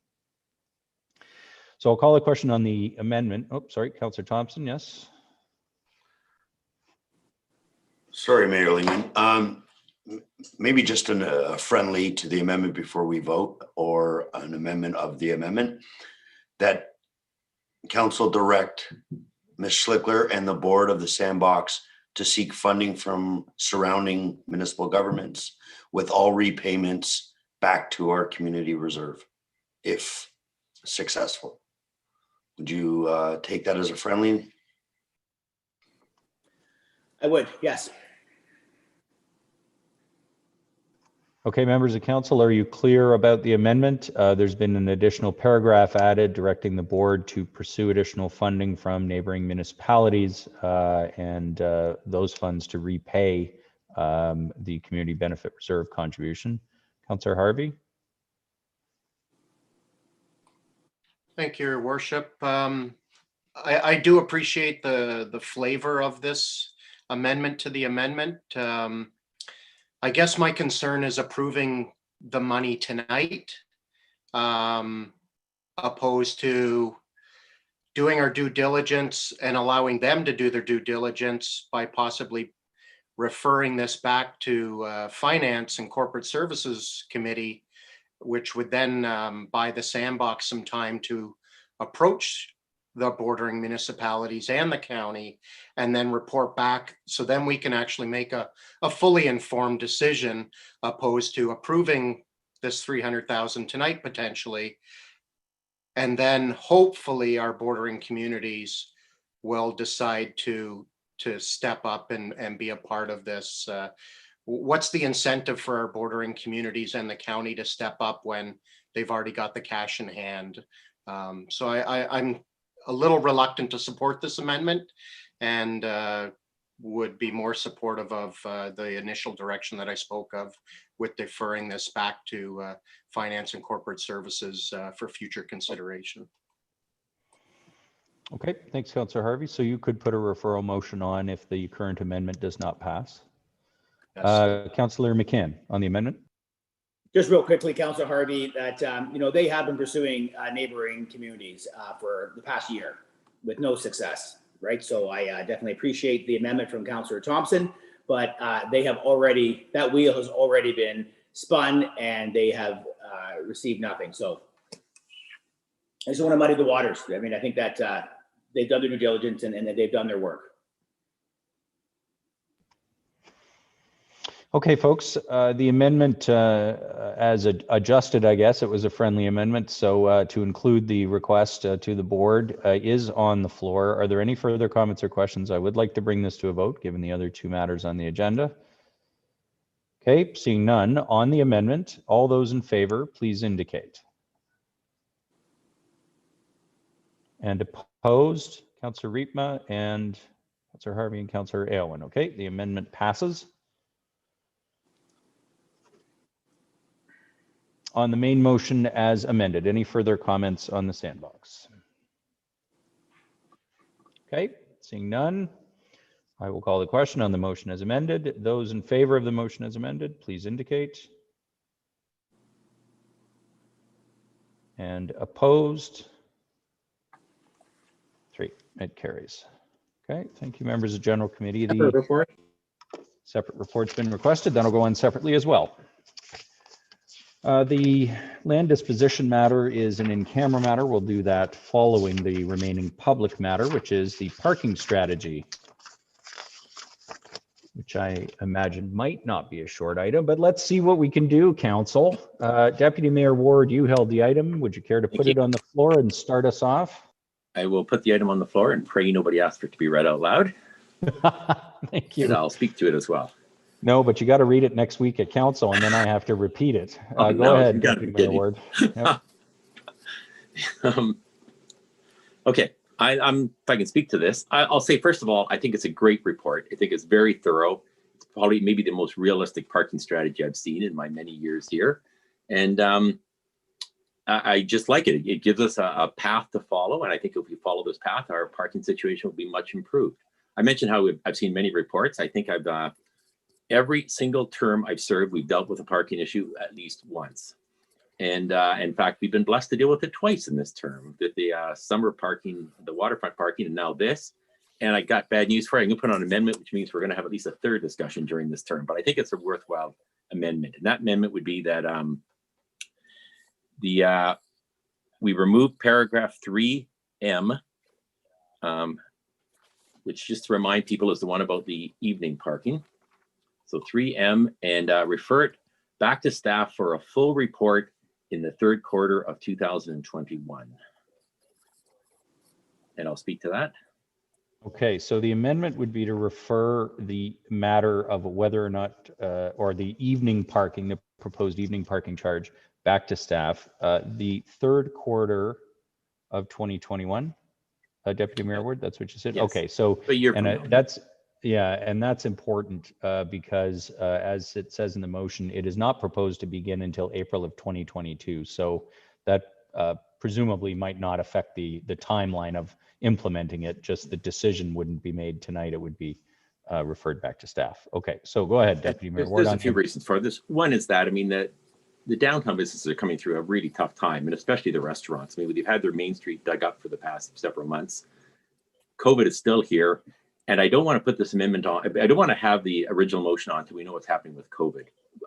So I'll call a question on the amendment. Oh, sorry, Councillor Thompson, yes. Sorry, Mayor Lehman. Maybe just a friendly to the amendment before we vote, or an amendment of the amendment, that council direct Ms. Schlickler and the board of the Sandbox to seek funding from surrounding municipal governments with all repayments back to our community reserve, if successful. Would you take that as a friendly? I would, yes. Okay, members of council, are you clear about the amendment? There's been an additional paragraph added directing the board to pursue additional funding from neighboring municipalities and those funds to repay the Community Benefit Reserve contribution. Councillor Harvey? Thank you, Your Worship. I do appreciate the flavor of this amendment to the amendment. I guess my concern is approving the money tonight, opposed to doing our due diligence and allowing them to do their due diligence by possibly referring this back to Finance and Corporate Services Committee, which would then buy the Sandbox some time to approach the bordering municipalities and the county, and then report back. So then we can actually make a fully informed decision, opposed to approving this 300,000 tonight potentially. And then hopefully our bordering communities will decide to step up and be a part of this. What's the incentive for our bordering communities and the county to step up when they've already got the cash in hand? So I'm a little reluctant to support this amendment, and would be more supportive of the initial direction that I spoke of, with deferring this back to Finance and Corporate Services for future consideration. Okay, thanks, Councillor Harvey. So you could put a referral motion on if the current amendment does not pass. Yes. Councillor McCann on the amendment. Just real quickly, Councillor Harvey, that they have been pursuing neighboring communities for the past year with no success, right? So I definitely appreciate the amendment from Councillor Thompson, but they have already, that wheel has already been spun and they have received nothing. So I just want to muddy the waters. I mean, I think that they've done their due diligence and that they've done their work. Okay, folks, the amendment as adjusted, I guess it was a friendly amendment. So to include the request to the board is on the floor. Are there any further comments or questions? I would like to bring this to a vote, given the other two matters on the agenda. Okay, seeing none on the amendment, all those in favor, please indicate. And opposed, Councillor Riepma and Councillor Harvey and Councillor Aylwin. Okay, the amendment passes. On the main motion as amended, any further comments on the Sandbox? Okay, seeing none, I will call the question on the motion as amended. Those in favor of the motion as amended, please indicate. And opposed? 3, it carries. Okay, thank you, members of General Committee. Separate report. Separate report's been requested. That'll go on separately as well. The land disposition matter is an in-camera matter. We'll do that following the remaining public matter, which is the parking strategy, which I imagine might not be a short item, but let's see what we can do, Council. Deputy Mayor Ward, you held the item. Would you care to put it on the floor and start us off? I will put the item on the floor and pray nobody asked for it to be read out loud. Thank you. And I'll speak to it as well. No, but you got to read it next week at council, and then I have to repeat it. Go ahead, Deputy Mayor Ward. Yep. Okay, if I can speak to this, I'll say, first of all, I think it's a great report. I think it's very thorough. It's probably maybe the most realistic parking strategy I've seen in my many years here. And I just like it. It gives us a path to follow. And I think if we follow this path, our parking situation will be much improved. I mentioned how I've seen many reports. I think I've every single term I've served, we've dealt with a parking issue at least once. And in fact, we've been blessed to deal with it twice in this term, the summer parking, the waterfront parking, and now this. And I got bad news for you. I'm gonna put on an amendment, which means we're gonna have at least a third discussion during this term, but I think it's a worthwhile amendment. And that amendment would be that we remove paragraph 3M, which, just to remind people, is the one about the evening parking. So 3M, and refer it back to staff for a full report in the third quarter of 2021. And I'll speak to that. Okay, so the amendment would be to refer the matter of whether or not, or the evening parking, the proposed evening parking charge, back to staff. The third quarter of 2021, Deputy Mayor Ward, that's what you said? Yes. Okay, so, A year from and now. that's, yeah, and that's important because as it says in the motion, it is not proposed to begin until April of 2022. So that presumably might not affect the timeline of implementing it, just the decision wouldn't be made tonight. It would be referred back to staff. Okay, so go ahead, Deputy Mayor Ward. There's a few reasons for this. One is that, I mean, that the downtown businesses are coming through a really tough time, and especially the restaurants. I mean, they've had their Main Street dug up for the past several months. COVID is still here, and I don't want to put this amendment on. I don't want to have the original motion on until we know what's happening with COVID.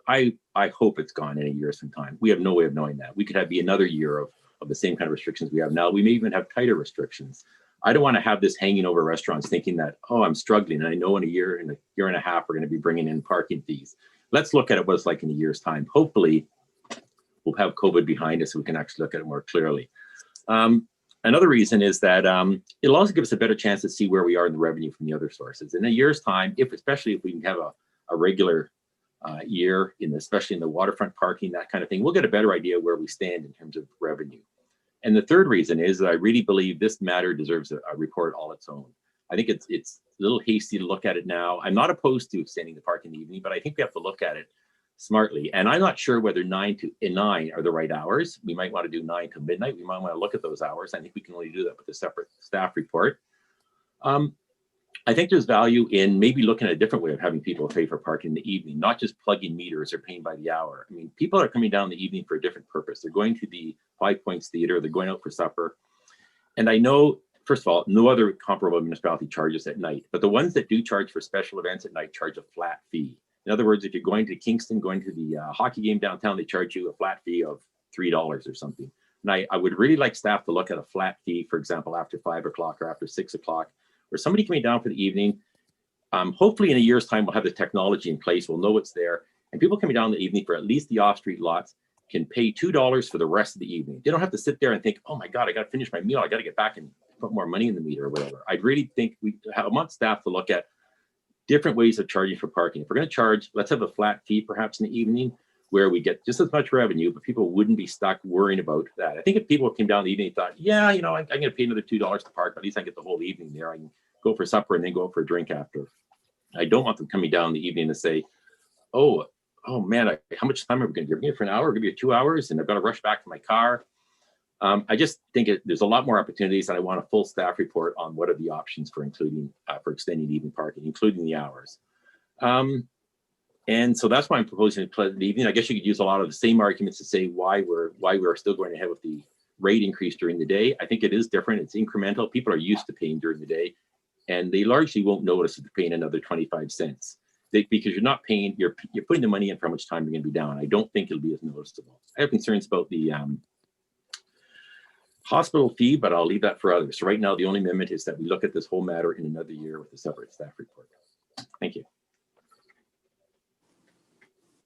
I hope it's gone in a year sometime. We have no way of knowing that. We could be another year of the same kind of restrictions we have now. We may even have tighter restrictions. I don't want to have this hanging over restaurants thinking that, oh, I'm struggling, and I know in a year and a half we're going to be bringing in parking fees. Let's look at it what it's like in a year's time. Hopefully, we'll have COVID behind us so we can actually look at it more clearly. Another reason is that it'll also give us a better chance to see where we are in the revenue from the other sources. In a year's time, especially if we can have a regular year, especially in the waterfront parking, that kind of thing, we'll get a better idea where we stand in terms of revenue. And the third reason is that I really believe this matter deserves a report all its own. I think it's a little hasty to look at it now. I'm not opposed to extending the parking in the evening, but I think we have to look at it smartly. And I'm not sure whether 9 to 9 are the right hours. We might want to do 9 to midnight. We might want to look at those hours. I think we can only do that with a separate staff report. I think there's value in maybe looking at a different way of having people pay for parking in the evening, not just plugging meters or paying by the hour. I mean, people are coming down in the evening for a different purpose. They're going to the Five Points Theater, they're going out for supper. And I know, first of all, no other comparable municipality charges at night, but the ones that do charge for special events at night charge a flat fee. In other words, if you're going to Kingston, going to the hockey game downtown, they charge you a flat fee of $3 or something. And I would really like staff to look at a flat fee, for example, after 5 o'clock or after 6 o'clock, or somebody coming down for the evening. Hopefully in a year's time, we'll have the technology in place. We'll know what's there. And people coming down in the evening for at least the off-street lots can pay $2 for the rest of the evening. They don't have to sit there and think, oh my God, I got to finish my meal. I got to get back and put more money in the meter or whatever. I'd really think I want staff to look at different ways of charging for parking. If we're going to charge, let's have a flat fee perhaps in the evening where we get just as much revenue, but people wouldn't be stuck worrying about that. I think if people came down in the evening and thought, yeah, I'm going to pay another $2 to park, but at least I get the whole evening there. I can go for supper and then go out for a drink after. I don't want them coming down in the evening to say, oh man, how much time are we going to give you for an hour? Give you 2 hours and I've got to rush back to my car. I just think there's a lot more opportunities, and I want a full staff report on what are the options for extending evening parking, including the hours. And so that's why I'm proposing the evening. I guess you could use a lot of the same arguments to say why we're still going ahead with the rate increase during the day. I think it is different. It's incremental. People are used to paying during the day, and they largely won't notice if they're paying another 25 cents. Because you're not paying, you're putting the money in for how much time you're going to be down. I don't think it'll be as noticeable. I have concerns about the hospital fee, but I'll leave that for others. So right now, the only amendment is that we look at this whole matter in another year with a separate staff report. Thank you.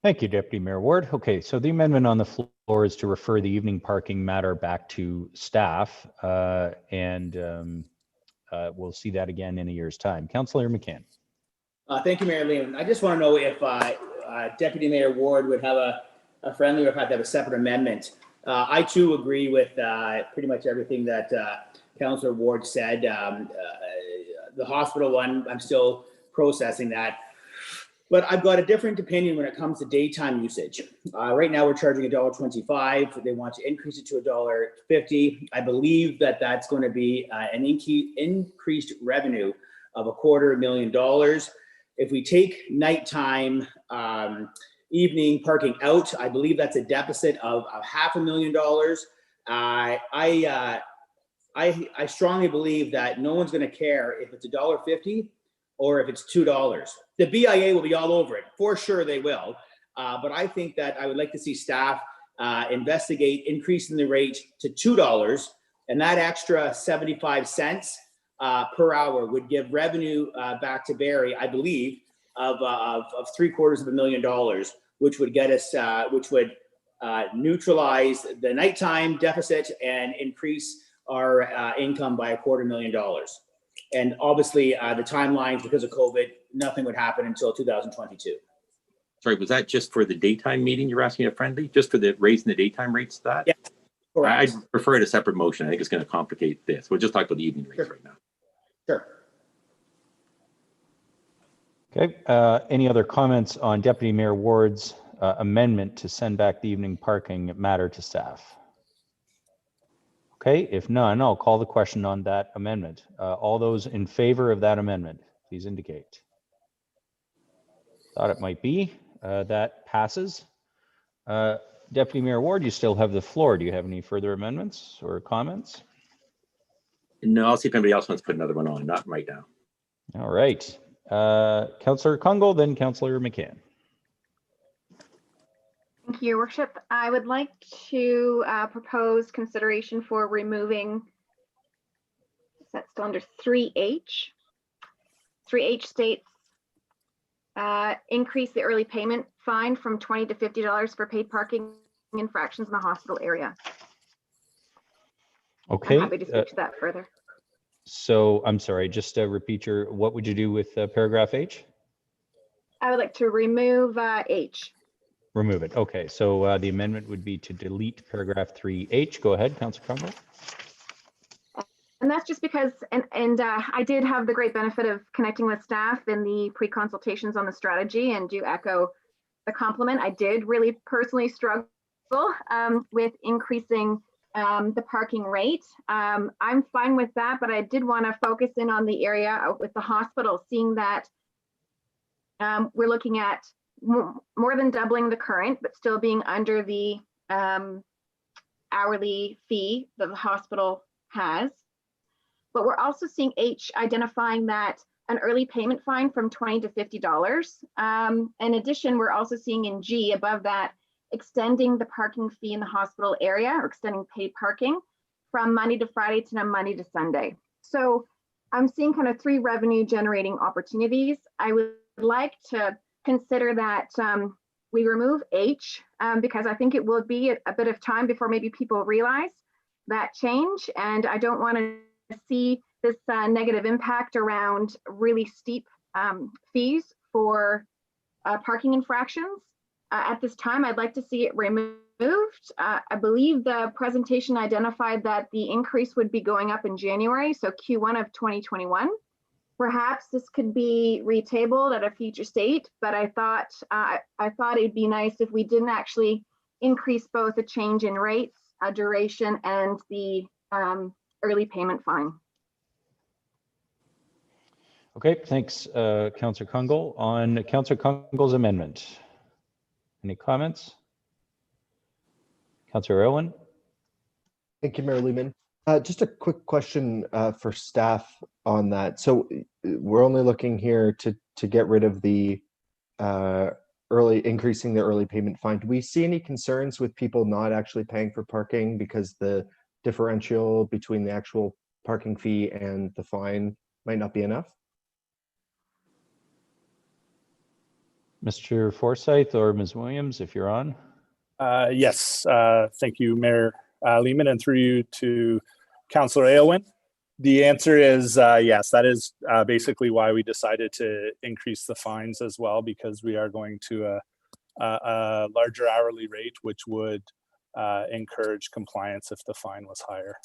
Thank you, Deputy Mayor Ward. Okay, so the amendment on the floor is to refer the evening parking matter back to staff, and we'll see that again in a year's time. Councillor McCann. Thank you, Mayor Lehman. I just want to know if Deputy Mayor Ward would have a friendly or if I have to have a separate amendment. I too agree with pretty much everything that Councillor Ward said. The hospital one, I'm still processing that. But I've got a different opinion when it comes to daytime usage. Right now, we're charging $1.25. They want to increase it to $1.50. I believe that that's going to be an increased revenue of $250,000. If we take nighttime evening parking out, I believe that's a deficit of $500,000. I strongly believe that no one's going to care if it's $1.50 or if it's $2. The BIA will be all over it. For sure they will. But I think that I would like to see staff investigate increasing the rate to $2, and that extra 75 cents per hour would give revenue back to Barrie, I believe, of $750,000, which would get us, which would neutralize the nighttime deficit and increase our income by $250,000. And obviously, the timelines, because of COVID, nothing would happen until 2022. Sorry, was that just for the daytime meeting you're asking a friendly? Just for the raising the daytime rates? That? Yeah, correct. I prefer it a separate motion. I think it's going to complicate this. We'll just talk about the evening rates right now. Sure. Okay. Any other comments on Deputy Mayor Ward's amendment to send back the evening parking matter to staff? Okay, if none, I'll call the question on that amendment. All those in favor of that amendment, please indicate. Thought it might be. That passes. Deputy Mayor Ward, you still have the floor. Do you have any further amendments or comments? No, I'll see if anybody else wants to put another one on. Not right now. All right. Councillor Kungle, then Councillor McCann. Thank you, Your Worship. I would like to propose consideration for removing, that's still under 3H. 3H states, increase the early payment fine from $20 to $50 for paid parking infractions in the hospital area. Okay. I'm happy to speak to that further. So I'm sorry, just repeat what would you do with paragraph H? I would like to remove H. Remove it. Okay, so the amendment would be to delete paragraph 3H. Go ahead, Councillor Kungle. And that's just because, I did have the great benefit of connecting with staff in the pre-consultations on the strategy, and do echo the compliment. I did really personally struggle with increasing the parking rate. I'm fine with that, but I did want to focus in on the area with the hospital, seeing that we're looking at more than doubling the current, but still being under the hourly fee that the hospital has. But we're also seeing H identifying that an early payment fine from $20 to $50. In addition, we're also seeing in G above that, extending the parking fee in the hospital area, or extending paid parking from Monday to Friday to Monday to Sunday. So I'm seeing kind of 3 revenue generating opportunities. I would like to consider that we remove H because I think it will be a bit of time before maybe people realize that change. And I don't want to see this negative impact around really steep fees for parking infractions. At this time, I'd like to see it removed. I believe the presentation identified that the increase would be going up in January, so Q1 of 2021. Perhaps this could be retabled at a future state, but I thought it'd be nice if we didn't actually increase both the change in rates, duration, and the early payment fine. Okay, thanks, Councillor Kungle. On Councillor Kungle's amendment, any comments? Councillor Irwin. Thank you, Mayor Lehman. Just a quick question for staff on that. So we're only looking here to get rid of the increasing the early payment fine. Do we see any concerns with people not actually paying for parking because the differential between the actual parking fee and the fine might not be enough? Mr. Forsyth or Ms. Williams, if you're on. Yes, thank you, Mayor Lehman, and through you to Councillor Aylwin. The answer is yes, that is basically why we decided to increase the fines as well, because we are going to a larger hourly rate, which would encourage compliance if the fine was higher.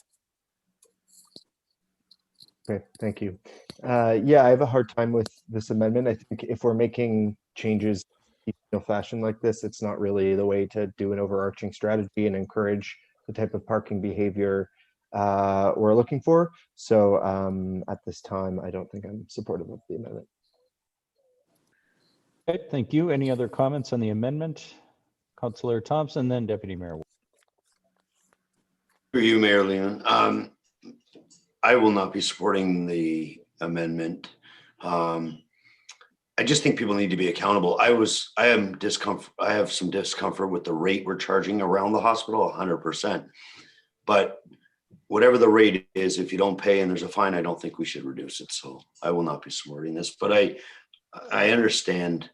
Okay, thank you. Yeah, I have a hard time with this amendment. I think if we're making changes in fashion like this, it's not really the way to do an overarching strategy and encourage the type of parking behavior we're looking for. So at this time, I don't think I'm supportive of the amendment. Okay, thank you. Any other comments on the amendment? Councillor Thompson, then Deputy Mayor. For you, Mayor Lehman, I will not be supporting the amendment. I just think people need to be accountable. I have some discomfort with the rate we're charging around the hospital, 100%. But whatever the rate is, if you don't pay and there's a fine, I don't think we should reduce it. So I will not be supporting this. But I understand,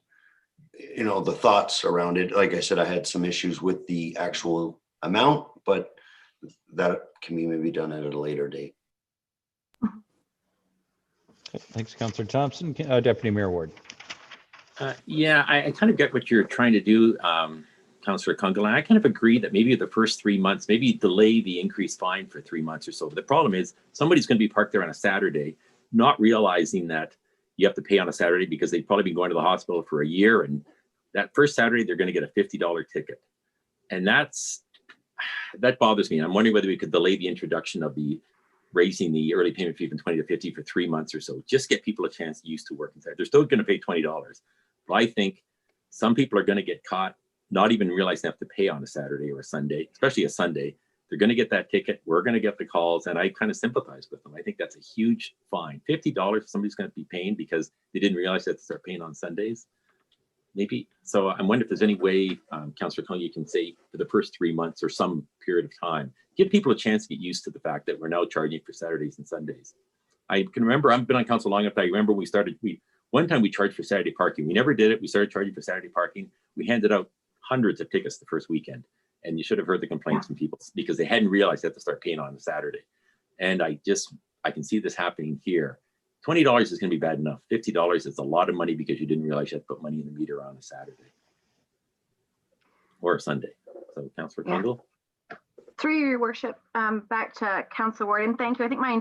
you know, the thoughts around it. Like I said, I had some issues with the actual amount, but that can be maybe done at a later date. Okay, thanks, Councillor Thompson. Deputy Mayor Ward. Yeah, I kind of get what you're trying to do, Councillor Kungal. I kind of agree that maybe the first 3 months, maybe delay the increased fine for 3 months or so. But the problem is somebody's going to be parked there on a Saturday, not realizing that you have to pay on a Saturday because they've probably been going to the hospital for a year. And that first Saturday, they're going to get a $50 ticket. And that bothers me. I'm wondering whether we could delay the introduction of the raising the early payment fee from 20 to 50 for 3 months or so. Just get people a chance to used to work inside. They're still going to pay $20. But I think some people are going to get caught not even realizing they have to pay on a Saturday or a Sunday, especially a Sunday. They're going to get that ticket. We're going to get the calls, and I kind of sympathize with them. I think that's a huge fine. $50 somebody's going to be paying because they didn't realize they had to start paying on Sundays. Maybe. So I'm wondering if there's any way, Councillor Coney, you can say for the first 3 months or some period of time, give people a chance to get used to the fact that we're now charging for Saturdays and Sundays. I can remember, I've been on council long enough. I remember one time we charged for Saturday parking. We never did it. We started charging for Saturday parking. We handed out hundreds of tickets the first weekend. And you should have heard the complaints from people because they hadn't realized they had to start paying on a Saturday. And I can see this happening here. $20 is going to be bad enough. $50 is a lot of money because you didn't realize you had to put money in the meter on a Saturday or a Sunday. So, Councillor Kungal. Through your worship, back to Councillor Ward, and thank you. I think my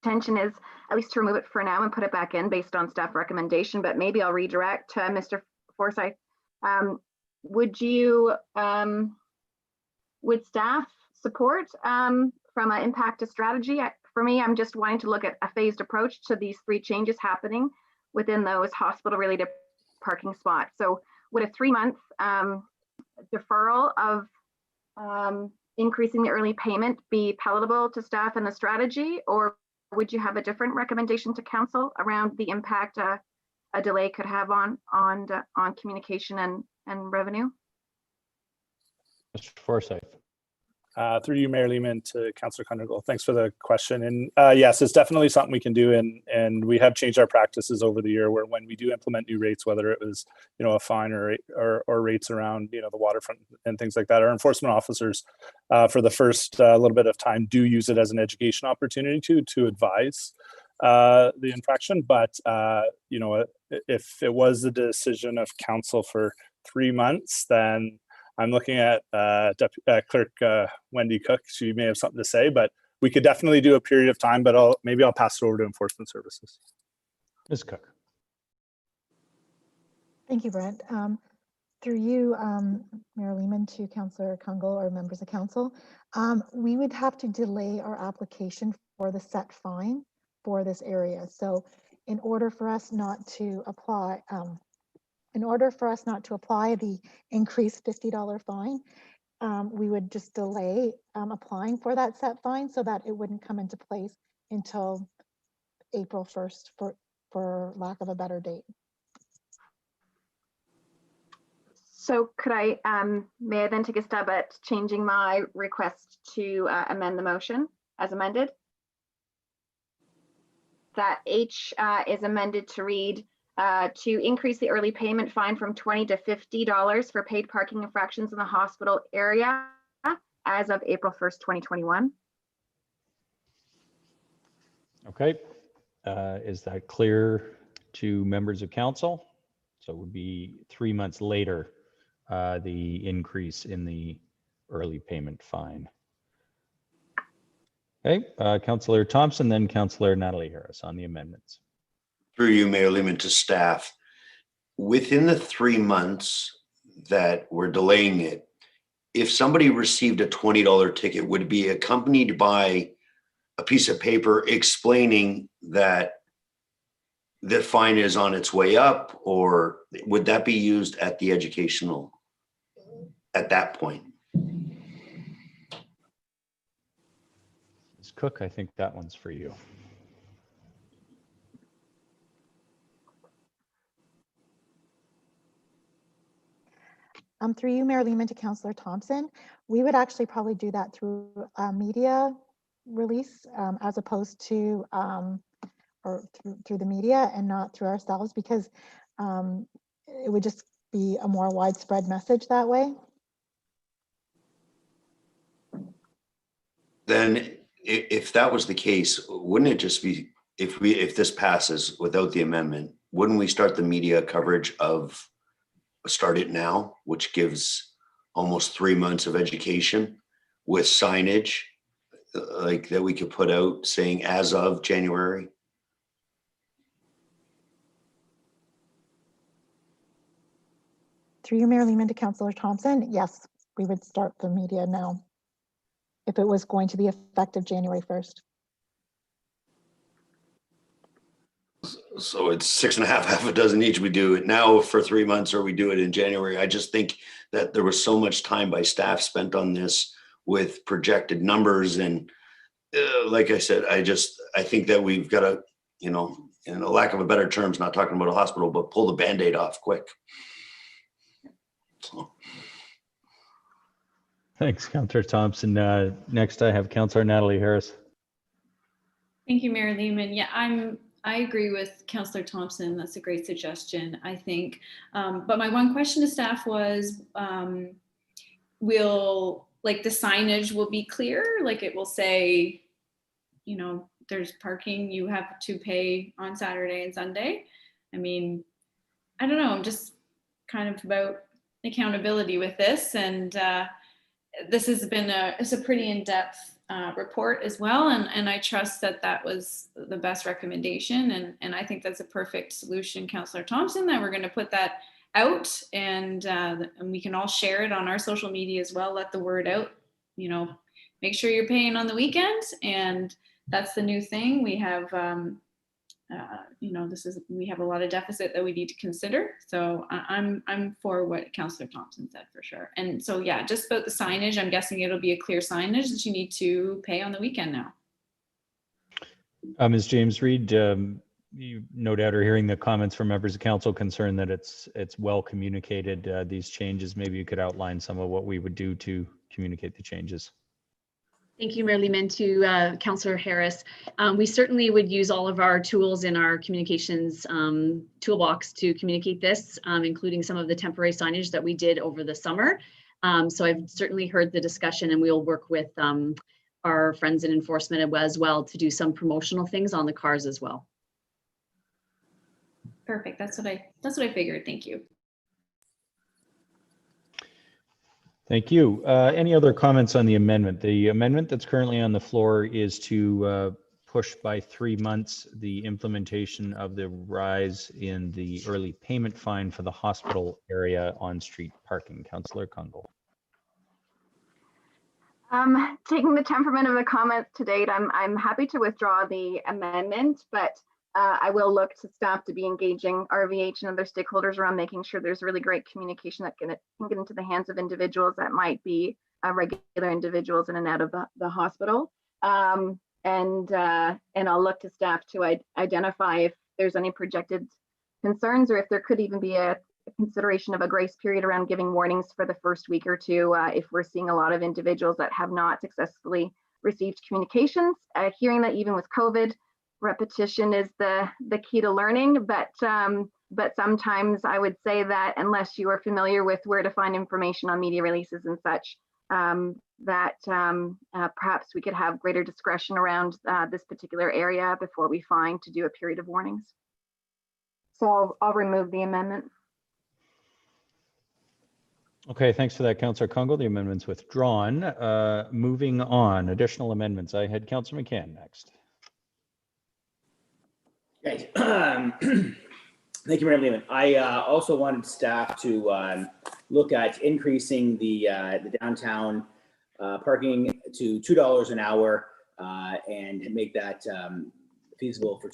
intention is at least to remove it for now and put it back in based on staff recommendation, but maybe I'll redirect to Mr. Forsyth. Would staff support from an impact to strategy? For me, I'm just wanting to look at a phased approach to these 3 changes happening within those hospital-related parking spots. So would a 3-month deferral of increasing the early payment be palatable to staff and the strategy, or would you have a different recommendation to council around the impact a delay could have on communication and revenue? Mr. Forsyth. Through you, Mayor Lehman, to Councillor Kungal. Thanks for the question. And yes, it's definitely something we can do. And we have changed our practices over the year where when we do implement new rates, whether it was, a fine or rates around, the waterfront and things like that, our enforcement officers for the first little bit of time do use it as an education opportunity to advise the infraction. But, if it was the decision of council for 3 months, then I'm looking at Clerk Wendy Cook. She may have something to say, but we could definitely do a period of time, but maybe I'll pass it over to Enforcement Services. Ms. Cook. Thank you, Brent. Through you, Mayor Lehman, to Councillor Kungal or members of council, we would have to delay our application for the set fine for this area. So in order for us not to apply, the increased $50 fine, we would just delay applying for that set fine so that it wouldn't come into place until April 1st, for lack of a better date. So could I, may I then take a stab at changing my request to amend the motion as amended? That H is amended to read, to increase the early payment fine from $20 to $50 for paid parking infractions in the hospital area as of April 1st, 2021. Okay. Is that clear to members of council? So it would be 3 months later, the increase in the early payment fine. Okay, Councillor Thompson, then Councillor Natalie Harris on the amendments. Through you, Mayor Lehman, to staff. within the 3 months that we're delaying it, if somebody received a $20 ticket, would it be accompanied by a piece of paper explaining that the fine is on its way up, or would that be used at the educational at that point? Ms. Cook, I think that one's for you. Through you, Mayor Lehman, to Councillor Thompson, we would actually probably do that through a media release as opposed to or through the media and not through ourselves, because it would just be a more widespread message that way. Then if that was the case, wouldn't it just be, if this passes without the amendment, wouldn't we start the media coverage of Start It Now, which gives almost 3 months of education with signage like that we could put out saying as of January? Through you, Mayor Lehman, to Councillor Thompson, yes, we would start the media now if it was going to be effective January 1st. So it's 6.5, half a dozen each. We do it now for 3 months, or we do it in January. I just think that there was so much time by staff spent on this with projected numbers. And like I said, I think that we've got to, you know, in a lack of a better terms, not talking about a hospital, but pull the Band-Aid off quick. So. Thanks, Councillor Thompson. Next, I have Councillor Natalie Harris. Thank you, Mayor Lehman. Yeah, I agree with Councillor Thompson. That's a great suggestion, I think. But my one question to staff was, will, like, the signage will be clear? Like, it will say, you know, there's parking, you have to pay on Saturday and Sunday. I mean, I don't know, I'm just kind of about accountability with this. And this has been it's a pretty in-depth report as well, and I trust that that was the best recommendation, and I think that's a perfect solution, Councillor Thompson, that we're going to put that out, and we can all share it on our social media as well. Let the word out, you know, make sure you're paying on the weekends, and that's the new thing. We have you know, we have a lot of deficit that we need to consider. So I'm for what Councillor Thompson said for sure. And so, yeah, just about the signage, I'm guessing it'll be a clear signage that you need to pay on the weekend now. Ms. James Reed, you no doubt are hearing the comments from members of council concerned that it's well communicated, these changes. Maybe you could outline some of what we would do to communicate the changes. Thank you, Mayor Lehman. To Councillor Harris. We certainly would use all of our tools in our communications toolbox to communicate this, including some of the temporary signage that we did over the summer. So I've certainly heard the discussion, and we'll work with our friends in enforcement as well to do some promotional things on the cars as well. Perfect. That's what I figured. Thank you. Thank you. Any other comments on the amendment? The amendment that's currently on the floor is to push by 3 months the implementation of the rise in the early payment fine for the hospital area on-street parking. Councillor Kungl. Taking the temperament of the comments to date, I'm happy to withdraw the amendment, but I will look to staff to be engaging RVH and other stakeholders around making sure there's really great communication that can get into the hands of individuals that might be regular individuals in and out of the hospital. And I'll look to staff to identify if there's any projected concerns, or if there could even be a consideration of a grace period around giving warnings for the first week or two if we're seeing a lot of individuals that have not successfully received communications. Hearing that even with COVID, repetition is the key to learning, but sometimes I would say that unless you are familiar with where to find information on media releases and such, perhaps we could have greater discretion around this particular area before we find to do a period of warnings. So I'll remove the amendment. Okay, thanks for that, Councillor Kungl. The amendment's withdrawn. Moving on, additional amendments. I had Councillor McCann next. Okay. Thank you, Mayor Lehman. I also wanted staff to look at increasing the downtown parking to $2 an hour and make that feasible for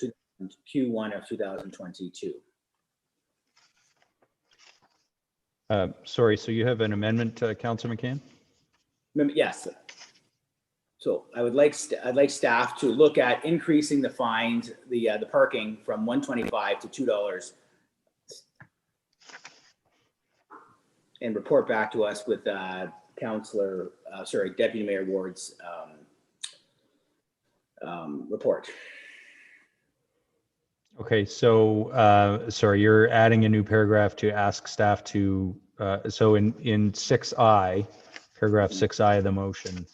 Q1 of 2022. Sorry, so you have an amendment, Councillor McCann? Yes. So I'd like staff to look at increasing the fines, the parking from $1.25 to $2, and report back to us with Deputy Mayor Ward's report. Okay, so sorry, you're adding a new paragraph to ask staff to, so in 6I, paragraph 6I of the motion,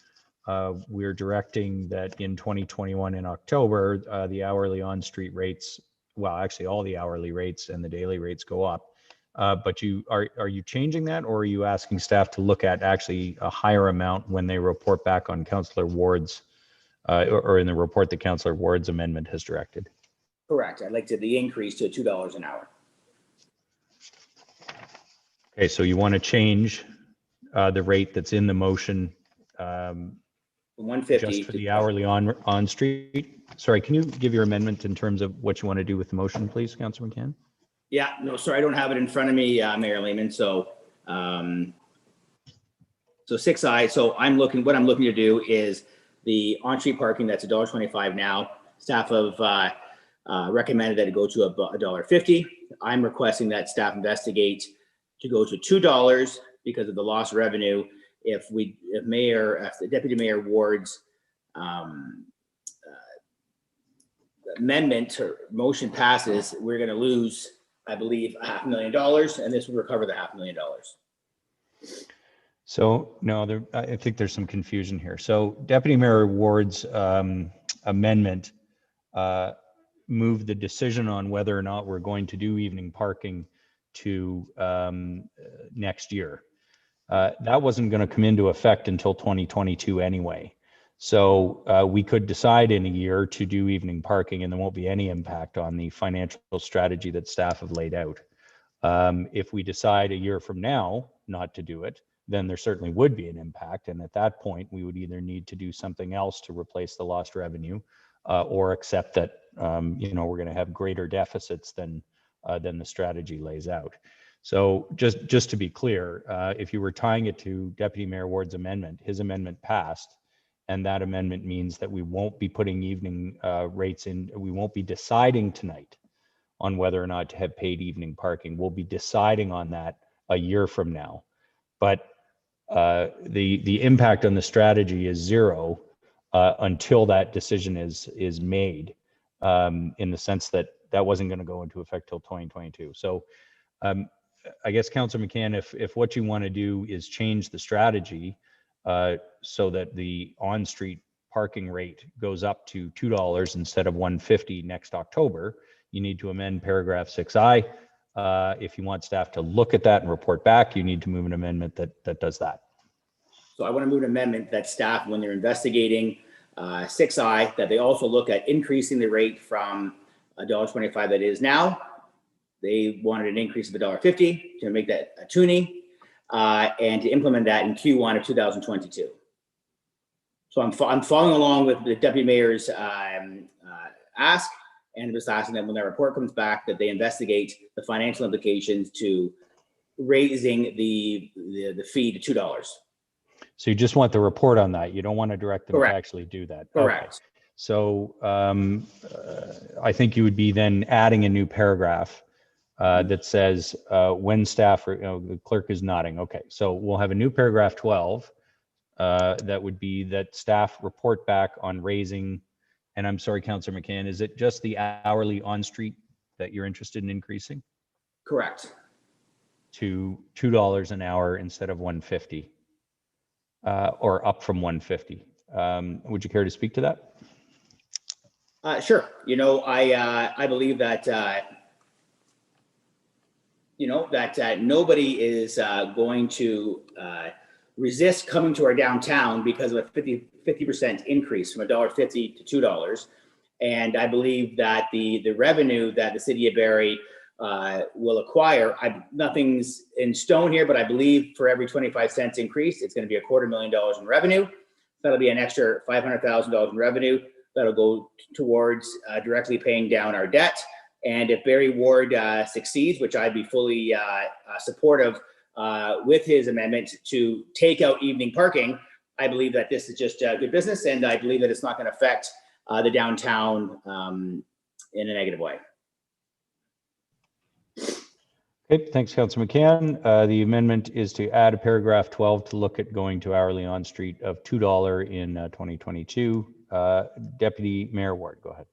we're directing that in 2021 in October, the hourly on-street rates, well, actually all the hourly rates and the daily rates go up. But are you changing that, or are you asking staff to look at actually a higher amount when they report back on Councillor Ward's, or in the report that Councillor Ward's amendment has directed? Correct. I'd like the increase to $2 an hour. Okay, so you want to change the rate that's in the motion, 150 just for the hourly on street. Sorry, can you give your amendment in terms of what you want to do with the motion, please, Councillor McCann? Yeah, no, sorry, I don't have it in front of me, Mayor Lehman. So, so 6I. So what I'm looking to do is the on-street parking that's $1.25 now. Staff have recommended that it go to $1.50. I'm requesting that staff investigate to go to $2 because of the lost revenue. If the Deputy Mayor Ward's amendment or motion passes, we're going to lose, I believe, $500,000, and this will recover the $500,000. So no, I think there's some confusion here. So Deputy Mayor Ward's amendment moved the decision on whether or not we're going to do evening parking to next year. That wasn't going to come into effect until 2022 anyway. So we could decide in a year to do evening parking, and there won't be any impact on the financial strategy that staff have laid out. If we decide a year from now not to do it, then there certainly would be an impact. And at that point, we would either need to do something else to replace the lost revenue, or accept that we're going to have greater deficits than the strategy lays out. So just to be clear, if you were tying it to Deputy Mayor Ward's amendment, his amendment passed, and that amendment means that we won't be putting evening rates in. We won't be deciding tonight on whether or not to have paid evening parking. We'll be deciding on that a year from now. But the impact on the strategy is zero until that decision is made, in the sense that wasn't going to go into effect till 2022. So I guess, Councillor McCann, if what you want to do is change the strategy so that the on-street parking rate goes up to $2 instead of $1.50 next October, you need to amend paragraph 6I. If you want staff to look at that and report back, you need to move an amendment that does that. So I want to move an amendment that staff, when they're investigating 6I, that they also look at increasing the rate from $1.25 that it is now. They wanted an increase of $1.50 to make that a toonie, and to implement that in Q1 of 2022. So I'm following along with the Deputy Mayor's ask, and just asking that when their report comes back, that they investigate the financial implications to raising the fee to $2. So you just want the report on that. You don't want to direct them Correct. to actually do that. Correct. Okay. So I think you would be then adding a new paragraph that says when staff, the clerk is nodding. Okay, so we'll have a new paragraph 12 that would be that staff report back on raising, and I'm sorry, Councillor McCann, is it just the hourly on-street that you're interested in increasing? Correct. To $2 an hour instead of $1.50, or up from $1.50. Would you care to speak to that? Sure. I believe that nobody is going to resist coming to our downtown because of a 50% increase from $1.50 to $2. And I believe that the revenue that the city of Barrie will acquire. Nothing's in stone here, but I believe for every 25 cents increase, it's going to be $250,000 in revenue. That'll be an extra $500,000 in revenue. That'll go towards directly paying down our debt. And if Barry Ward succeeds, which I'd be fully supportive with his amendment to take out evening parking, I believe that this is just good business, and I believe that it's not going to affect the downtown in a negative way. Okay, thanks, Councilor McCann. The amendment is to add a paragraph 12 to look at going to hourly on street of $2 in 2022. Deputy Mayor Ward, go ahead.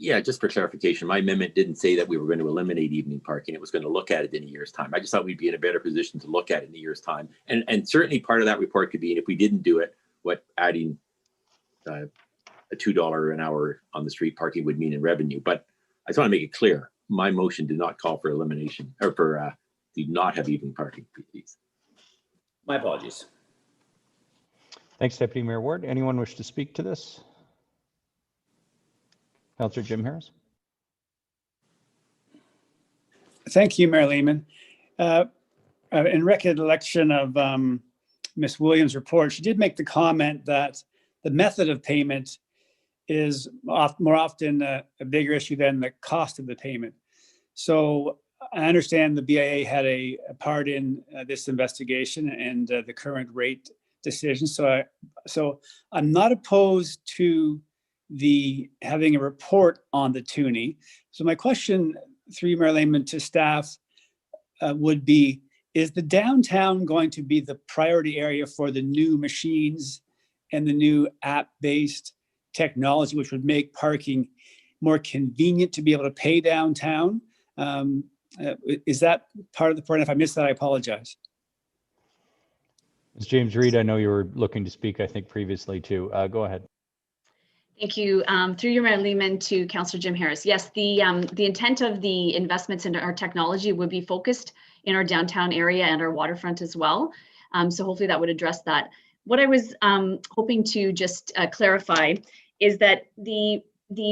Yeah, just for clarification, my amendment didn't say that we were going to eliminate evening parking. It was going to look at it in a year's time. I just thought we'd be in a better position to look at it in a year's time. And certainly part of that report could be, if we didn't do it, what adding a $2 an hour on the street parking would mean in revenue. But I just want to make it clear, my motion did not call for elimination or for do not have evening parking, please. My apologies. Thanks, Deputy Mayor Ward. Anyone wish to speak to this? Councillor Jim Harris. Thank you, Mayor Lehman. In recollection of Ms. Williams' report, she did make the comment that the method of payment is more often a bigger issue than the cost of the payment. So I understand the BIA had a part in this investigation and the current rate decision. So I'm not opposed to having a report on the Toonie. So my question through Mayor Lehman to staff would be, is the downtown going to be the priority area for the new machines and the new app-based technology, which would make parking more convenient to be able to pay downtown? Is that part of the point? If I missed that, I apologize. Ms. James Reed, I know you were looking to speak, I think, previously too. Go ahead. Thank you. Through your Mayor Lehman to Councillor Jim Harris. Yes, the intent of the investments into our technology would be focused in our downtown area and our waterfront as well. So hopefully that would address that. What I was hoping to just clarify is that the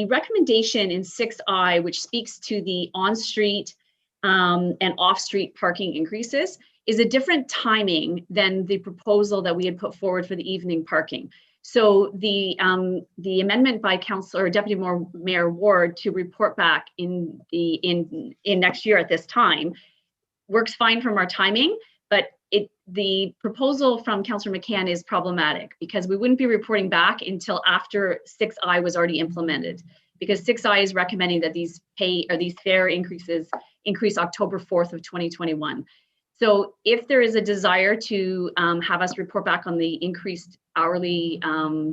recommendation in 6I, which speaks to the on-street and off-street parking increases, is a different timing than the proposal that we had put forward for the evening parking. So the amendment by Councillor Deputy Mayor Ward to report back in next year at this time works fine from our timing, but the proposal from Councillor McCann is problematic because we wouldn't be reporting back until after 6I was already implemented, because 6I is recommending that these fare increases increase October 4th of 2021. So if there is a desire to have us report back on the increased hourly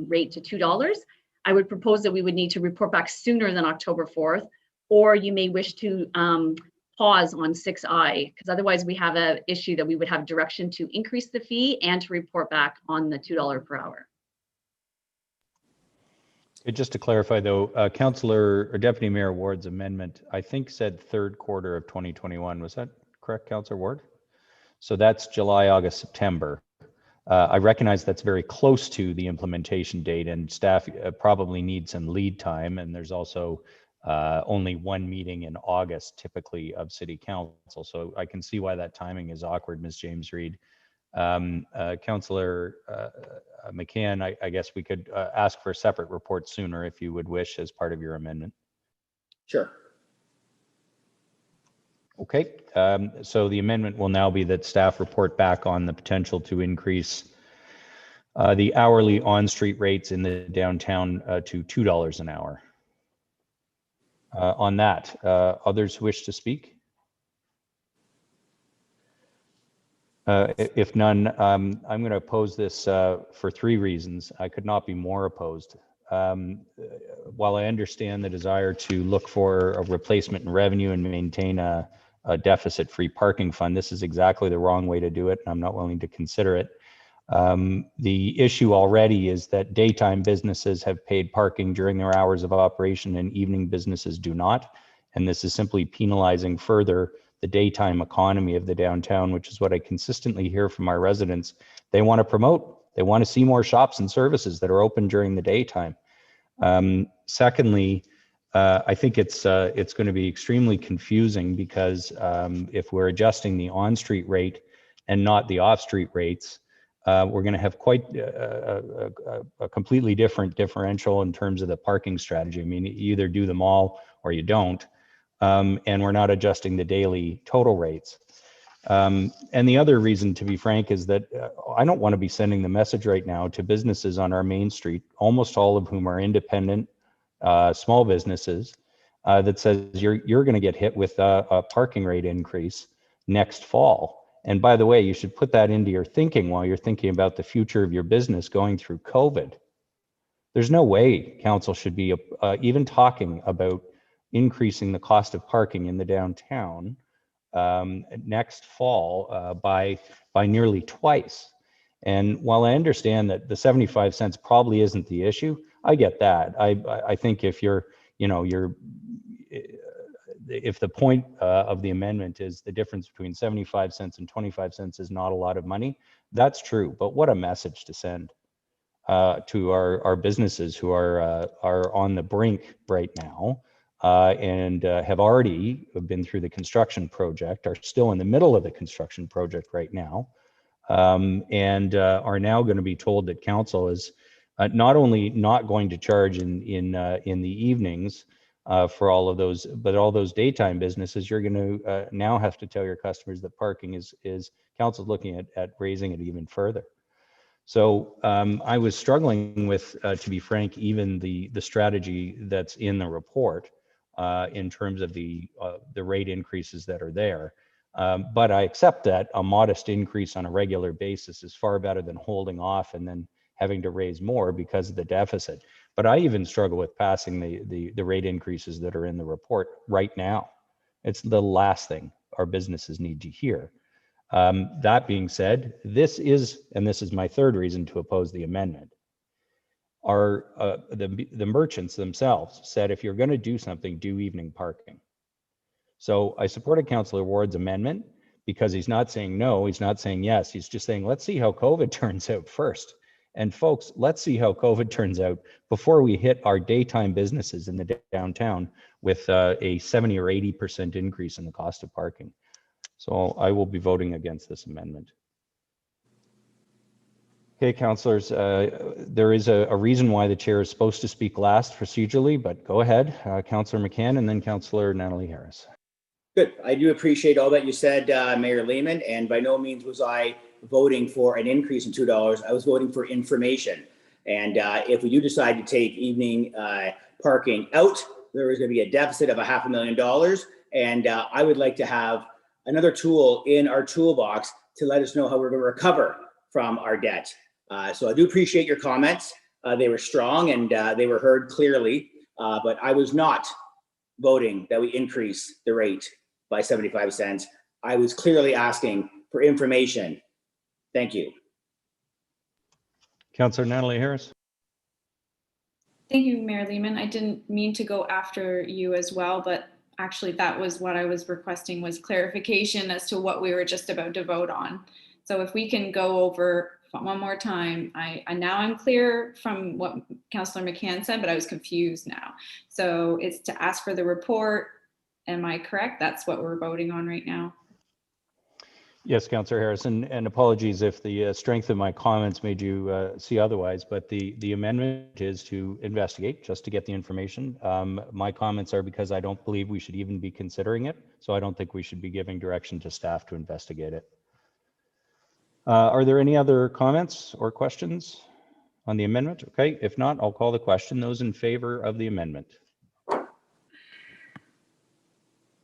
rate to $2, I would propose that we would need to report back sooner than October 4th, or you may wish to pause on 6I, because otherwise we have an issue that we would have direction to increase the fee and to report back on the $2 per hour. Just to clarify though, Councillor or Deputy Mayor Ward's amendment, I think said third quarter of 2021. Was that correct, Councillor Ward? So that's July, August, September. I recognize that's very close to the implementation date, and staff probably need some lead time. And there's also only one meeting in August, typically, of City Council. So I can see why that timing is awkward, Ms. James Reed. Councillor McCann, I guess we could ask for a separate report sooner if you would wish as part of your amendment. Sure. Okay, so the amendment will now be that staff report back on the potential to increase the hourly on-street rates in the downtown to $2 an hour. On that, others wish to speak? If none, I'm going to oppose this for three reasons. I could not be more opposed. While I understand the desire to look for a replacement in revenue and maintain a deficit-free parking fund, this is exactly the wrong way to do it, and I'm not willing to consider it. The issue already is that daytime businesses have paid parking during their hours of operation and evening businesses do not. And this is simply penalizing further the daytime economy of the downtown, which is what I consistently hear from our residents. They want to promote, they want to see more shops and services that are open during the daytime. Secondly, I think it's going to be extremely confusing because if we're adjusting the on-street rate and not the off-street rates, we're going to have quite a completely different differential in terms of the parking strategy. I mean, you either do them all or you don't, and we're not adjusting the daily total rates. And the other reason, to be frank, is that I don't want to be sending the message right now to businesses on our main street, almost all of whom are independent, small businesses, that says you're going to get hit with a parking rate increase next fall. And by the way, you should put that into your thinking while you're thinking about the future of your business going through COVID. There's no way council should be even talking about increasing the cost of parking in the downtown next fall by nearly twice. And while I understand that the 75 cents probably isn't the issue, I get that. I think if if the point of the amendment is the difference between 75 cents and 25 cents is not a lot of money, that's true. But what a message to send to our businesses who are on the brink right now and have already been through the construction project, are still in the middle of the construction project right now, and are now going to be told that council is not only not going to charge in the evenings for all of those, but all those daytime businesses, you're going to now have to tell your customers that parking is council's looking at raising it even further. So I was struggling with, to be frank, even the strategy that's in the report in terms of the rate increases that are there. But I accept that a modest increase on a regular basis is far better than holding off and then having to raise more because of the deficit. But I even struggle with passing the rate increases that are in the report right now. It's the last thing our businesses need to hear. That being said, this is my third reason to oppose the amendment, are the merchants themselves said, if you're going to do something, do evening parking. So I supported Councillor Ward's amendment because he's not saying no, he's not saying yes, he's just saying, let's see how COVID turns out first. And folks, let's see how COVID turns out before we hit our daytime businesses in the downtown with a 70 or 80% increase in the cost of parking. So I will be voting against this amendment. Okay, councillors, there is a reason why the chair is supposed to speak last procedurally, but go ahead, Councillor McCann and then Councillor Natalie Harris. Good. I do appreciate all that you said, Mayor Lehman, and by no means was I voting for an increase in $2. I was voting for information. And if we do decide to take evening parking out, there is going to be a deficit of $500,000. And I would like to have another tool in our toolbox to let us know how we're going to recover from our debt. So I do appreciate your comments. They were strong and they were heard clearly, but I was not voting that we increase the rate by 75 cents. I was clearly asking for information. Thank you. Councillor Natalie Harris. Thank you, Mayor Lehman. I didn't mean to go after you as well, but actually that was what I was requesting, was clarification as to what we were just about to vote on. So if we can go over one more time, now I'm clear from what Councillor McCann said, but I was confused now. So it's to ask for the report. Am I correct? That's what we're voting on right now. Yes, Councillor Harris, and apologies if the strength of my comments made you see otherwise, but the amendment is to investigate, just to get the information. My comments are because I don't believe we should even be considering it, so I don't think we should be giving direction to staff to investigate it. Are there any other comments or questions on the amendment? Okay, if not, I'll call the question. Those in favor of the amendment?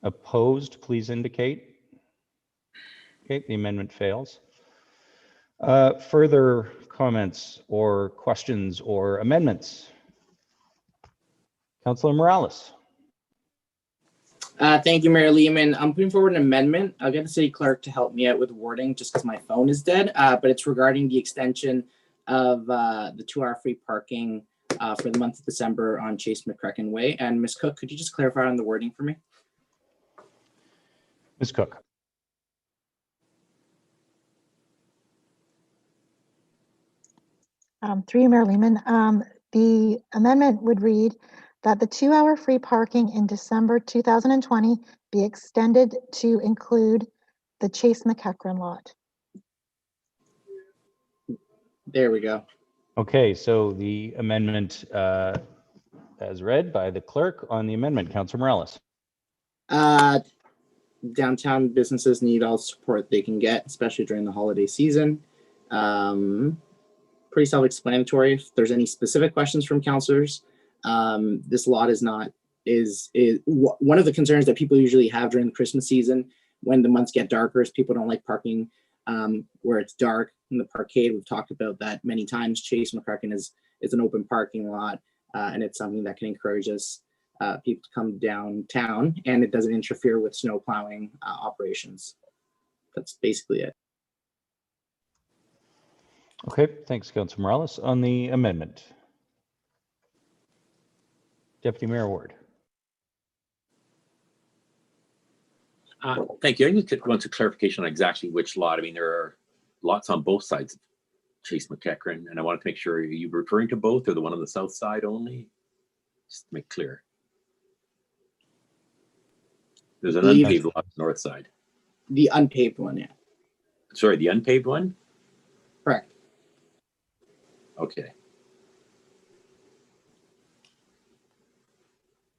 Opposed, please indicate. Okay, the amendment fails. Further comments or questions or amendments? Councillor Morales. Thank you, Mayor Lehman. I'm putting forward an amendment. I'll get the city clerk to help me out with wording just because my phone is dead, but it's regarding the extension of the 2-hour free parking for the month of December on Chase McCracken Way. And Ms. Cook, could you just clarify on the wording for me? Ms. Cook. Through you, Mayor Lehman, the amendment would read that the 2-hour free parking in December 2020 be extended to include the Chase McEachran lot. There we go. Okay, so the amendment as read by the clerk on the amendment, Councilor Morales. Downtown businesses need all the support they can get, especially during the holiday season. Pretty self-explanatory. If there's any specific questions from councilors, this lot is one of the concerns that people usually have during the Christmas season when the months get darker is people don't like parking where it's dark in the parkade. We've talked about that many times. Chase McEachran is an open parking lot, and it's something that can encourage us people to come downtown, and it doesn't interfere with snow plowing operations. That's basically it. Okay, thanks, Councilor Morales. On the amendment, Deputy Mayor Ward. Thank you. I need to want a clarification on exactly which lot. I mean, there are lots on both sides of Chase McEachran, and I wanted to make sure, are you referring to both or the one on the south side only? Just to make clear. There's an unpaved lot on the north side. The unpaved one, yeah. Sorry, the unpaved one? Correct. Okay.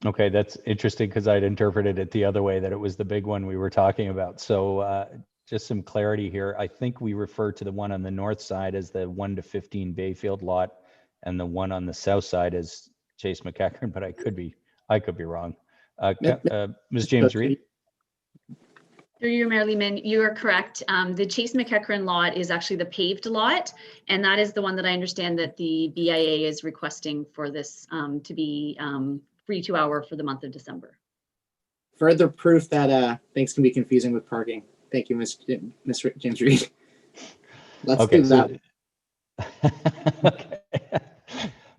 Okay, that's interesting because I'd interpreted it the other way, that it was the big one we were talking about. So just some clarity here. I think we refer to the one on the north side as the 1 to 15 Bayfield lot, and the one on the south side as Chase McEachran, but I could be wrong. Ms. James Reed. Through you, Mayor Lehman, you are correct. The Chase McEachran lot is actually the paved lot, and that is the one that I understand that the BIA is requesting for this to be free 2-hour for the month of December. Further proof that things can be confusing with parking. Thank you, Ms. James Reed. Let's do that.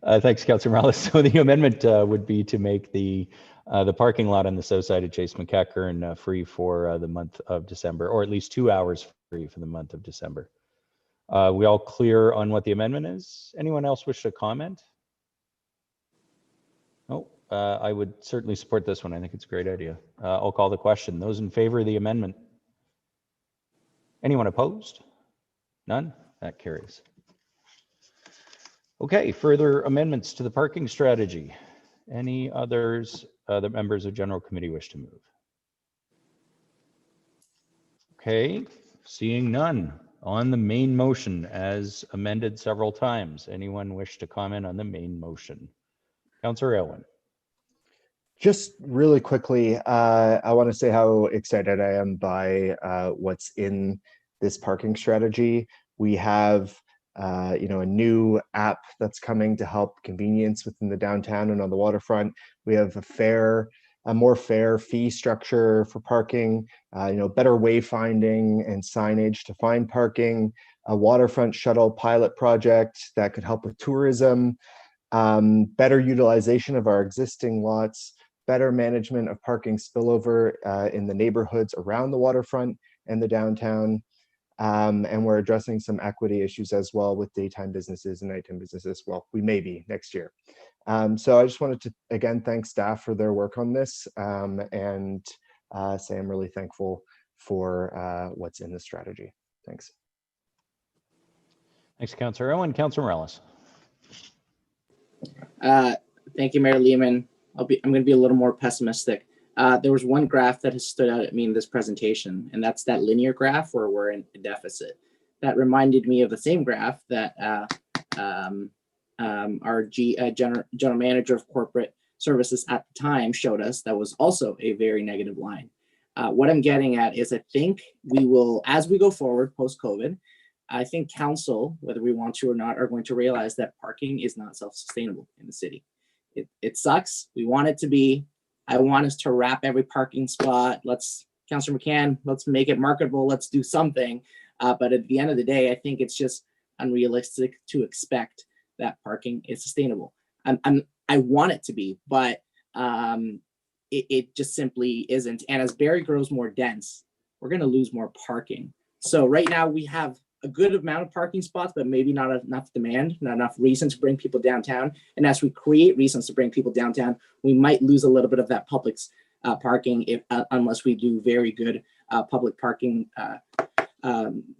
Okay. Thanks, Councilor Morales. So the amendment would be to make the parking lot on the south side of Chase McEachran free for the month of December, or at least 2 hours free for the month of December. We all clear on what the amendment is? Anyone else wish to comment? No, I would certainly support this one. I think it's a great idea. I'll call the question. Those in favor of the amendment? Anyone opposed? None? That carries. Okay, further amendments to the parking strategy. Any others that members of General Committee wish to move? Okay, seeing none. On the main motion as amended several times, anyone wish to comment on the main motion? Councillor Elwin. Just really quickly, I want to say how excited I am by what's in this parking strategy. We have a new app that's coming to help convenience within the downtown and on the waterfront. We have a more fair fee structure for parking, better wayfinding and signage to find parking, a waterfront shuttle pilot project that could help with tourism, better utilization of our existing lots, better management of parking spillover in the neighborhoods around the waterfront and the downtown. And we're addressing some equity issues as well with daytime businesses and nighttime businesses. Well, we may be next year. So I just wanted to, again, thank staff for their work on this and say I'm really thankful for what's in the strategy. Thanks. Thanks, Councillor Owen. Councillor Morales. Thank you, Mayor Lehman. I'm going to be a little more pessimistic. There was one graph that has stood out at me in this presentation, and that's that linear graph where we're in a deficit. That reminded me of the same graph that our general manager of corporate services at the time showed us. That was also a very negative line. What I'm getting at is I think we will, as we go forward post-COVID, I think council, whether we want to or not, are going to realize that parking is not self-sustainable in the city. It sucks. We want it to be. I want us to wrap every parking spot. Councillor McCann, let's make it marketable. Let's do something. But at the end of the day, I think it's just unrealistic to expect that parking is sustainable. I want it to be, but it just simply isn't. And as Barrie grows more dense, we're going to lose more parking. So right now we have a good amount of parking spots, but maybe not enough demand, not enough reason to bring people downtown. And as we create reasons to bring people downtown, we might lose a little bit of that public parking unless we do very good public parking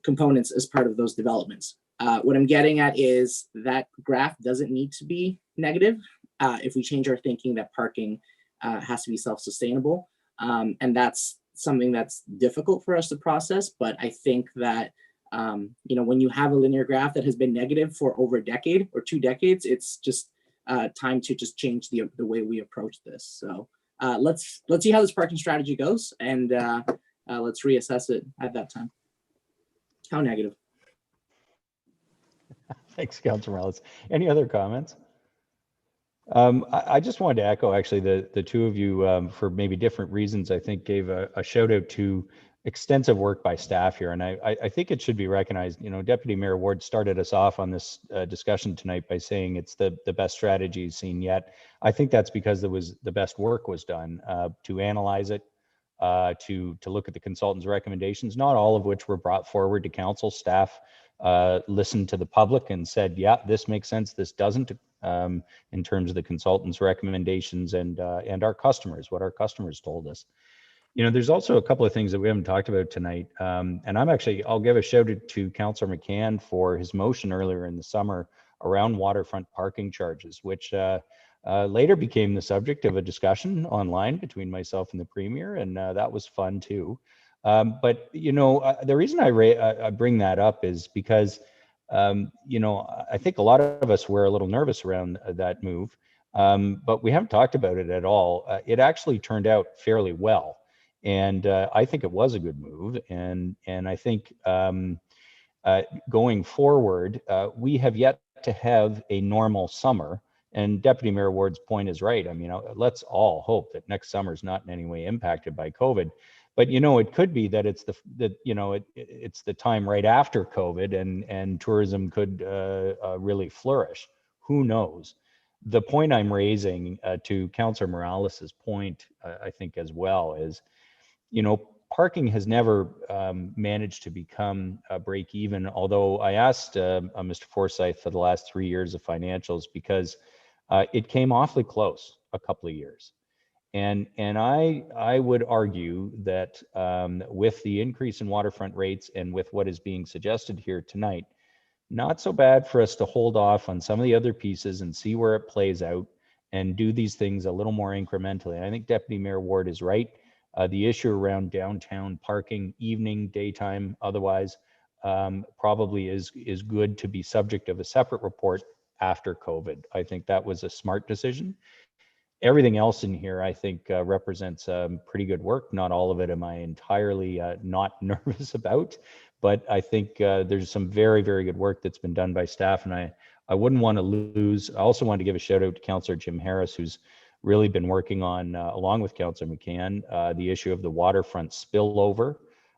components as part of those developments. What I'm getting at is that graph doesn't need to be negative if we change our thinking that parking has to be self-sustainable. And that's something that's difficult for us to process, but I think that when you have a linear graph that has been negative for over a decade or 2 decades, it's just time to just change the way we approach this. So let's see how this parking strategy goes, and let's reassess it at that time. How negative? Thanks, Councilor Morales. Any other comments? I just wanted to echo actually the two of you for maybe different reasons. I think gave a shout out to extensive work by staff here, and I think it should be recognized. Deputy Mayor Ward started us off on this discussion tonight by saying it's the best strategy he's seen yet. I think that's because the best work was done to analyze it, to look at the consultant's recommendations, not all of which were brought forward to council. Staff listened to the public and said, yeah, this makes sense, this doesn't, in terms of the consultant's recommendations and our customers, what our customers told us. There's also a couple of things that we haven't talked about tonight. And I'll give a shout out to Councillor McCann for his motion earlier in the summer around waterfront parking charges, which later became the subject of a discussion online between myself and the Premier, and that was fun too. But the reason I bring that up is because I think a lot of us were a little nervous around that move, but we haven't talked about it at all. It actually turned out fairly well, and I think it was a good move. And I think going forward, we have yet to have a normal summer. And Deputy Mayor Ward's point is right. I mean, let's all hope that next summer is not in any way impacted by COVID. But it could be that it's the time right after COVID, and tourism could really flourish. Who knows? The point I'm raising to Councillor Morales's point, I think as well, is parking has never managed to become a break even. Although I asked Mr. Forsyth for the last 3 years of financials because it came awfully close a couple of years. And I would argue that with the increase in waterfront rates and with what is being suggested here tonight, not so bad for us to hold off on some of the other pieces and see where it plays out and do these things a little more incrementally. I think Deputy Mayor Ward is right. The issue around downtown parking, evening, daytime, otherwise, probably is good to be subject of a separate report after COVID. I think that was a smart decision. Everything else in here, I think, represents pretty good work. Not all of it am I entirely not nervous about, but I think there's some very, very good work that's been done by staff, and I wouldn't want to lose. I also want to give a shout out to Councillor Jim Harris, who's really been working on, along with Councillor McCann, the issue of the waterfront spillover.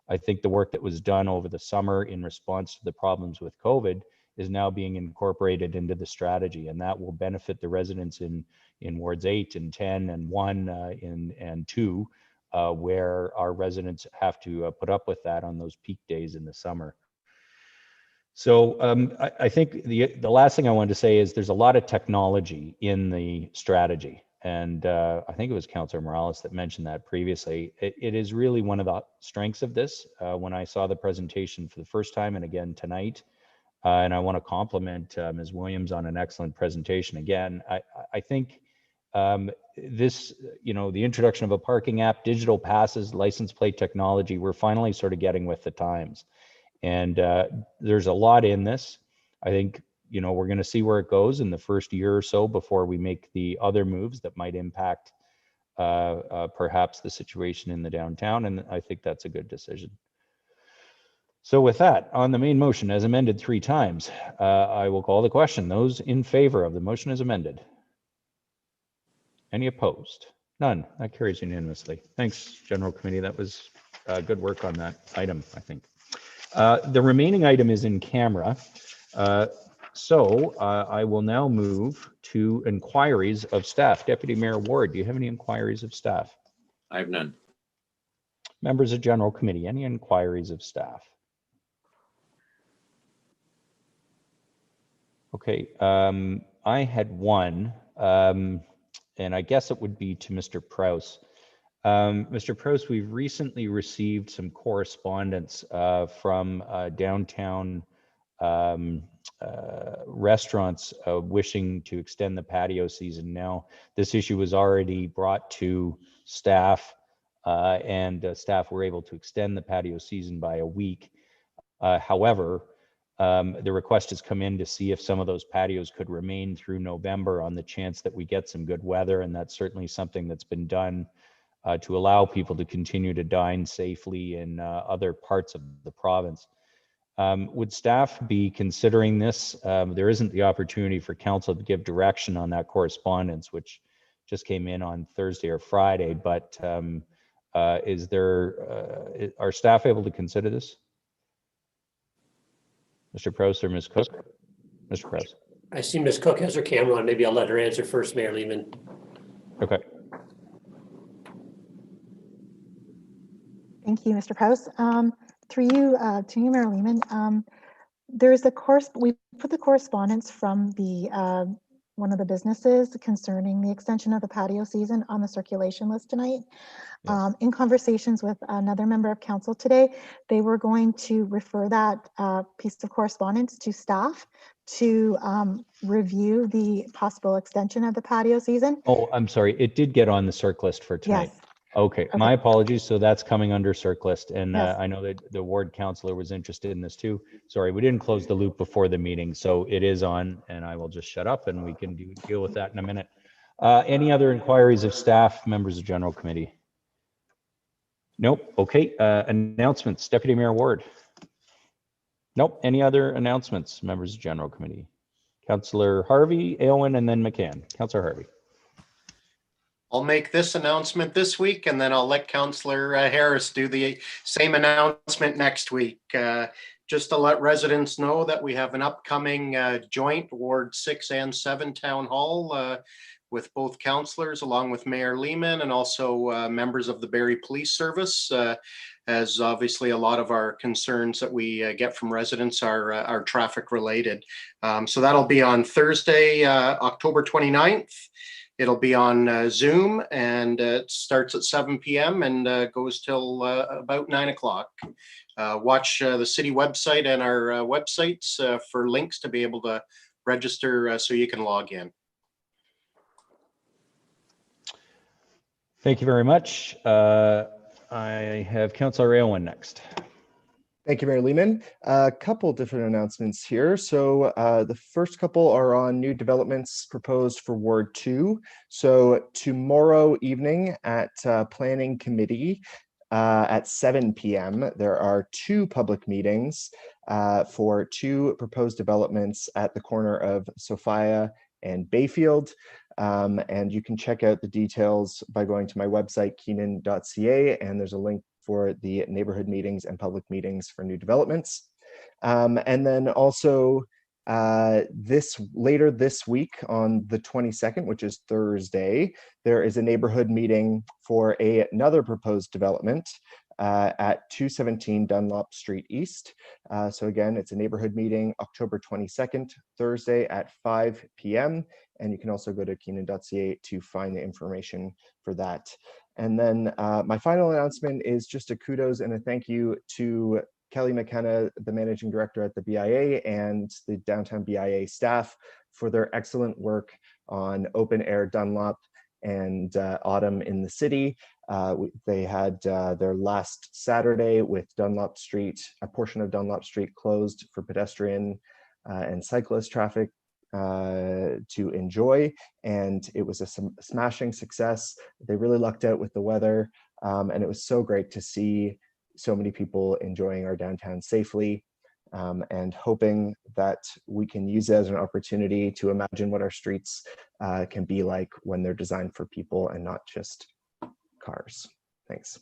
I think the work that was done over the summer in response to the problems with COVID is now being incorporated into the strategy, and that will benefit the residents in wards 8 and 10 and 1 and 2, where our residents have to put up with that on those peak days in the summer. So I think the last thing I wanted to say is there's a lot of technology in the strategy. And I think it was Councillor Morales that mentioned that previously. It is really one of the strengths of this. When I saw the presentation for the first time and again tonight, and I want to compliment Ms. Williams on an excellent presentation again. I think this, the introduction of a parking app, digital passes, license plate technology, we're finally sort of getting with the times. And there's a lot in this. I think, we're going to see where it goes in the first year or so before we make the other moves that might impact perhaps the situation in the downtown. And I think that's a good decision. So with that, on the main motion as amended 3 times, I will call the question. Those in favor of the motion as amended? Any opposed? None. That carries unanimously. Thanks, General Committee. That was good work on that item, I think. The remaining item is in camera. So I will now move to inquiries of staff. Deputy Mayor Ward, do you have any inquiries of staff? I have none. Members of General Committee, any inquiries of staff? Okay, I had one, and I guess it would be to Mr. Prowse. Mr. Prowse, we've recently received some correspondence from downtown restaurants wishing to extend the patio season. Now, this issue was already brought to staff, and staff were able to extend the patio season by a week. However, the request has come in to see if some of those patios could remain through November on the chance that we get some good weather, and that's certainly something that's been done to allow people to continue to dine safely in other parts of the province. Would staff be considering this? There isn't the opportunity for council to give direction on that correspondence, which just came in on Thursday or Friday, but are staff able to consider this? Mr. Prowse or Ms. Cook? Mr. Prowse. I see Ms. Cook has her camera on. Maybe I'll let her answer first, Mayor Lehman. Okay. Thank you, Mr. Prowse. Through you, to you, Mayor Lehman. There's a we put the correspondence from the one of the businesses concerning the extension of the patio season on the circulation list tonight. Yes. In conversations with another member of council today, they were going to refer that piece of correspondence to staff to review the possible extension of the patio season. Oh, I'm sorry. It did get on the circ list for tonight. Yes. Okay, my apologies. So that's coming under circ list. And Yes. I know that the ward councillor was interested in this too. Sorry, we didn't close the loop before the meeting. So it is on, and I will just shut up and we can deal with that in a minute. Any other inquiries of staff, members of general committee? Nope. Okay, announcements, Deputy Mayor Ward. Nope. Any other announcements, members of general committee? Councillor Harvey, Aylwin, and then McCann. Councillor Harvey. I'll make this announcement this week, and then I'll let Councillor Harris do the same announcement next week. Just to let residents know that we have an upcoming joint Ward 6 and 7 town hall with both councillors, along with Mayor Lehman, and also members of the Barrie Police Service, as obviously a lot of our concerns that we get from residents are traffic related. So that'll be on Thursday, October 29th. It'll be on Zoom, and it starts at 7 p.m. and goes till about 9 o'clock. Watch the city website and our websites for links to be able to register so you can log in. Thank you very much. I have Councillor Aylwin next. Thank you, Mayor Lehman. A couple different announcements here. So the first couple are on new developments proposed for Ward 2. So tomorrow evening at Planning Committee at 7 p.m., there are two public meetings for two proposed developments at the corner of Sophia and Bayfield. And you can check out the details by going to my website, keenan.ca, and there's a link for the neighborhood meetings and public meetings for new developments. And then also later this week on the 22nd, which is Thursday, there is a neighborhood meeting for another proposed development at 217 Dunlop Street East. So again, it's a neighborhood meeting October 22nd, Thursday at 5 p.m. And you can also go to keenan.ca to find the information for that. And then my final announcement is just a kudos and a thank you to Kelly McKenna, the managing director at the BIA, and the downtown BIA staff for their excellent work on open air Dunlop and autumn in the city. They had their last Saturday with Dunlop Street, a portion of Dunlop Street closed for pedestrian and cyclist traffic to enjoy, and it was a smashing success. They really lucked out with the weather, and it was so great to see so many people enjoying our downtown safely, and hoping that we can use it as an opportunity to imagine what our streets can be like when they're designed for people and not just cars. Thanks.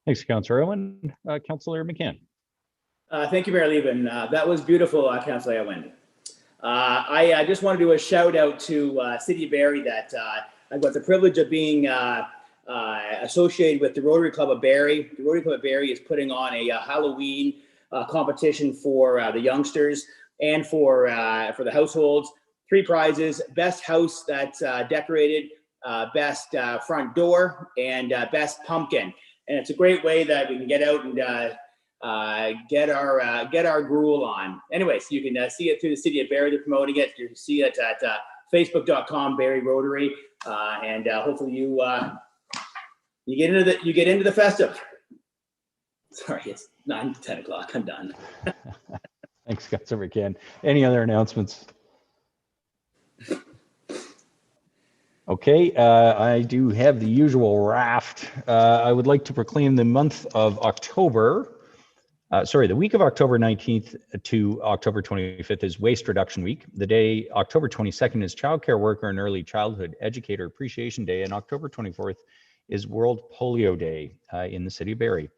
Thanks, Councillor Owen. Councillor McCann. Thank you, Mayor Lehman. That was beautiful, Councillor Owen. I just want to do a shout out to City of Barrie that I've got the privilege of being associated with the Rotary Club of Barrie. The Rotary Club of Barrie is putting on a Halloween competition for the youngsters and for the households. 3 prizes: best house that's decorated, best front door, and best pumpkin. And it's a great way that we can get out and get our gruel on. Anyways, you can see it through the city of Barrie. They're promoting it. You can see it at facebook.com Barrie Rotary, and hopefully you get into the festive. Sorry, it's 9 to 10 o'clock. I'm done. Thanks, Councilor McCann. Any other announcements? Okay, I do have the usual raft. I would like to proclaim the month of October, the week of October 19th to October 25th is Waste Reduction Week. The day, October 22nd, is Child Care Worker and Early Childhood Educator Appreciation Day, and October 24th is World Polio Day in the city of Barrie.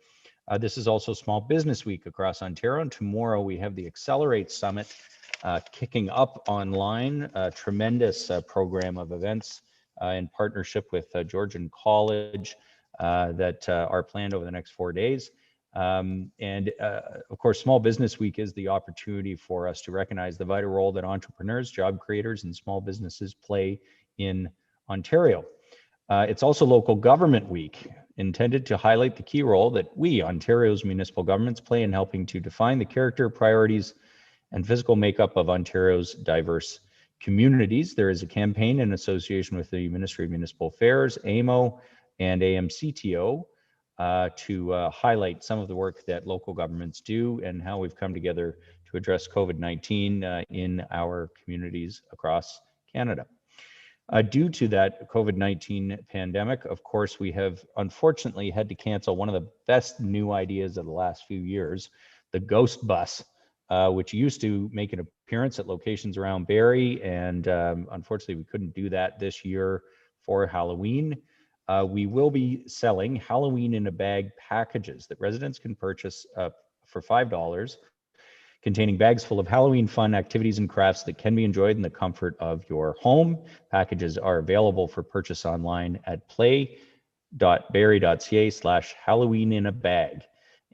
This is also Small Business Week across Ontario, and tomorrow we have the Accelerate Summit kicking up online, a tremendous program of events in partnership with Georgian College that are planned over the next 4 days. Of course, Small Business Week is the opportunity for us to recognize the vital role that entrepreneurs, job creators, and small businesses play in Ontario. It's also Local Government Week, intended to highlight the key role that we, Ontario's municipal governments, play in helping to define the character, priorities, and physical makeup of Ontario's diverse communities. There is a campaign in association with the Ministry of Municipal Affairs, AMO, and AMCTO to highlight some of the work that local governments do and how we've come together to address COVID-19 in our communities across Canada. Due to that COVID-19 pandemic, of course, we have unfortunately had to cancel one of the best new ideas of the last few years, the Ghost Bus, which used to make an appearance at locations around Barrie, and unfortunately we couldn't do that this year for Halloween. We will be selling Halloween in a bag packages that residents can purchase for $5, containing bags full of Halloween fun, activities, and crafts that can be enjoyed in the comfort of your home. Packages are available for purchase online at play.barrie.ca/Halloween-in-a-bag.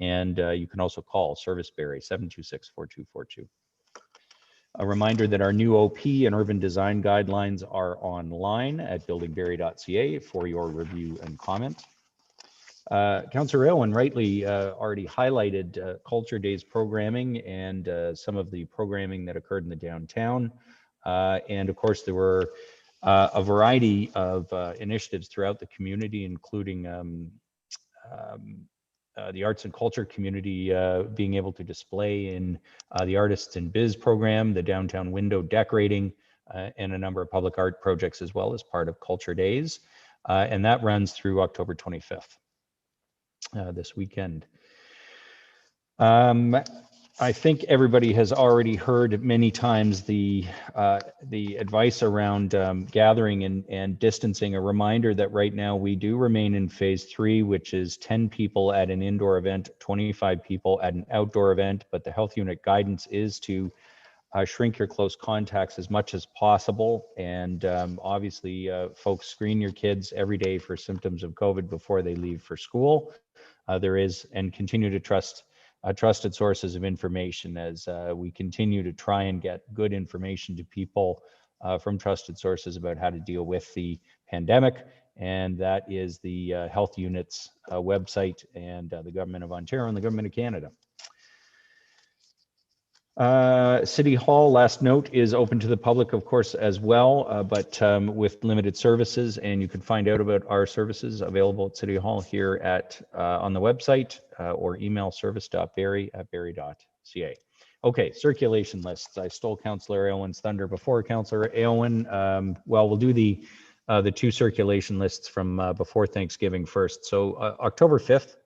And you can also call Service Barrie 726-4242. A reminder that our new OP and urban design guidelines are online at buildingbarrie.ca for your review and comment. Councillor Owen rightly already highlighted Culture Days programming and some of the programming that occurred in the downtown. And of course, there were a variety of initiatives throughout the community, including the arts and culture community being able to display in the Artists in Biz program, the downtown window decorating, and a number of public art projects as well as part of Culture Days. And that runs through October 25th. This weekend. I think everybody has already heard many times the advice around gathering and distancing. A reminder that right now we do remain in phase 3, which is 10 people at an indoor event, 25 people at an outdoor event, but the health unit guidance is to shrink your close contacts as much as possible. And obviously, folks, screen your kids every day for symptoms of COVID before they leave for school. There is, and continue to trust trusted sources of information as we continue to try and get good information to people from trusted sources about how to deal with the pandemic. And that is the health unit's website and the Government of Ontario and the Government of Canada. City Hall, last note, is open to the public, of course, as well, but with limited services, and you can find out about our services available at City Hall here at on the website or email service.barrie@barrie.ca. Okay, circulation lists. I stole Councillor Aylwin's thunder before. Councillor Aylwin, well, we'll do the 2 circulation lists from before Thanksgiving first. So October 5th,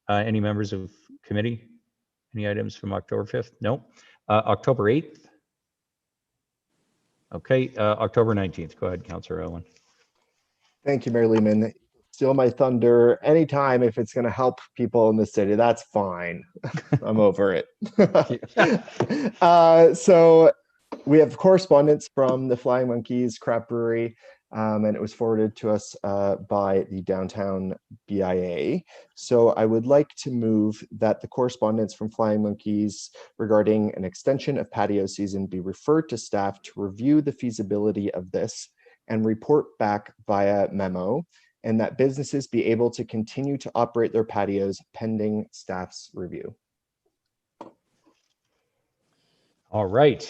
any members of committee? Any items from October 5th? No. October 8th. Okay, October 19th. Go ahead, Councillor Owen. Thank you, Mayor Lehman. Steal my thunder anytime if it's going to help people in the city. That's fine. I'm over it. So we have correspondence from the Flying Monkeys Craft Brewery. and it was forwarded to us by the Downtown BIA. So I would like to move that the correspondence from Flying Monkeys regarding an extension of patio season be referred to staff to review the feasibility of this and report back via memo, and that businesses be able to continue to operate their patios pending staff's review. All right,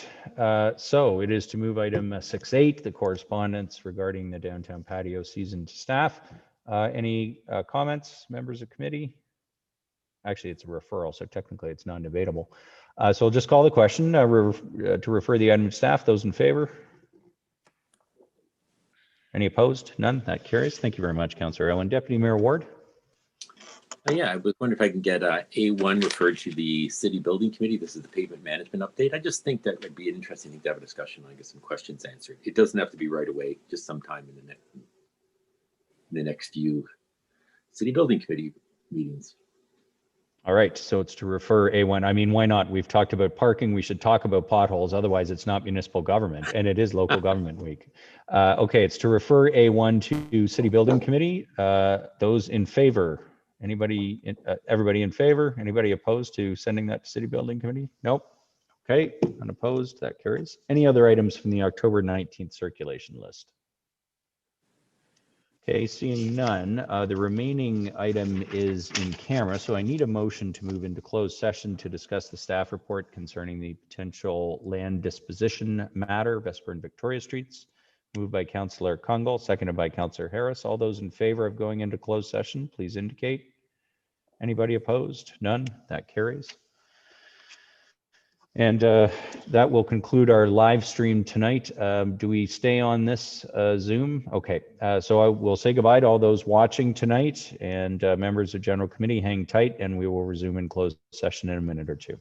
so it is to move item 6.8, the correspondence regarding the downtown patio season to staff. Any comments, members of committee? Actually, it's a referral, so technically it's non-debatable. So I'll just call the question to refer the item to staff. Those in favor? Any opposed? None. That carries. Thank you very much, Councillor Owen. Deputy Mayor Ward. Yeah, I was wondering if I can get A1 referred to the City Building Committee. This is the pavement management update. I just think that would be an interesting thing to have a discussion on, get some questions answered. It doesn't have to be right away, just sometime in the next few City Building Committee meetings. All right, so it's to refer A1. I mean, why not? We've talked about parking. We should talk about potholes. Otherwise, it's not municipal government, and it is local government week. Okay, it's to refer A1 to City Building Committee. Those in favor? Anybody? Everybody in favor? Anybody opposed to sending that to City Building Committee? Nope. Okay, unopposed. That carries. Any other items from the October 19th circulation list? Okay, seeing none, the remaining item is in camera, so I need a motion to move into closed session to discuss the staff report concerning the potential land disposition matter, Vesper and Victoria Streets. Moved by Councillor Kungl, seconded by Councillor Harris. All those in favor of going into closed session, please indicate. Anybody opposed? None. That carries. And that will conclude our live stream tonight. Do we stay on this Zoom? Okay, so I will say goodbye to all those watching tonight, and members of General Committee, hang tight, and we will resume in closed session in a minute or two.